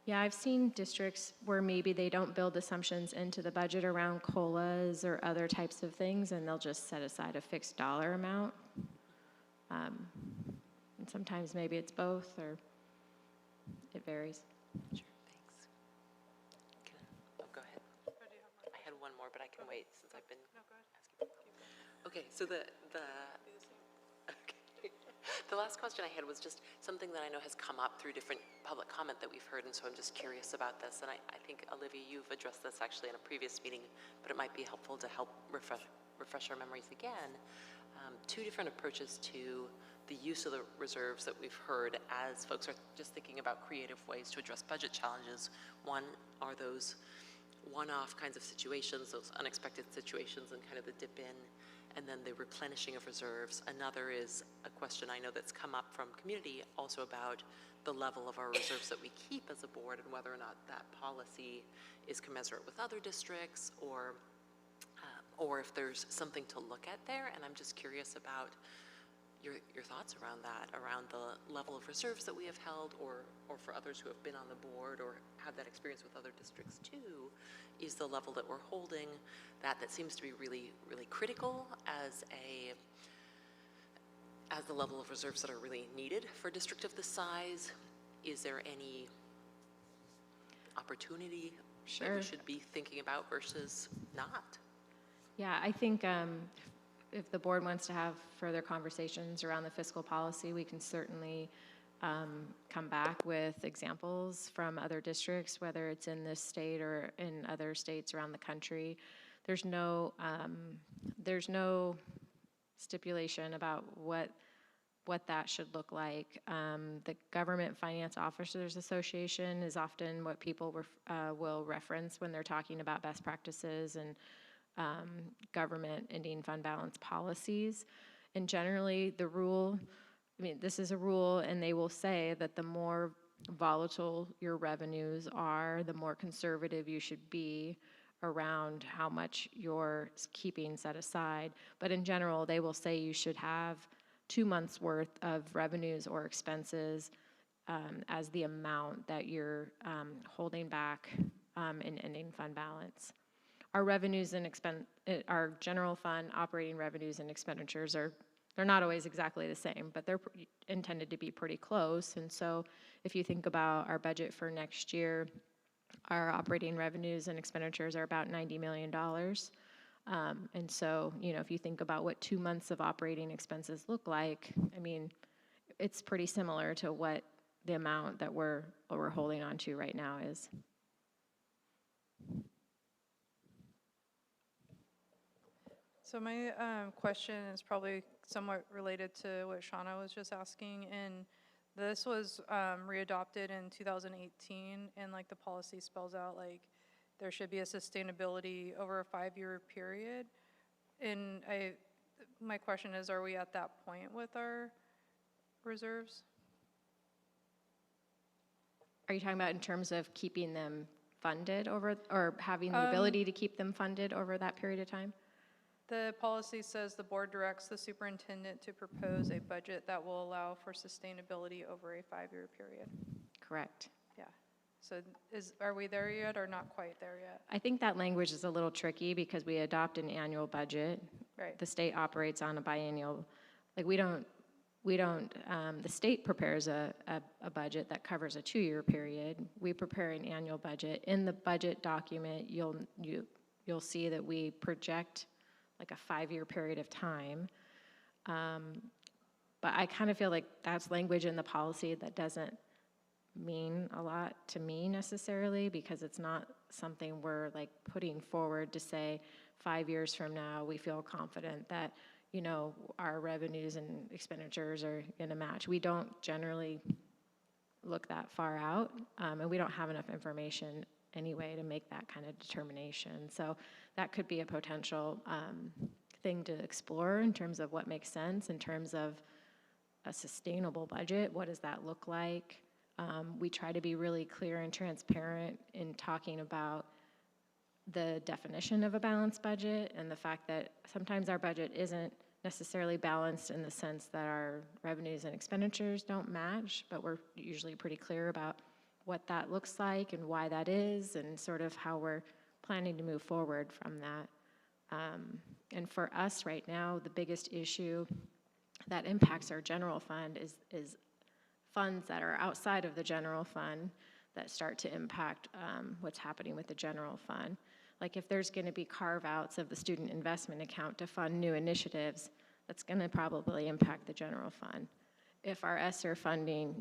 Yeah, I've seen districts where maybe they don't build assumptions into the budget around COLAs or other types of things, and they'll just set aside a fixed dollar amount. And sometimes maybe it's both, or it varies. Sure, thanks. Go ahead. I had one more, but I can wait since I've been asking. Okay, so the last question I had was just something that I know has come up through different public comment that we've heard, and so I'm just curious about this. And I think, Olivia, you've addressed this actually in a previous meeting, but it might be helpful to help refresh our memories again. Two different approaches to the use of the reserves that we've heard as folks are just thinking about creative ways to address budget challenges. One are those one-off kinds of situations, those unexpected situations, and kind of the dip in, and then the replenishing of reserves. Another is a question I know that's come up from community also about the level of our reserves that we keep as a board and whether or not that policy is commensurate with other districts, or if there's something to look at there. And I'm just curious about your thoughts around that, around the level of reserves that we have held, or for others who have been on the board or had that experience with other districts too, is the level that we're holding that seems to be really, really critical as the level of reserves that are really needed for a district of this size? Is there any opportunity that we should be thinking about versus not? Yeah, I think if the board wants to have further conversations around the fiscal policy, we can certainly come back with examples from other districts, whether it's in this state or in other states around the country. There's no stipulation about what that should look like. The Government Finance Officers Association is often what people will reference when they're talking about best practices and government ending fund balance policies. And generally the rule, I mean, this is a rule, and they will say that the more volatile your revenues are, the more conservative you should be around how much you're keeping set aside. But in general, they will say you should have 2 months' worth of revenues or expenses as the amount that you're holding back in ending fund balance. Our revenues and our general fund operating revenues and expenditures they're not always exactly the same, but they're intended to be pretty close. And so if you think about our budget for next year, our operating revenues and expenditures are about $90 million. And so, if you think about what 2 months of operating expenses look like, I mean, it's pretty similar to what the amount that we're holding on to right now is. So my question is probably somewhat related to what Shauna was just asking, and this was readopted in 2018, and like the policy spells out like there should be a sustainability over a 5-year period. And my question is, are we at that point with our reserves? Are you talking about in terms of keeping them funded over, or having the ability to keep them funded over that period of time? The policy says the board directs the superintendent to propose a budget that will allow for sustainability over a 5-year period. Correct. Yeah. So are we there yet or not quite there yet? I think that language is a little tricky because we adopt an annual budget. Right. The state operates on a biennial, like the state prepares a budget that covers a 2-year period. We prepare an annual budget. In the budget document, you'll see that we project like a 5-year period of time. But I kind of feel like that's language in the policy that doesn't mean a lot to me necessarily, because it's not something we're like putting forward to say 5 years from now we feel confident that our revenues and expenditures are going to match. We don't generally look that far out, and we don't have enough information anyway to make that kind of determination. So that could be a potential thing to explore in terms of what makes sense, in terms of a sustainable budget. What does that look like? We try to be really clear and transparent in talking about the definition of a balanced budget and the fact that sometimes our budget isn't necessarily balanced in the sense that our revenues and expenditures don't match, but we're usually pretty clear about what that looks like and why that is, and sort of how we're planning to move forward from that. And for us right now, the biggest issue that impacts our general fund is funds that are outside of the general fund that start to impact what's happening with the general fund. Like if there's going to be carve-outs of the student investment account to fund new initiatives, that's going to probably impact the general fund. If our ESSER funding,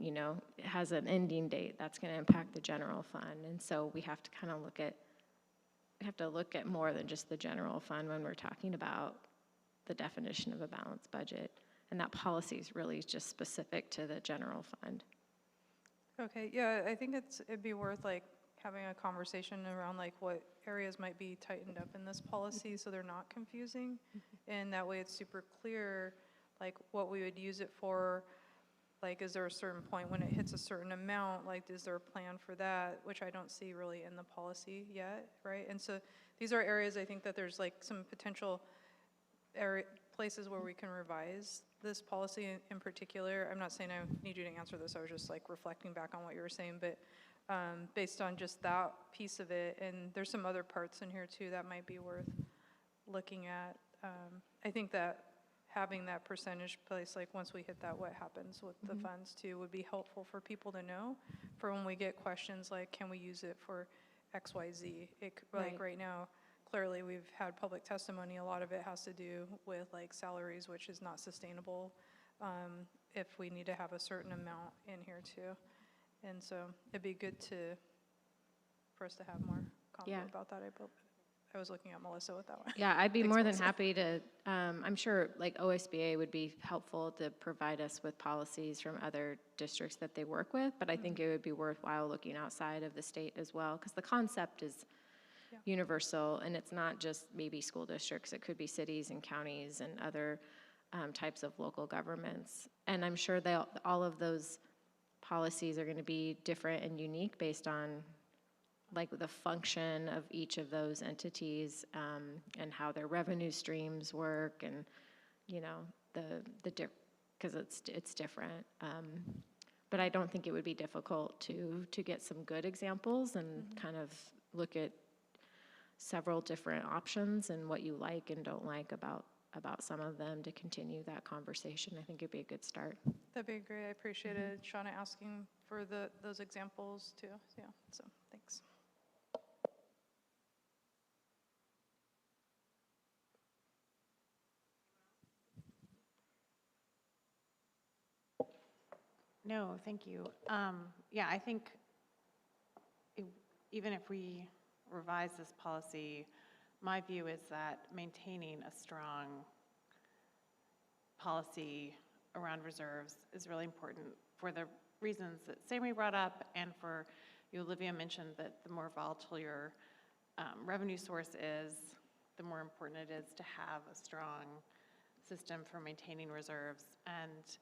has an ending date, that's going to impact the general fund. And so we have to kind of look at more than just the general fund when we're talking about the definition of a balanced budget. And that policy is really just specific to the general fund. Okay, yeah, I think it'd be worth like having a conversation around like what areas might be tightened up in this policy so they're not confusing. And that way it's super clear like what we would use it for. Like, is there a certain point when it hits a certain amount? Like, is there a plan for that? Which I don't see really in the policy yet, right? And so these are areas I think that there's like some potential places where we can revise this policy in particular. I'm not saying I need you to answer this. I was just like reflecting back on what you were saying, but based on just that piece of it, and there's some other parts in here too that might be worth looking at. I think that having that percentage place, like once we hit that, what happens with the funds too, would be helpful for people to know for when we get questions like, can we use it for X, Y, Z? Like right now, clearly we've had public testimony. A lot of it has to do with like salaries, which is not sustainable if we need to have a certain amount in here too. And so it'd be good for us to have more convo about that. I was looking at Melissa with that one. Yeah, I'd be more than happy to, I'm sure like OSBA would be helpful to provide us with policies from other districts that they work with, but I think it would be worthwhile looking outside of the state as well, because the concept is universal, and it's not just maybe school districts, it could be cities and counties and other types of local governments. And I'm sure all of those policies are going to be different and unique based on like the function of each of those entities, and how their revenue streams work, and you know because it's different. But I don't think it would be difficult to get some good examples and kind of look at several different options and what you like and don't like about some of them to continue that conversation. I think it'd be a good start. That'd be great. I appreciated Shauna asking for those examples too. Yeah, so thanks. No, thank you. Yeah, I think even if we revise this policy, my view is that maintaining a strong policy around reserves is really important for the reasons that Sammy brought up, and for you, Olivia mentioned that the more volatile your revenue source is, the more important it is to have a strong system for maintaining reserves. And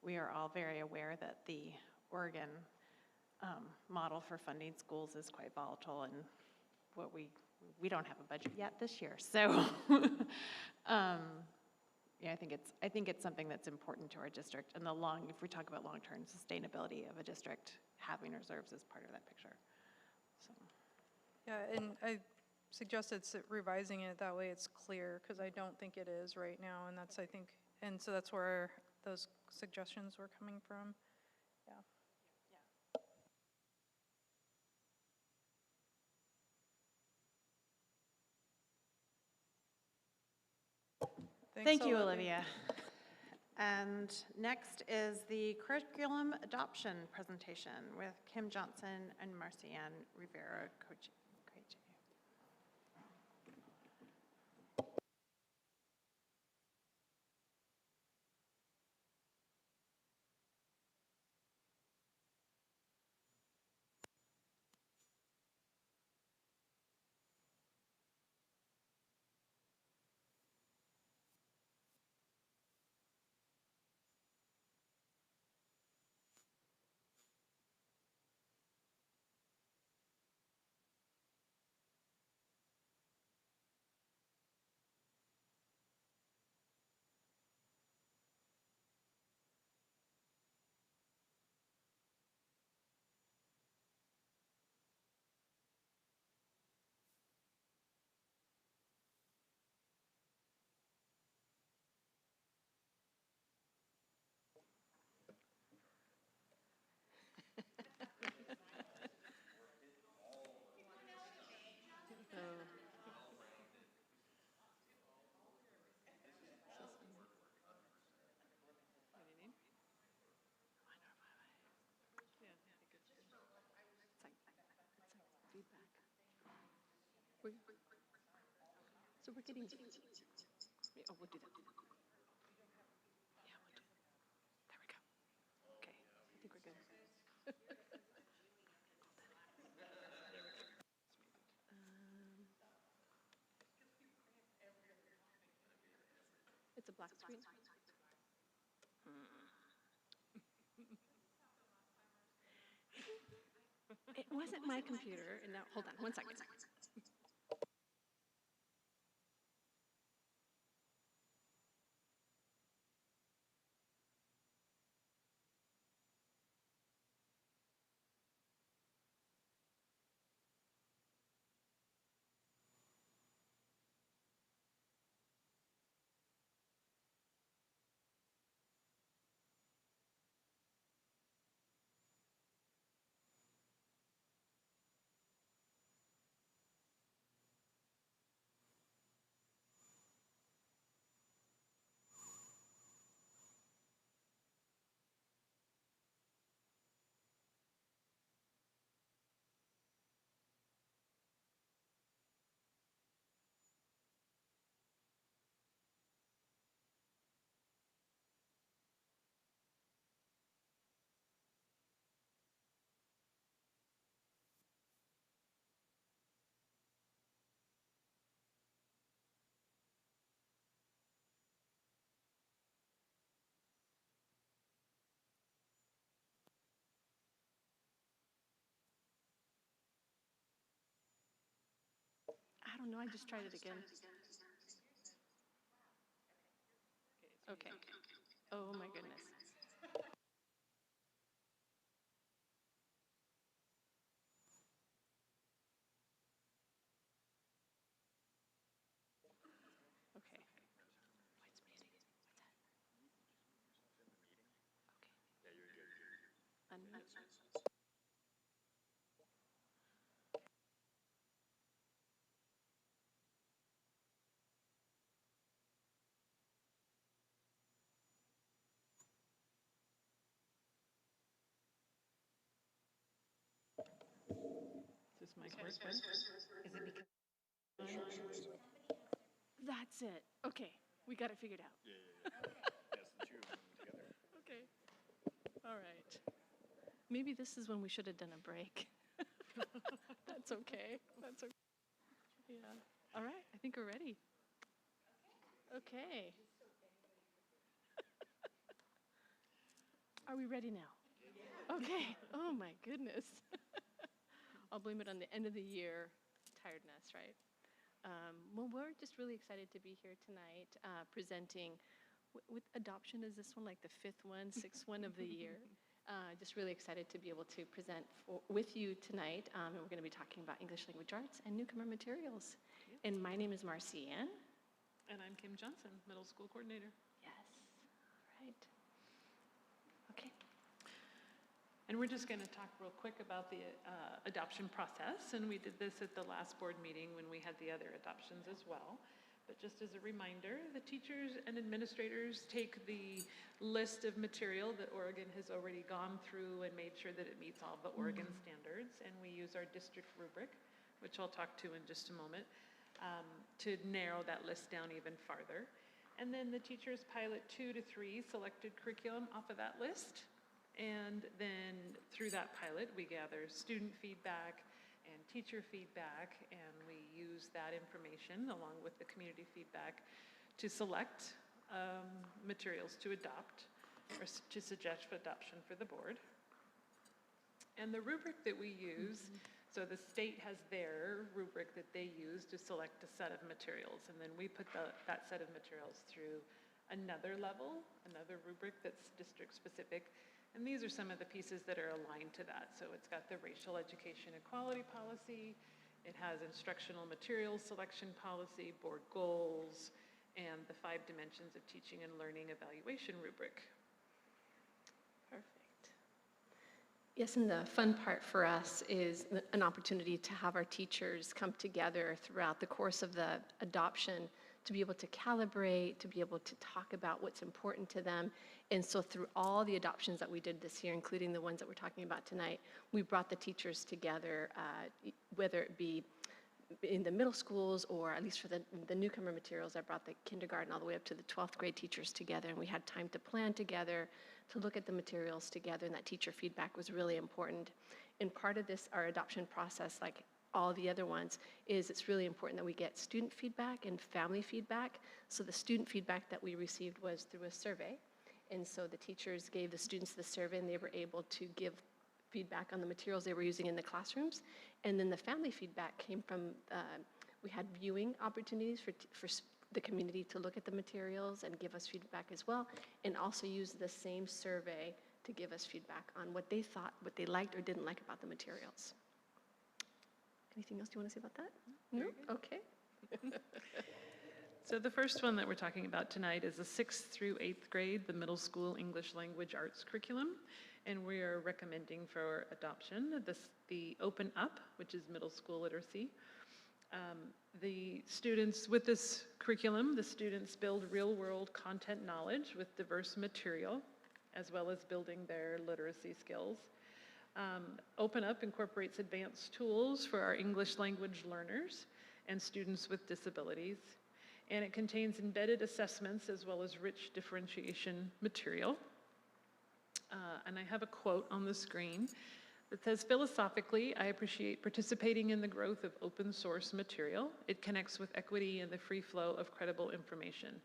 we are all very aware that the Oregon model for funding schools is quite volatile, and what we don't have a budget yet this year. So yeah, I think it's something that's important to our district, and if we talk about long-term sustainability of a district, having reserves is part of that picture. So. Yeah, and I suggested revising it that way it's clear, because I don't think it is right now, and that's, I think, and so that's where those suggestions were coming from. Yeah. Thank you, Olivia. And next is the curriculum adoption presentation with Kim Johnson and Marcianne Rivera Coche. So we're getting, oh, we'll do that. Yeah, we'll do that. There we go. Okay, I think we're good. It's a black screen. It wasn't my computer, and now, hold on, 1 second. don't know, I just tried it again. Okay. Oh my goodness. Okay. Unmute. Does this mic work? Is it because? That's it. Okay, we got it figured out. Okay. All right. Maybe this is when we should have done a break. That's okay. That's okay. Yeah. All right, I think we're ready. Okay. Are we ready now? Okay. Oh my goodness. I'll blame it on the end of the year tiredness, right? Well, we're just really excited to be here tonight presenting. With adoption, is this one like the fifth one, sixth one of the year? Just really excited to be able to present with you tonight. And we're going to be talking about English language arts and newcomer materials. And my name is Marcy Ann. And I'm Kim Johnson, middle school coordinator. Yes. All right. Okay. And we're just going to talk real quick about the adoption process. And we did this at the last board meeting when we had the other adoptions as well. But just as a reminder, the teachers and administrators take the list of material that Oregon has already gone through and made sure that it meets all the Oregon standards. And we use our district rubric, which I'll talk to in just a moment, to narrow that list down even farther. And then the teachers pilot 2 to 3 selected curriculum off of that list. And then through that pilot, we gather student feedback and teacher feedback, and we use that information along with the community feedback to select materials to adopt or to suggest for adoption for the board. And the rubric that we use, so the state has their rubric that they use to select a set of materials, and then we put that set of materials through another level, another rubric that's district specific. And these are some of the pieces that are aligned to that. So it's got the racial education equality policy, it has instructional materials selection policy, board goals, and the 5 dimensions of teaching and learning evaluation rubric. Perfect. Yes, and the fun part for us is an opportunity to have our teachers come together throughout the course of the adoption to be able to calibrate, to be able to talk about what's important to them. And so through all the adoptions that we did this year, including the ones that we're talking about tonight, we brought the teachers together, whether it be in the middle schools or at least for the newcomer materials. I brought the kindergarten all the way up to the 12th grade teachers together, and we had time to plan together, to look at the materials together, and that teacher feedback was really important. And part of this, our adoption process, like all the other ones, is it's really important that we get student feedback and family feedback. So the student feedback that we received was through a survey. And so the teachers gave the students the survey, and they were able to give feedback on the materials they were using in the classrooms. And then the family feedback came from, we had viewing opportunities for the community to look at the materials and give us feedback as well, and also use the same survey to give us feedback on what they thought, what they liked or didn't like about the materials. Anything else you want to say about that? No? Okay. So the first one that we're talking about tonight is the 6th through 8th grade, the middle school English language arts curriculum. And we are recommending for adoption the Open Up, which is middle school literacy. The students, with this curriculum, the students build real-world content knowledge with diverse material, as well as building their literacy skills. Open Up incorporates advanced tools for our English language learners and students with disabilities. And it contains embedded assessments as well as rich differentiation material. And I have a quote on the screen that says, "Philosophically, I appreciate participating in the growth of open source material. It connects with equity and the free flow of credible information.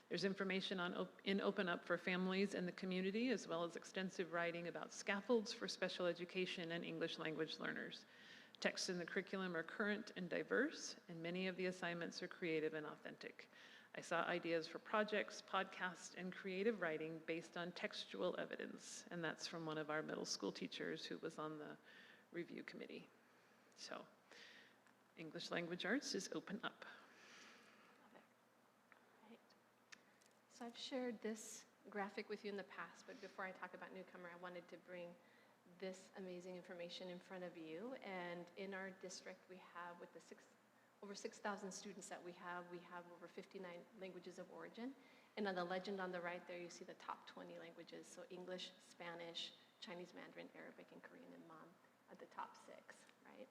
There's information in Open Up for families and the community, as well as extensive writing about scaffolds for special education and English language learners. Texts in the curriculum are current and diverse, and many of the assignments are creative and authentic. I saw ideas for projects, podcasts, and creative writing based on textual evidence, and that's from one of our middle school teachers who was on the review committee. So, English language arts is open up. Right. So I've shared this graphic with you in the past, but before I talk about newcomer, I wanted to bring this amazing information in front of you. And in our district, we have, with the over 6,000 students that we have over 59 languages of origin. And on the legend on the right there, you see the top 20 languages. So English, Spanish, Chinese Mandarin, Arabic, and Korean and Hmong are the top 6, right?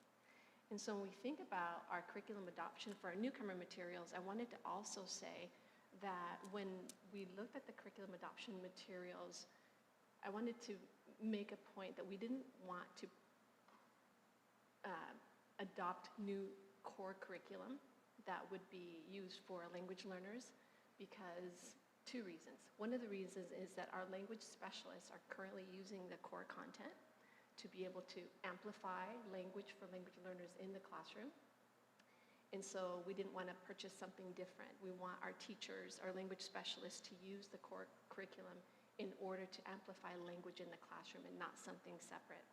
And so when we think about our curriculum adoption for our newcomer materials, I wanted to also say that when we looked at the curriculum adoption materials, I wanted to make a point that we didn't want to adopt new core curriculum that would be used for language learners because 2 reasons. One of the reasons is that our language specialists are currently using the core content to be able to amplify language for language learners in the classroom. And so we didn't want to purchase something different. We want our teachers, our language specialists to use the core curriculum in order to amplify language in the classroom and not something separate.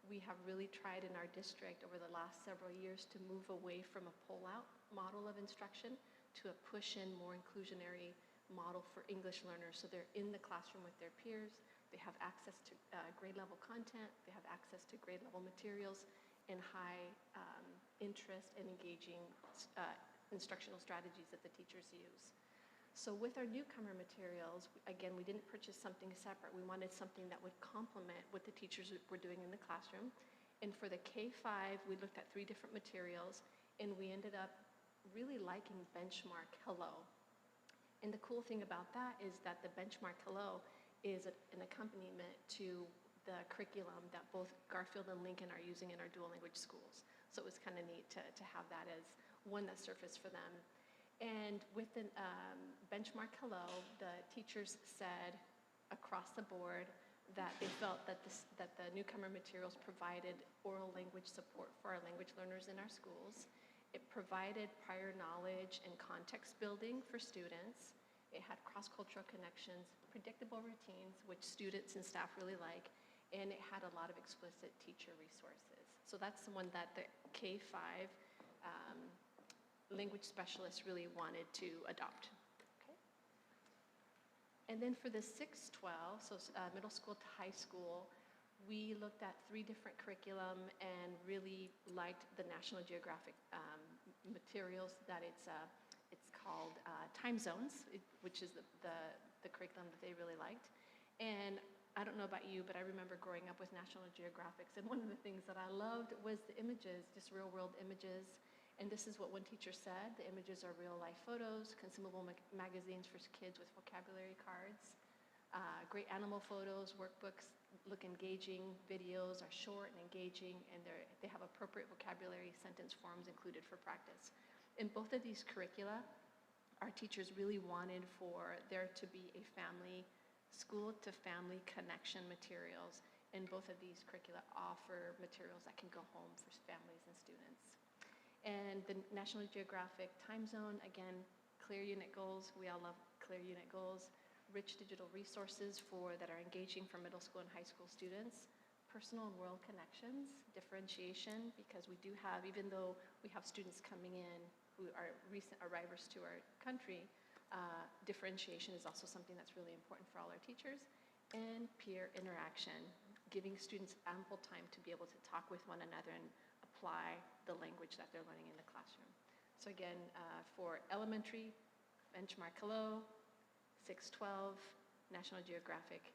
We have really tried in our district over the last several years to move away from a pull-out model of instruction to a push-in, more inclusionary model for English learners. So they're in the classroom with their peers, they have access to grade-level content, they have access to grade-level materials, and high interest and engaging instructional strategies that the teachers use. So with our newcomer materials, again, we didn't purchase something separate. We wanted something that would complement what the teachers were doing in the classroom. And for the K-5, we looked at 3 different materials, and we ended up really liking Benchmark Hello. And the cool thing about that is that the Benchmark Hello is an accompaniment to the curriculum that both Garfield and Lincoln are using in our dual language schools. So it was kind of neat to have that as one that surfaced for them. And with the Benchmark Hello, the teachers said across the board that they felt that the newcomer materials provided oral language support for our language learners in our schools. It provided prior knowledge and context building for students. It had cross-cultural connections, predictable routines, which students and staff really like, and it had a lot of explicit teacher resources. So that's the one that the K-5 language specialists really wanted to adopt. Okay. And then for the 6-12, so middle school to high school, we looked at 3 different curriculum and really liked the National Geographic materials that it's called Time Zones, which is the curriculum that they really liked. And I don't know about you, but I remember growing up with National Geographics, and one of the things that I loved was the images, just real world images. And this is what one teacher said: the images are real life photos, consumable magazines for kids with vocabulary cards, great animal photos, workbooks look engaging, videos are short and engaging, and they have appropriate vocabulary sentence forms included for practice. In both of these curricula, our teachers really wanted for there to be a school to family connection materials, and both of these curricula offer materials that can go home for families and students. And the National Geographic Time Zone, again, clear unit goals. We all love clear unit goals. Rich digital resources that are engaging for middle school and high school students. Personal and world connections, differentiation, because we do have, even though we have students coming in who are recent arrivals to our country, differentiation is also something that's really important for all our teachers. And peer interaction, giving students ample time to be able to talk with one another and apply the language that they're learning in the classroom. So again, for elementary, Benchmark Hello, 6-12, National Geographic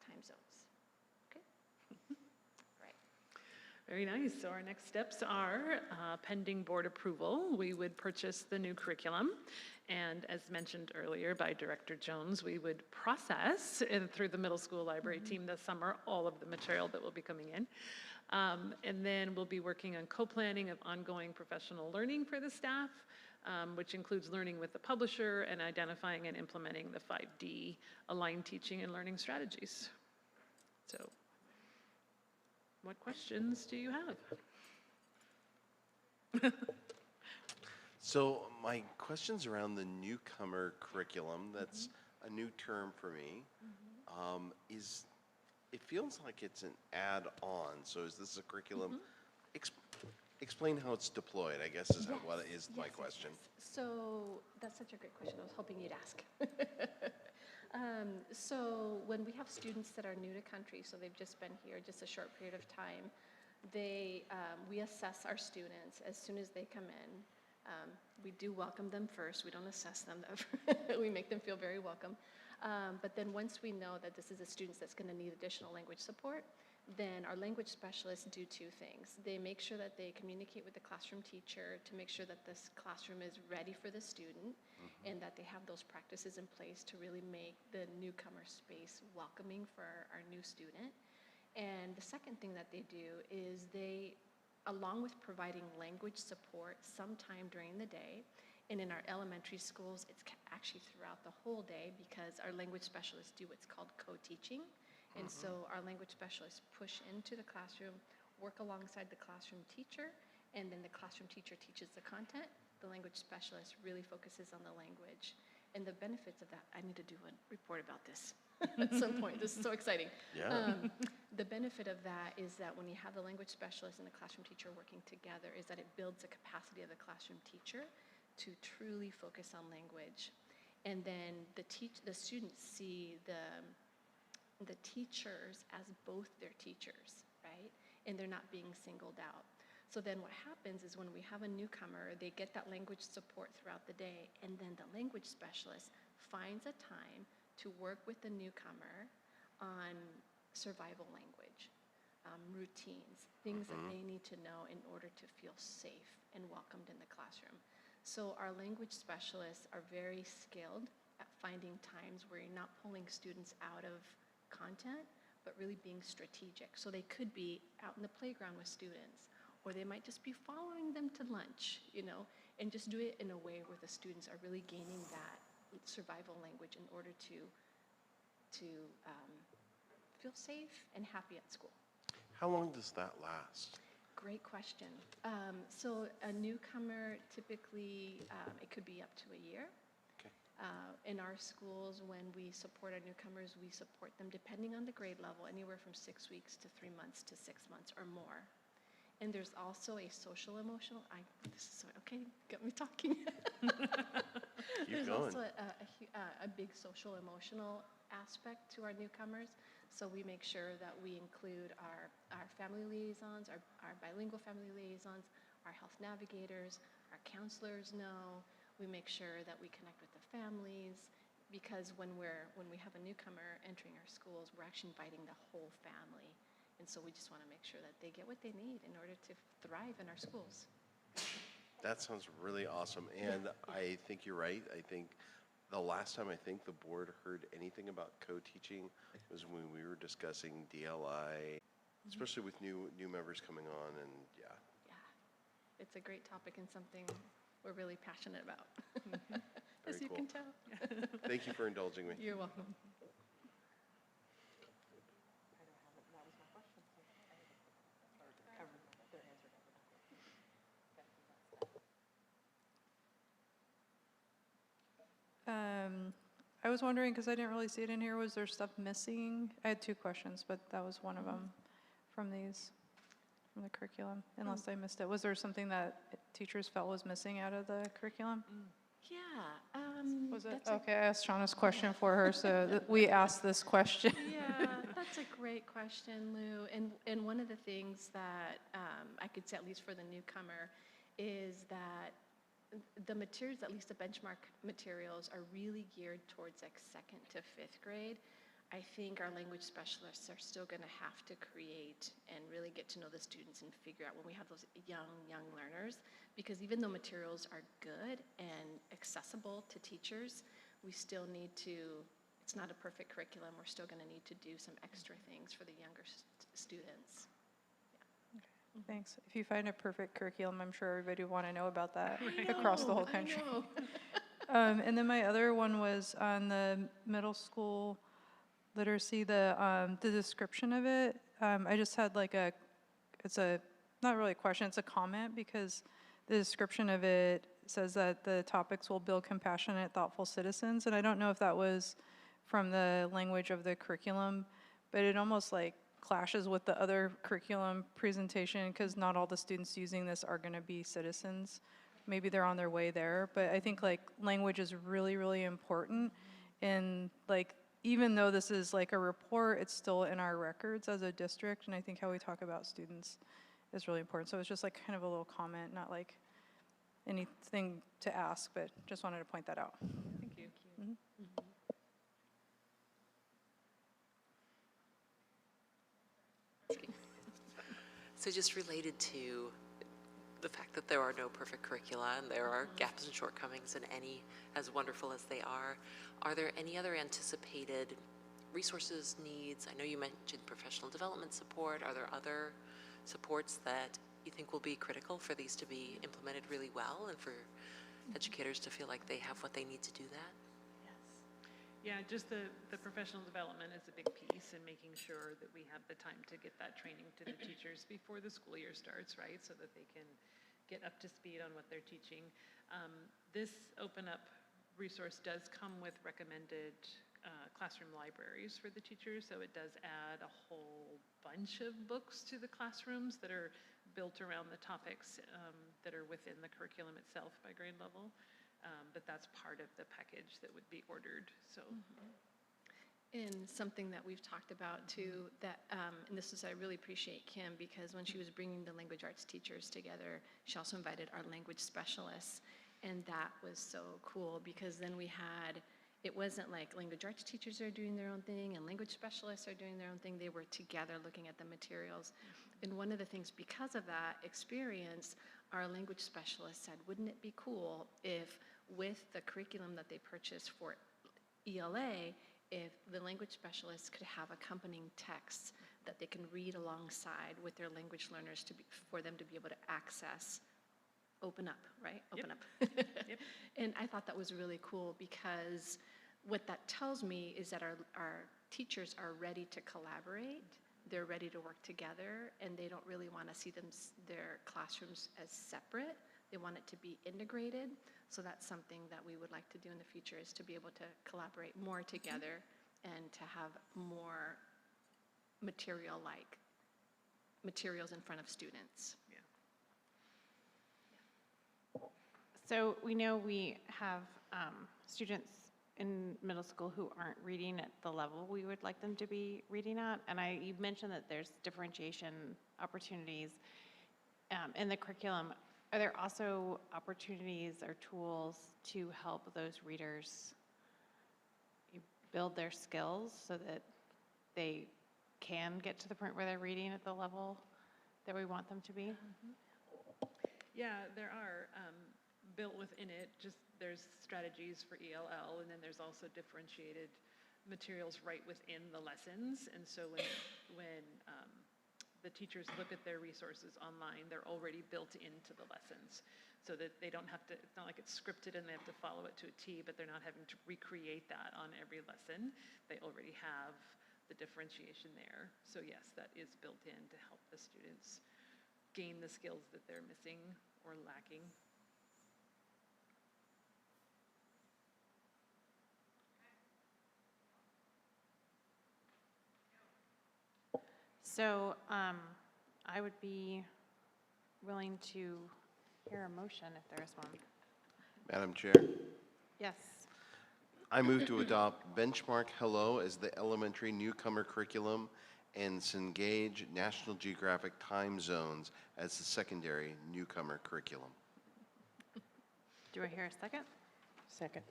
Time Zones. Okay? Right. Very nice. So our next steps are pending board approval. We would purchase the new curriculum. And as mentioned earlier by Director Jones, we would process through the middle school library team this summer all of the material that will be coming in. And then we'll be working on co-planning of ongoing professional learning for the staff, which includes learning with the publisher and identifying and implementing the 5D aligned teaching and learning strategies. So, what questions do you have? So my question's around the newcomer curriculum. That's a new term for me. It feels like it's an add-on. So is this a curriculum? Explain how it's deployed, I guess is what is my question. So that's such a great question. I was hoping you'd ask. So when we have students that are new to country, so they've just been here just a short period of time, we assess our students as soon as they come in. We do welcome them first. We don't assess them. We make them feel very welcome. But then once we know that this is a student that's going to need additional language support, then our language specialists do two things. They make sure that they communicate with the classroom teacher to make sure that this classroom is ready for the student and that they have those practices in place to really make the newcomer space welcoming for our new student. And the second thing that they do is they, along with providing language support sometime during the day, and in our elementary schools, it's actually throughout the whole day because our language specialists do what's called co-teaching. And so our language specialists push into the classroom, work alongside the classroom teacher, and then the classroom teacher teaches the content. The language specialist really focuses on the language. And the benefits of that, I need to do a report about this at some point. This is so exciting. Yeah. The benefit of that is that when you have the language specialist and the classroom teacher working together is that it builds the capacity of the classroom teacher to truly focus on language. And then the students see the teachers as both their teachers, right? And they're not being singled out. So then what happens is when we have a newcomer, they get that language support throughout the day, and then the language specialist finds a time to work with the newcomer on survival language, routines, things that they need to know in order to feel safe and welcomed in the classroom. So our language specialists are very skilled at finding times where you're not pulling students out of content, but really being strategic. So they could be out in the playground with students, or they might just be following them to lunch, and just do it in a way where the students are really gaining that survival language in order to feel safe and happy at school. How long does that last? Great question. So a newcomer, typically, it could be up to a year. In our schools, when we support our newcomers, we support them depending on the grade level, anywhere from 6 weeks to 3 months to 6 months or more. And there's also a social emotional, got me talking. There's going. also a big social emotional aspect to our newcomers. So we make sure that we include our family liaisons, our bilingual family liaisons, our health navigators, our counselors know. We make sure that we connect with the families, because when we have a newcomer entering our schools, we're actually inviting the whole family. And so we just want to make sure that they get what they need in order to thrive in our schools. That sounds really awesome. And I think you're right. I think the last time the board heard anything about co-teaching was when we were discussing DLI, especially with new members coming on, and Yeah, it's a great topic and something we're really passionate about, as you can tell. Thank you for indulging me. You're welcome. I was wondering, because I didn't really see it in here, was there stuff missing? I had two questions, but that was one of them from the curriculum, unless I missed it. Was there something that teachers felt was missing out of the curriculum? Yeah. Was it? Okay, I asked Shauna's question for her, so we asked this question. Yeah, that's a great question, Lou. And one of the things that I could say, at least for the newcomer, is that the materials, at least the benchmark materials, are really geared towards like 2nd to 5th grade. I think our language specialists are still going to have to create and really get to know the students and figure out when we have those young learners, because even though materials are good and accessible to teachers, we still need to, it's not a perfect curriculum, we're still going to need to do some extra things for the younger students. Thanks. If you find a perfect curriculum, I'm sure everybody would want to know about that across the whole country. And then my other one was on the middle school literacy, the description of it. I just had like it's not really a question, it's a comment, because the description of it says that the topics will build compassionate, thoughtful citizens, and I don't know if that was from the language of the curriculum, but it almost like clashes with the other curriculum presentation because not all the students using this are going to be citizens. Maybe they're on their way there, but I think like language is really, really important. And like, even though this is like a report, it's still in our records as a district, and I think how we talk about students is really important. So it's just like kind of a little comment, not like anything to ask, but just wanted to point that out. Thank you. Mhm. So just related to the fact that there are no perfect curricula and there are gaps and shortcomings in any as wonderful as they are there any other anticipated resources, needs? I know you mentioned professional development support. Are there other supports that you think will be critical for these to be implemented really well and for educators to feel like they have what they need to do that? Yeah, just the professional development is a big piece in making sure that we have the time to get that training to the teachers before the school year starts, right? So that they can get up to speed on what they're teaching. This Open Up resource does come with recommended classroom libraries for the teachers, so it does add a whole bunch of books to the classrooms that are built around the topics that are within the curriculum itself by grade level. But that's part of the package that would be ordered, so. And something that we've talked about too, that, and this is, I really appreciate Kim, because when she was bringing the language arts teachers together, she also invited our language specialists, and that was so cool, because then we had, it wasn't like language arts teachers are doing their own thing and language specialists are doing their own thing. They were together looking at the materials. And one of the things, because of that experience, our language specialist said, wouldn't it be cool if with the curriculum that they purchased for ELA, if the language specialists could have accompanying texts that they can read alongside with their language learners to be, for them to be able to access, open up, right? Open up. Yep. And I thought that was really cool, because what that tells me is that our teachers are ready to collaborate. They're ready to work together, and they don't really want to see their classrooms as separate. They want it to be integrated. So that's something that we would like to do in the future, is to be able to collaborate more together and to have more materials in front of students. So we know we have students in middle school who aren't reading at the level we would like them to be reading at. And you mentioned that there's differentiation opportunities in the curriculum. Are there also opportunities or tools to help those readers build their skills so that they can get to the point where they're reading at the level that we want them to be? Yeah, there are. Built within it, just there's strategies for ELL, and then there's also differentiated materials right within the lessons. And so when the teachers look at their resources online, they're already built into the lessons, so that they don't have to, it's not like it's scripted and they have to follow it to a T, but they're not having to recreate that on every lesson. They already have the differentiation there. So yes, that is built in to help the students gain the skills that they're missing or lacking. So I would be willing to hear a motion if there is one. Madam Chair, Yes. I move to adopt Benchmark Hello as the elementary newcomer curriculum and Cengage National Geographic Time Zones as the secondary newcomer curriculum. Do I hear a second? Second.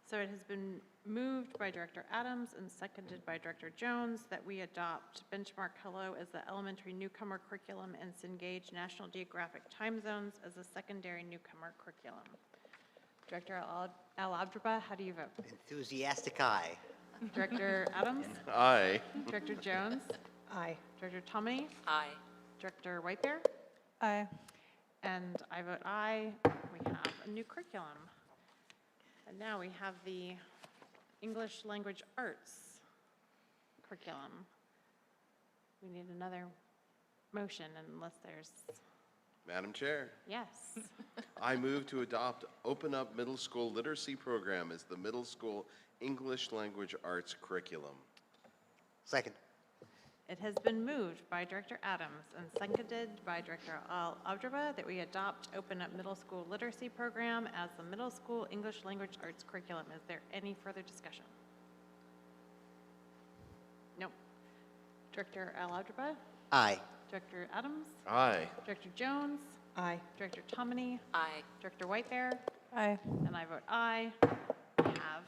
So it has been moved by Director Adams and seconded by Director Jones that we adopt Benchmark Hello as the elementary newcomer curriculum and Cengage National Geographic Time Zones as a secondary newcomer curriculum. Director Al-Abdraba, how do you vote? Enthusiastic aye. Director Adams? Aye. Director Jones? Aye. Director Tomei? Aye. Director Whitebear? Aye. And I vote aye. We have a new curriculum. And now we have the English Language Arts curriculum. We need another motion unless there's Madam Chair, Yes. I move to adopt Open Up Middle School Literacy Program as the middle school English Language Arts curriculum. Second. It has been moved by Director Adams and seconded by Director Algebra that we adopt Open Up Middle School Literacy Program as the middle school English Language Arts curriculum. Is there any further discussion? Nope. Director Algebra? Aye. Director Adams? Aye. Director Jones? Aye. Director Tomini? Aye. Director Whitebear? Aye. And I vote aye. We have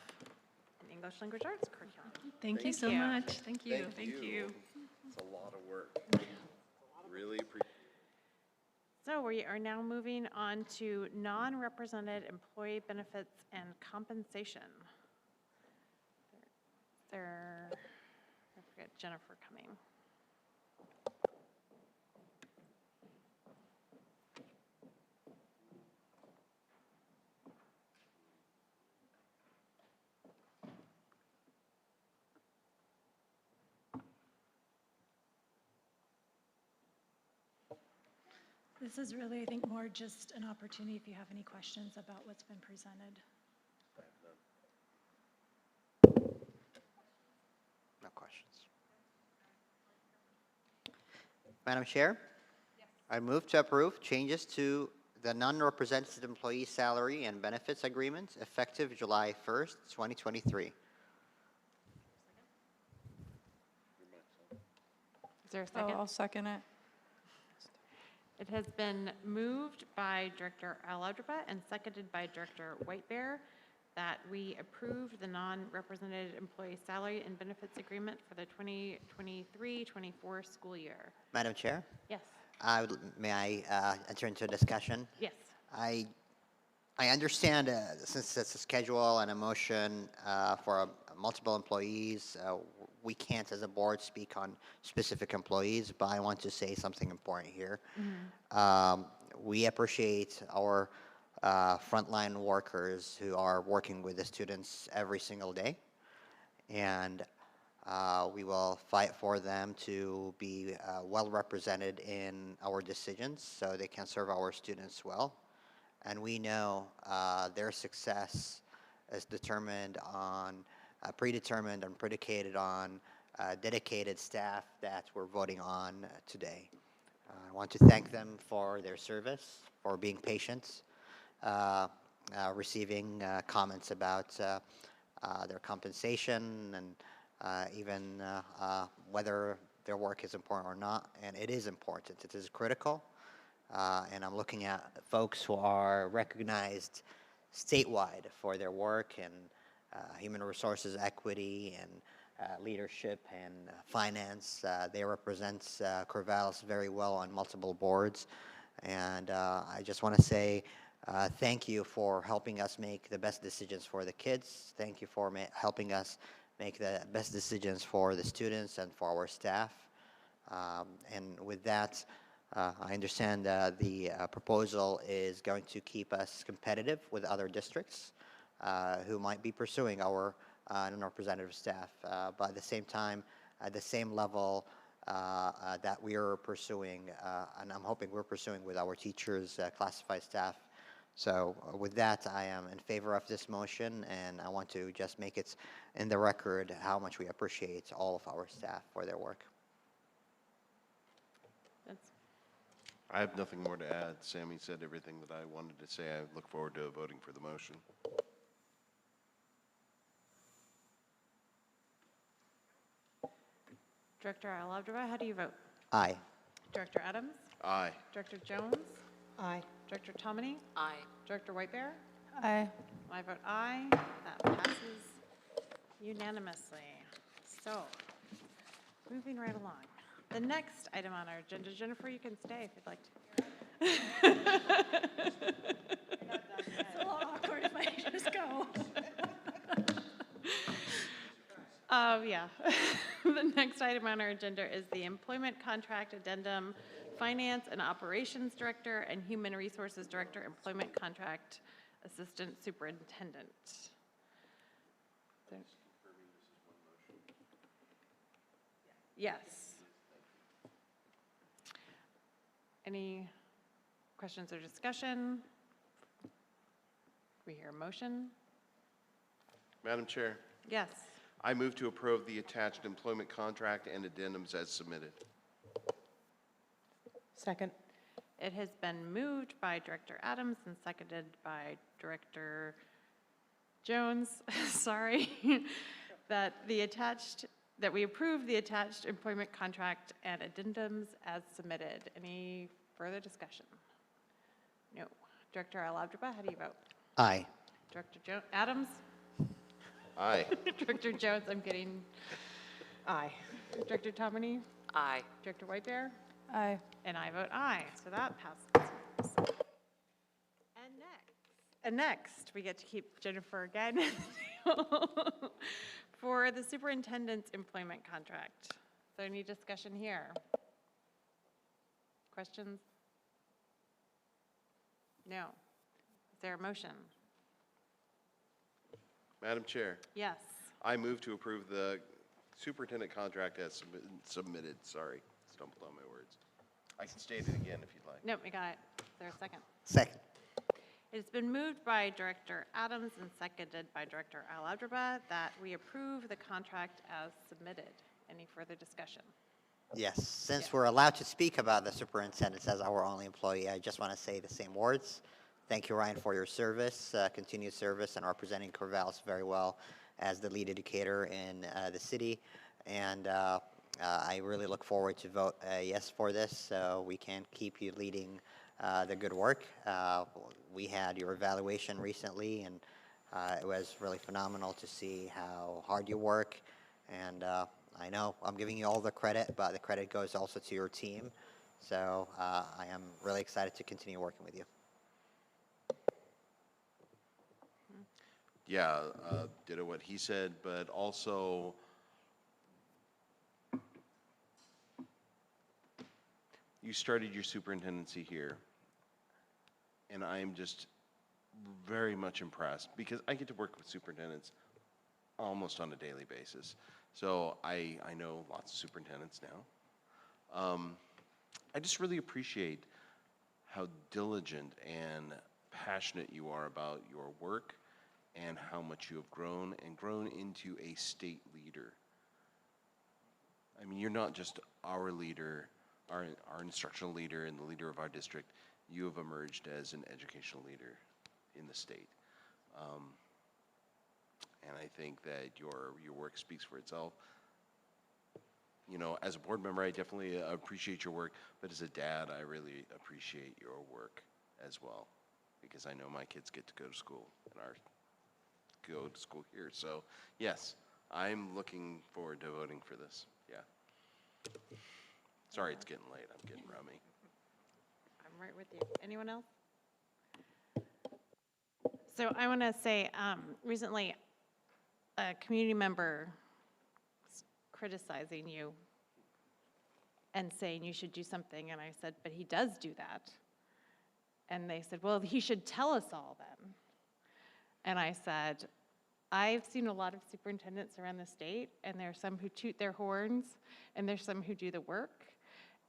an English Language Arts curriculum. Thank you so much. Thank you. Thank you. It's a lot of work. Really appreciate. So we are now moving on to non-represented employee benefits and compensation. There, I forget Jennifer coming. This is really, I think, more just an opportunity if you have any questions about what's been presented. No questions. Madam Chair? I move to approve changes to the non-represented employee salary and benefits agreement effective July 1st, 2023. Is there a second? I'll second it. It has been moved by Director Algebra and seconded by Director Whitebear that we approve the non-represented employee salary and benefits agreement for the 2023-24 school year. Madam Chair? Yes. May I enter into a discussion? Yes. I understand since it's a schedule and a motion for multiple employees, we can't as a board speak on specific employees, but I want to say something important here. We appreciate our frontline workers who are working with the students every single day, and we will fight for them to be well represented in our decisions so they can serve our students well. And we know their success is determined on, predetermined and predicated on dedicated staff that we're voting on today. I want to thank them for their service, for being patient, receiving comments about their compensation and even whether their work is important or not. And it is important. It is critical. And I'm looking at folks who are recognized statewide for their work in human resources, equity, and leadership and finance. They represent Corvallis very well on multiple boards. And I just want to say thank you for helping us make the best decisions for the kids. Thank you for helping us make the best decisions for the students and for our staff. And with that, I understand the proposal is going to keep us competitive with other districts who might be pursuing our non-representative staff, but at the same time, at the same level that we are pursuing, and I'm hoping we're pursuing with our teachers, classified staff. So with that, I am in favor of this motion, and I want to just make it in the record how much we appreciate all of our staff for their work. I have nothing more to add. Sammy said everything that I wanted to say. I look forward to voting for the motion. Director Algebra, how do you vote? Aye. Director Adams? Aye. Director Jones? Aye. Director Tomini? Aye. Director Whitebear? Aye. I vote aye. That passes unanimously. So, moving right along. The next item on our agenda, Jennifer, you can stay if you'd like to. It's a little awkward if I just go. Yeah. The next item on our agenda is the Employment Contract Addendum, Finance and Operations Director and Human Resources Director, Employment Contract Assistant Superintendent. Yes. Any Questions or discussion? We hear a motion? Madam Chair, Yes. I move to approve the attached employment contract and addendums as submitted. Second. It has been moved by Director Adams and seconded by Director Jones, sorry, that we approve the attached employment contract and addendums as submitted. Any further discussion? No. Director Al-Abdraba, how do you vote? Aye. Director Adams? Aye. Director Jones, I'm getting, Aye. Director Tomini? Aye. Director Whitebear? Aye. And I vote aye, so that passes. And next, we get to keep Jennifer again for the superintendent's employment contract. So any discussion here? Questions? No. Is there a motion? Madam Chair, Yes. I move to approve the superintendent contract as submitted. Sorry, stumbled on my words. I can state it again if you'd like. Nope, we got it. Is there a second? Second. It's been moved by Director Adams and seconded by Director Al-Abdraba that we approve the contract as submitted. Any further discussion? Yes, since we're allowed to speak about the superintendent as our only employee, I just want to say the same words. Thank you, Ryan, for your service, continued service, and representing Corvallis very well as the lead educator in the city. And I really look forward to vote yes for this, so we can keep you leading the good work. We had your evaluation recently, and it was really phenomenal to see how hard you work. And I know I'm giving you all the credit, but the credit goes also to your team. So I am really excited to continue working with you. Yeah, ditto what he said, but also you started your superintendency here, and I'm just very much impressed because I get to work with superintendents almost on a daily basis. So I know lots of superintendents now. I just really appreciate how diligent and passionate you are about your work and how much you have grown into a state leader. I mean, you're not just our leader, our instructional leader and the leader of our district. You have emerged as an educational leader in the state. And I think that your work speaks for itself. You know, as a board member, I definitely appreciate your work, but as a dad, I really appreciate your work as well, because I know my kids get to go to school and go to school here. So yes, I'm looking forward to voting for this. Yeah. Sorry, it's getting late. I'm getting rummy. I'm right with you. Anyone else? So I want to say, recently, a community member was criticizing you and saying you should do something, and I said, but he does do that. And they said, well, he should tell us all then. And I said, I've seen a lot of superintendents around the state, and there are some who toot their horns, and there's some who do the work.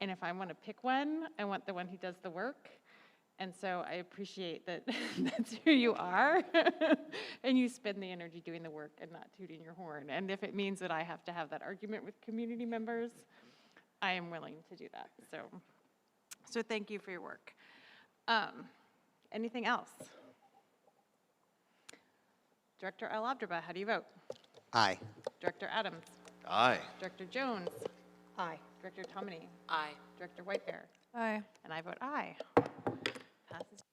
And if I want to pick one, I want the one who does the work. And so I appreciate that that's who you are, and you spend the energy doing the work and not tooting your horn. And if it means that I have to have that argument with community members, I am willing to do that. So thank you for your work. Anything else? Director Al-Abdraba, how do you vote? Aye. Director Adams? Aye. Director Jones? Aye. Director Tomini? Aye. Director Whitebear? Aye. And I vote aye. Passes.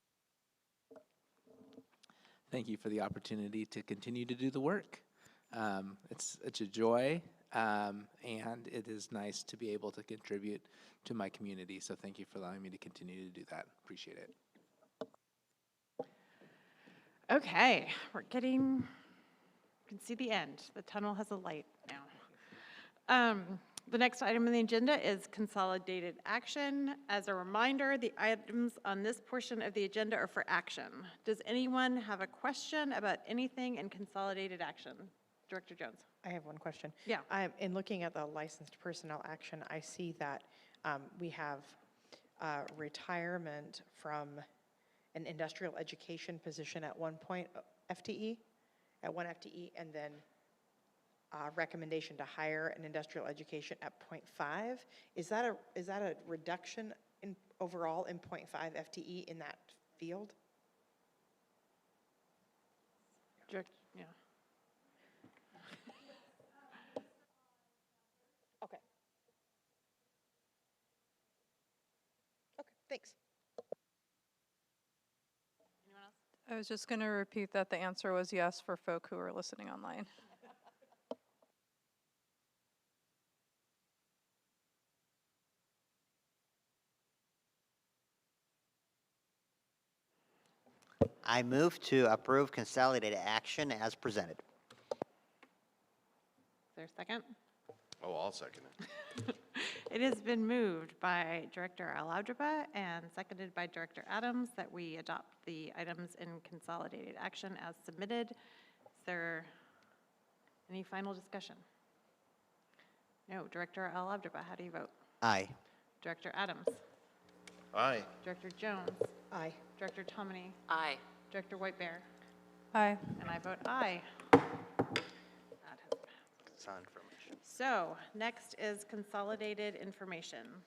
Thank you for the opportunity to continue to do the work. It's a joy, and it is nice to be able to contribute to my community. So thank you for allowing me to continue to do that. Appreciate it. Okay, we're getting, you can see the end. The tunnel has a light now. The next item on the agenda is consolidated action. As a reminder, the items on this portion of the agenda are for action. Does anyone have a question about anything in consolidated action? Director Jones. I have one question. Yeah. In looking at the licensed personnel action, I see that we have retirement from an industrial education position at 1 FTE, and then recommendation to hire an industrial education at 0.5. Is that a reduction in overall in 0.5 FTE in that field? Yeah. Okay. Okay, thanks. I was just going to repeat that the answer was yes for folk who are listening online. I move to approve consolidated action as presented. Is there a second? Oh, I'll second it. It has been moved by Director Alaudraba and seconded by Director Adams that we adopt the items in consolidated action as submitted. Is there any final discussion? No. Director Alaudraba, how do you vote? Aye. Director Adams? Aye. Director Jones? Aye. Director Tomini? Aye. Director Whitebear? Aye. And I vote aye. So, next is consolidated information.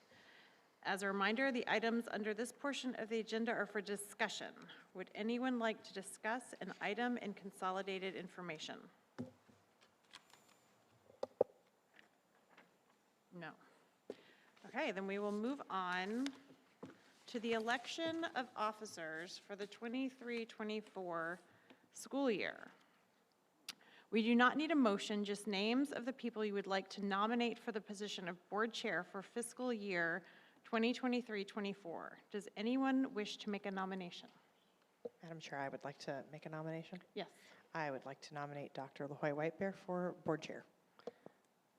As a reminder, the items under this portion of the agenda are for discussion. Would anyone like to discuss an item in consolidated information? No. Okay, then we will move on to the election of officers for the 23-24 school year. We do not need a motion, just names of the people you would like to nominate for the position of board chair for fiscal year 2023-24. Does anyone wish to make a nomination? Madam Chair, I would like to make a nomination. Yes. I would like to nominate Dr. LaHoy Whitebear for board chair.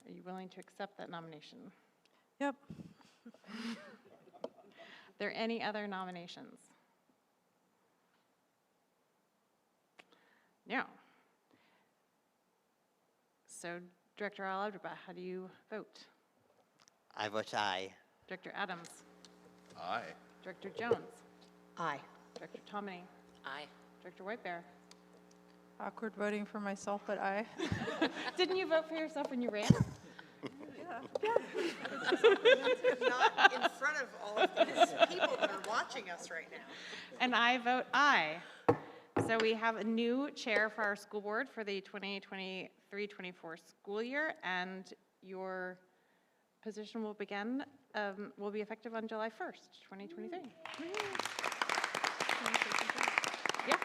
Are you willing to accept that nomination? Yep. Are there any other nominations? No. So, Director Alaudraba, how do you vote? I vote aye. Director Adams? Aye. Director Jones? Aye. Director Tomini? Aye. Director Whitebear? Awkward voting for myself, but aye. Didn't you vote for yourself when you ran? Not in front of all of these people that are watching us right now. And I vote aye. So we have a new chair for our school board for the 2023-24 school year, and your position will be effective on July 1st, 2023. Yeah.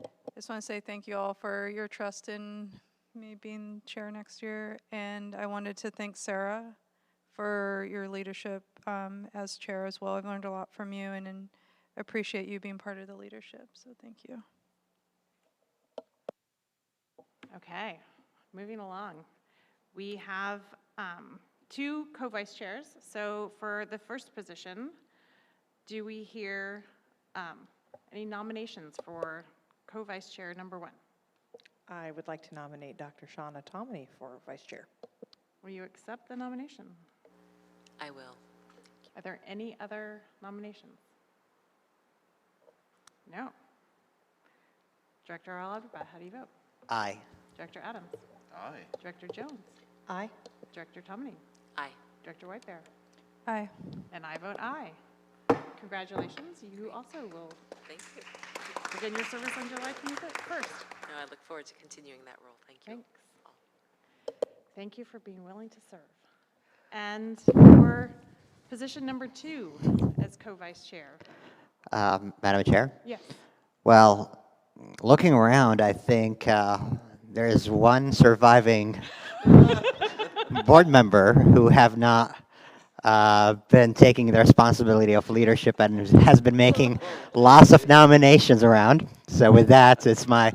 I just want to say thank you all for your trust in me being chair next year, and I wanted to thank Sarah for your leadership as chair as well. I've learned a lot from you and appreciate you being part of the leadership, so thank you. Okay, moving along. We have two co-vice chairs. So for the first position, do we hear any nominations for co-vice chair number one? I would like to nominate Dr. Shauna Tomini for vice chair. Will you accept the nomination? I will. Are there any other nominations? No. Director Alaudraba, how do you vote? Aye. Director Adams? Aye. Director Jones? Aye. Director Tomini? Aye. Director Whitebear? Aye. And I vote aye. Congratulations, you also will Thank you. begin your service on July 21st. No, I look forward to continuing that role. Thank you. Thanks. Thank you for being willing to serve. And for position number two as co-vice chair. Madam Chair? Yes. Well, looking around, I think there is one surviving board member who have not been taking the responsibility of leadership and has been making lots of nominations around. So with that, it's my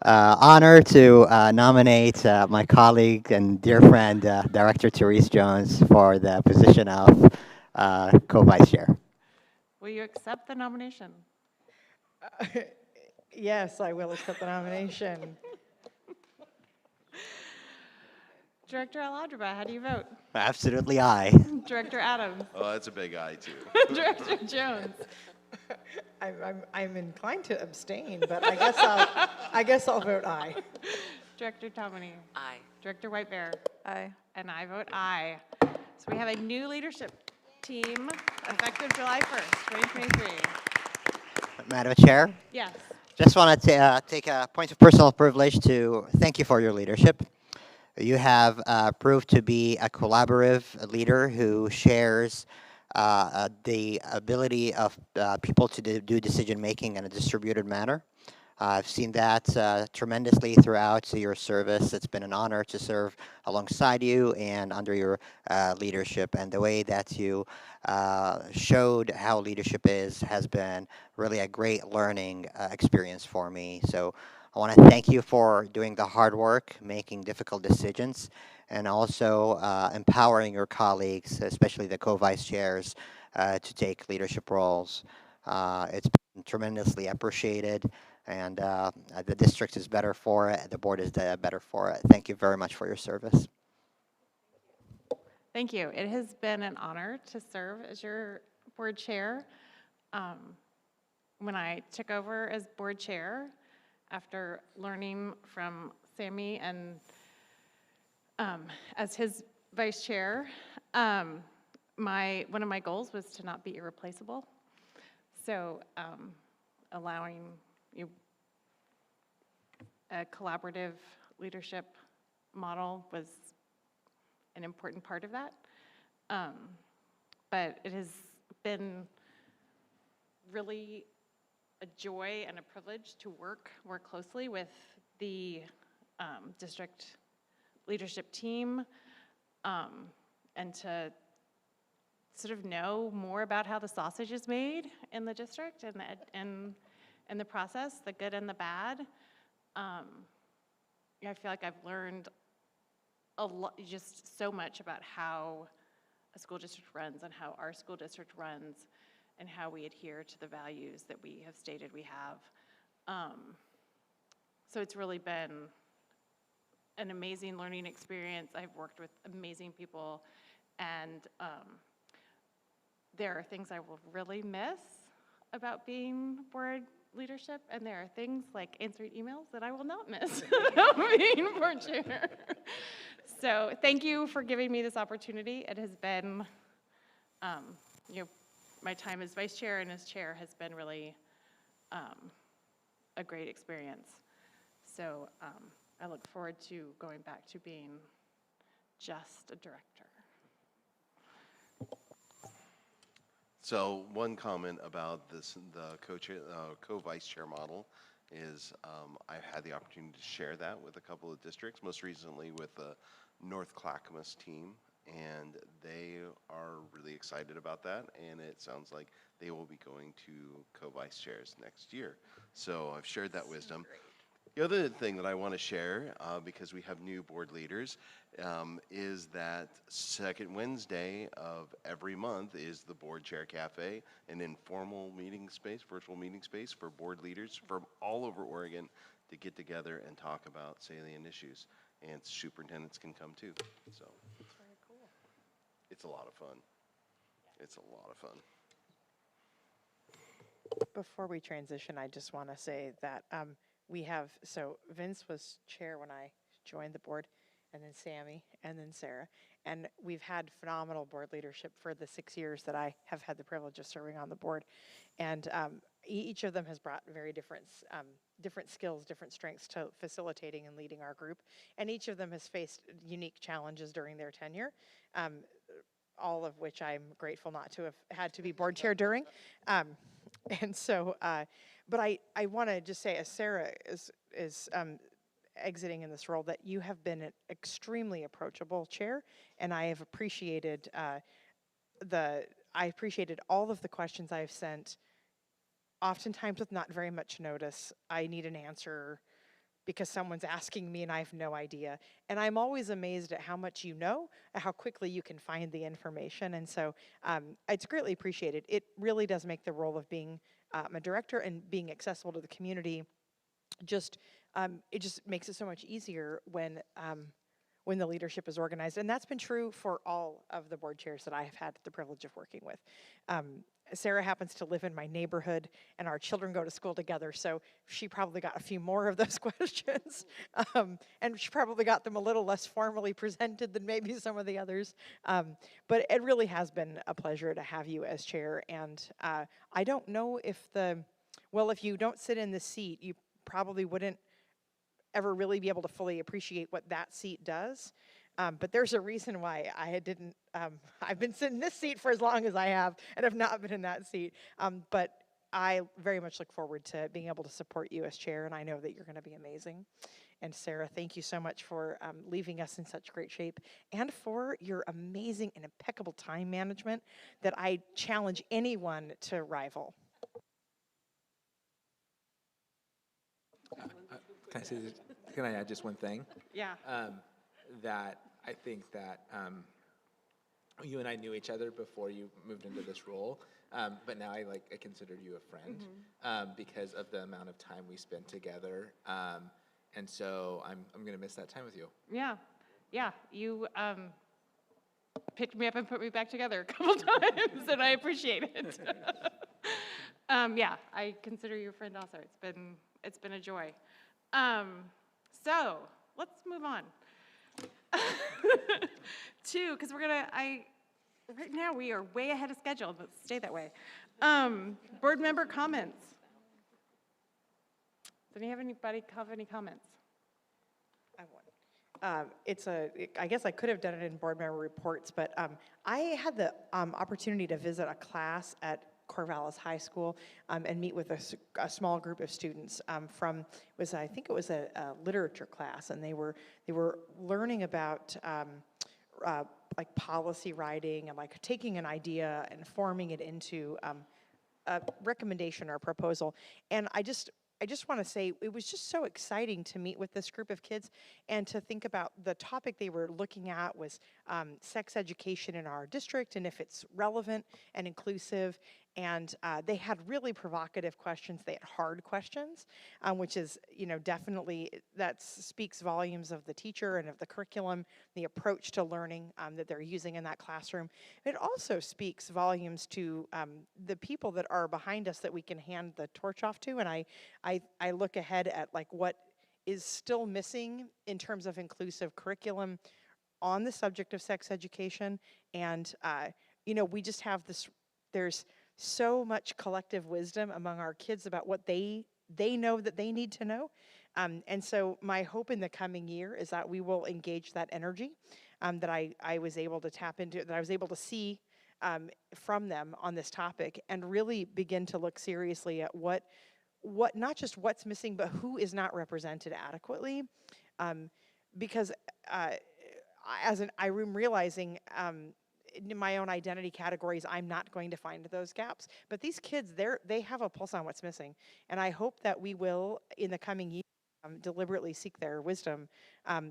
honor to nominate my colleague and dear friend, Director Therese Jones, for the position of co-vice chair. Will you accept the nomination? Yes, I will accept the nomination. Director Aladraba, how do you vote? Absolutely aye. Director Adams? Oh, that's a big eye, too. Director Jones? I'm inclined to abstain, but I guess I'll vote aye. Director Tomini? Aye. Director White Bear? Aye. And I vote aye. So we have a new leadership team effective July 1st, 2023. Madam Chair, Yes. just want to take a point of personal privilege to thank you for your leadership. You have proved to be a collaborative leader who shares the ability of people to do decision making in a distributed manner. I've seen that tremendously throughout your service. It's been an honor to serve alongside you and under your leadership. And the way that you showed how leadership has been really a great learning experience for me. So I want to thank you for doing the hard work, making difficult decisions, and also empowering your colleagues, especially the co-vice chairs, to take leadership roles. It's been tremendously appreciated, and the district is better for it, the board is better for it. Thank you very much for your service. Thank you. It has been an honor to serve as your board chair. When I took over as board chair, after learning from Sammy and as his vice chair, one of my goals was to not be irreplaceable. So allowing a collaborative leadership model was an important part of that. But it has been really a joy and a privilege to work more closely with the district leadership team and to sort of know more about how the sausage is made in the district and the process, the good and the bad. I feel like I've learned a lot, just so much about how a school district runs and how our school district runs and how we adhere to the values that we have stated we have. So it's really been an amazing learning experience. I've worked with amazing people, and there are things I will really miss about being board leadership, and there are things like answering emails that I will not miss about being board chair. So thank you for giving me this opportunity. It has been, my time as vice chair and as chair has been really a great experience. So I look forward to going back to being just a director. So one comment about this, the co-vice chair model is I've had the opportunity to share that with a couple of districts, most recently with the North Clackamas team, and they are really excited about that, and it sounds like they will be going to co-vice chairs next year. So I've shared that wisdom. The other thing that I want to share, because we have new board leaders, is that second Wednesday of every month is the Board Chair Cafe, an informal meeting space, virtual meeting space for board leaders from all over Oregon to get together and talk about salient issues. And superintendents can come too. So it's very cool. It's a lot of fun. It's a lot of fun. Before we transition, I just want to say that so Vince was chair when I joined the board, and then Sammy, and then Sarah. And we've had phenomenal board leadership for the 6 years that I have had the privilege of serving on the board. And each of them has brought very different skills, different strengths to facilitating and leading our group. And each of them has faced unique challenges during their tenure, all of which I'm grateful not to have had to be board chair during. And so, but I want to just say, as Sarah is exiting in this role, that you have been an extremely approachable chair, and I have appreciated all of the questions I've sent, oftentimes with not very much notice. I need an answer because someone's asking me and I have no idea. And I'm always amazed at how much you know, and how quickly you can find the information. And so it's greatly appreciated. It really does make the role of being a director and being accessible to the community it just makes it so much easier when when the leadership is organized. And that's been true for all of the board chairs that I have had the privilege of working with. Sarah happens to live in my neighborhood, and our children go to school together, so she probably got a few more of those questions. And she probably got them a little less formally presented than maybe some of the others. But it really has been a pleasure to have you as chair. And I don't know if if you don't sit in the seat, you probably wouldn't ever really be able to fully appreciate what that seat does. But there's a reason why I've been sitting in this seat for as long as I have and have not been in that seat. But I very much look forward to being able to support you as chair, and I know that you're going to be amazing. And Sarah, thank you so much for leaving us in such great shape and for your amazing and impeccable time management that I challenge anyone to rival. Can I add just one thing? Yeah. That I think that you and I knew each other before you moved into this role, but now I consider you a friend because of the amount of time we spent together, and so I'm gonna miss that time with you. Yeah, you picked me up and put me back together a couple times, and I appreciate it. Yeah, I consider you a friend also. It's been a joy. So let's move on because right now we are way ahead of schedule, but stay that way. Board member comments. Does anybody have any comments? I won. I guess I could have done it in board member reports, but I had the opportunity to visit a class at Corvallis High School and meet with a small group of students I think it was a literature class, and they were learning about like policy writing and like taking an idea and forming it into a recommendation or a proposal. And I just want to say it was just so exciting to meet with this group of kids and to think about the topic they were looking at was sex education in our district and if it's relevant and inclusive. And they had really provocative questions. They had hard questions, which is, definitely that speaks volumes of the teacher and of the curriculum, the approach to learning that they're using in that classroom. It also speaks volumes to the people that are behind us that we can hand the torch off to. And I look ahead at like what is still missing in terms of inclusive curriculum on the subject of sex education. And, we just have there's so much collective wisdom among our kids about what they know that they need to know. And so my hope in the coming year is that we will engage that energy that I was able to tap into, that I was able to see from them on this topic, and really begin to look seriously at what not just what's missing, but who is not represented adequately. Because I'm realizing in my own identity categories, I'm not going to find those gaps. But these kids, they have a pulse on what's missing. And I hope that we will, in the coming year, deliberately seek their wisdom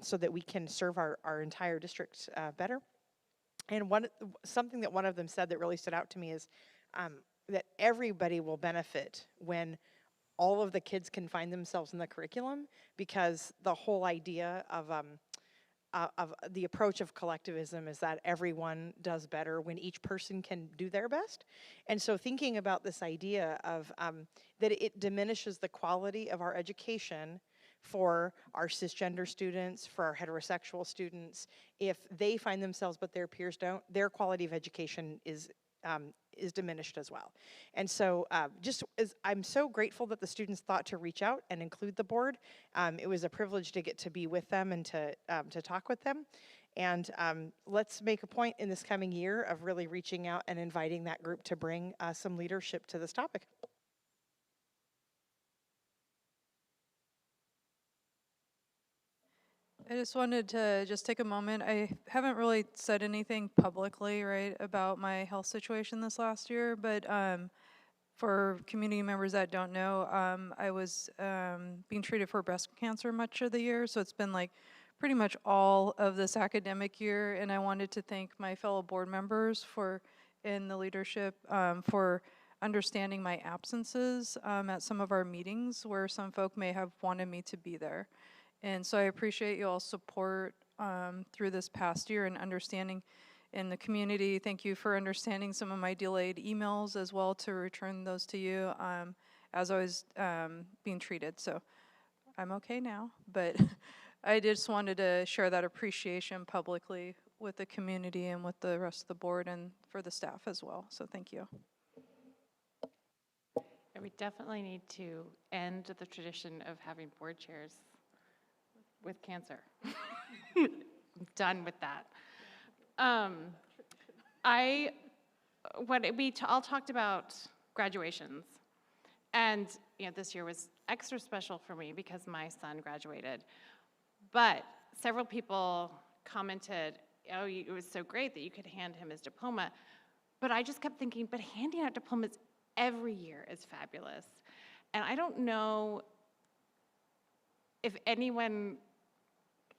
so that we can serve our entire district better. And something that one of them said that really stood out to me is that everybody will benefit when all of the kids can find themselves in the curriculum, because the whole idea of the approach of collectivism is that everyone does better when each person can do their best. And so thinking about this idea of that it diminishes the quality of our education for our cisgender students, for our heterosexual students, if they find themselves but their peers don't, their quality of education is diminished as well. And so I'm so grateful that the students thought to reach out and include the board. It was a privilege to get to be with them and to talk with them. And let's make a point in this coming year of really reaching out and inviting that group to bring some leadership to this topic. I just wanted to take a moment. I haven't really said anything publicly, right, about my health situation this last year, but for community members that don't know, I was being treated for breast cancer much of the year, so it's been like pretty much all of this academic year, and I wanted to thank my fellow board members in the leadership for understanding my absences at some of our meetings where some folk may have wanted me to be there. And so I appreciate you all's support through this past year and understanding in the community. Thank you for understanding some of my delayed emails as well, to return those to you as I was being treated. So I'm okay now, but I just wanted to share that appreciation publicly with the community and with the rest of the board and for the staff as well. So thank you. And we definitely need to end the tradition of having board chairs with cancer. I'm done with that. All talked about graduations, and this year was extra special for me because my son graduated. But several people commented, "Oh, it was so great that you could hand him his diploma." But I just kept thinking, but handing out diplomas every year is fabulous. And I don't know if anyone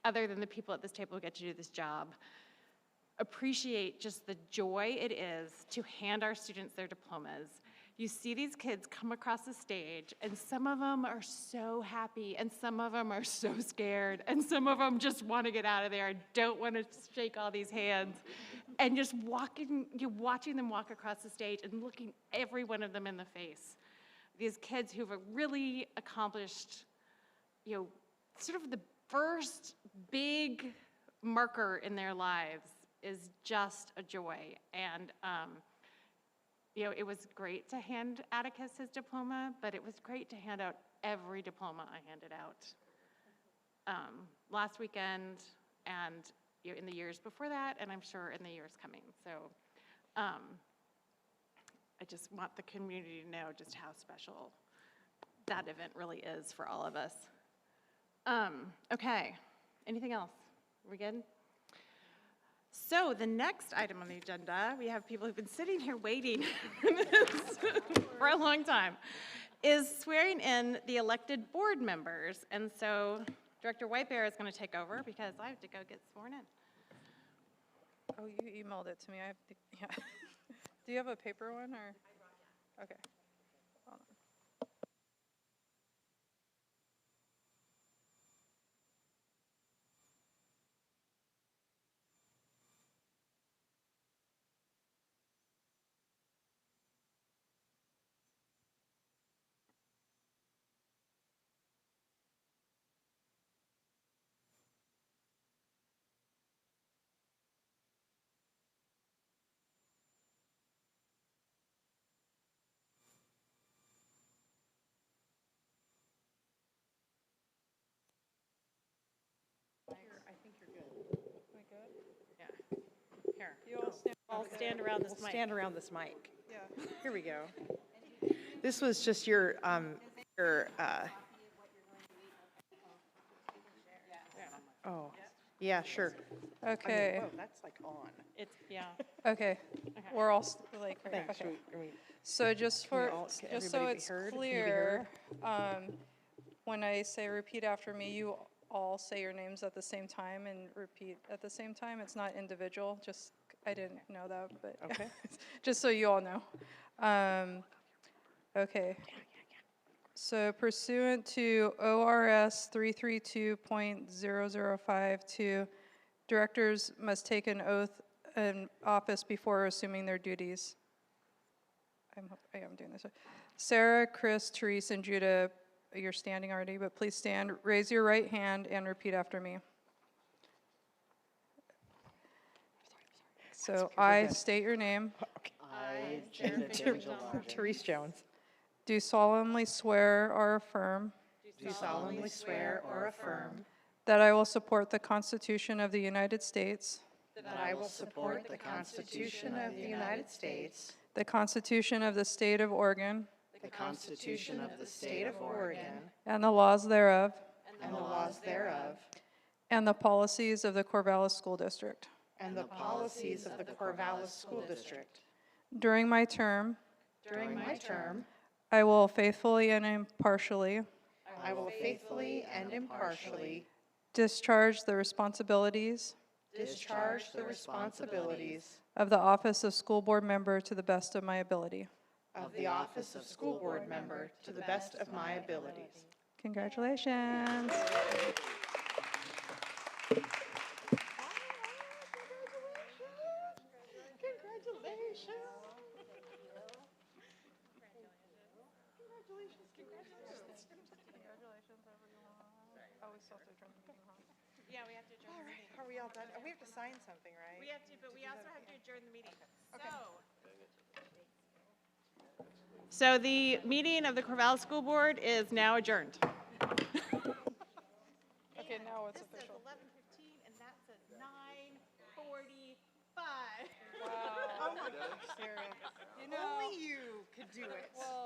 other than the people at this table who get to do this job appreciate just the joy it is to hand our students their diplomas. You see these kids come across the stage, and some of them are so happy, and some of them are so scared, and some of them just want to get out of there and don't want to shake all these hands. And just watching them walk across the stage and looking every one of them in the face. These kids who've really accomplished, sort of the first big marker in their lives is just a joy. And it was great to hand Atticus his diploma, but it was great to hand out every diploma I handed out last weekend, and in the years before that, and I'm sure in the years coming. So I just want the community to know just how special that event really is for all of us. Okay, anything else? Are we good? So the next item on the agenda, we have people who've been sitting here waiting for a long time, is swearing in the elected board members. And so Director Whitebear is going to take over because I have to go get sworn in. Oh, you emailed it to me. I have to, yeah. Do you have a paper one or? Okay. Hold on. I think you're good. Am I good? Yeah. Here. You all stand. I'll stand around this mic. Stand around this mic. Yeah. Here we go. This was just your oh, yeah, sure. Okay. Whoa, that's like on. It's, yeah. Okay. We're all right. Thanks. Okay. Should we- So just Can we for, all- can just so everybody be it's heard? Can you be clear, when I say repeat after me, you all say your names at the same time and repeat at the same time. It's not individual, just, I didn't know that, but. Okay. Just so you all know. Okay. So pursuant to ORS 332.0052, directors must take an oath in office before assuming their duties. I am doing this. Sarah, Chris, Therese, and Judah, you're standing already, but please stand. Raise your right hand and repeat after me. So I state your name. I, Therese Jones, Do solemnly swear or affirm do solemnly swear or affirm that I will support the Constitution of the United States, that I will support the Constitution of the United States, the Constitution of the State of Oregon, the Constitution of the State of Oregon, and the laws thereof, and the laws thereof, and the policies of the Corvallis School District. and the policies of the Corvallis School District. During my term, During my term, I will faithfully and impartially I will faithfully and impartially discharge the responsibilities discharge the responsibilities of the office of school board member to the best of my ability. of the office of school board member to the best of my abilities. Congratulations. Yeah, we have to adjourn All the right, meeting. are we all done? We have to sign something, right? We have to, but we also have to adjourn the meeting. So the meeting of the Corvallis School Board is now adjourned. Okay, now it's This says official. 11:15 and that says 9:45. Wow. Oh my gosh, Sarah. You know- Only you could do it. Well,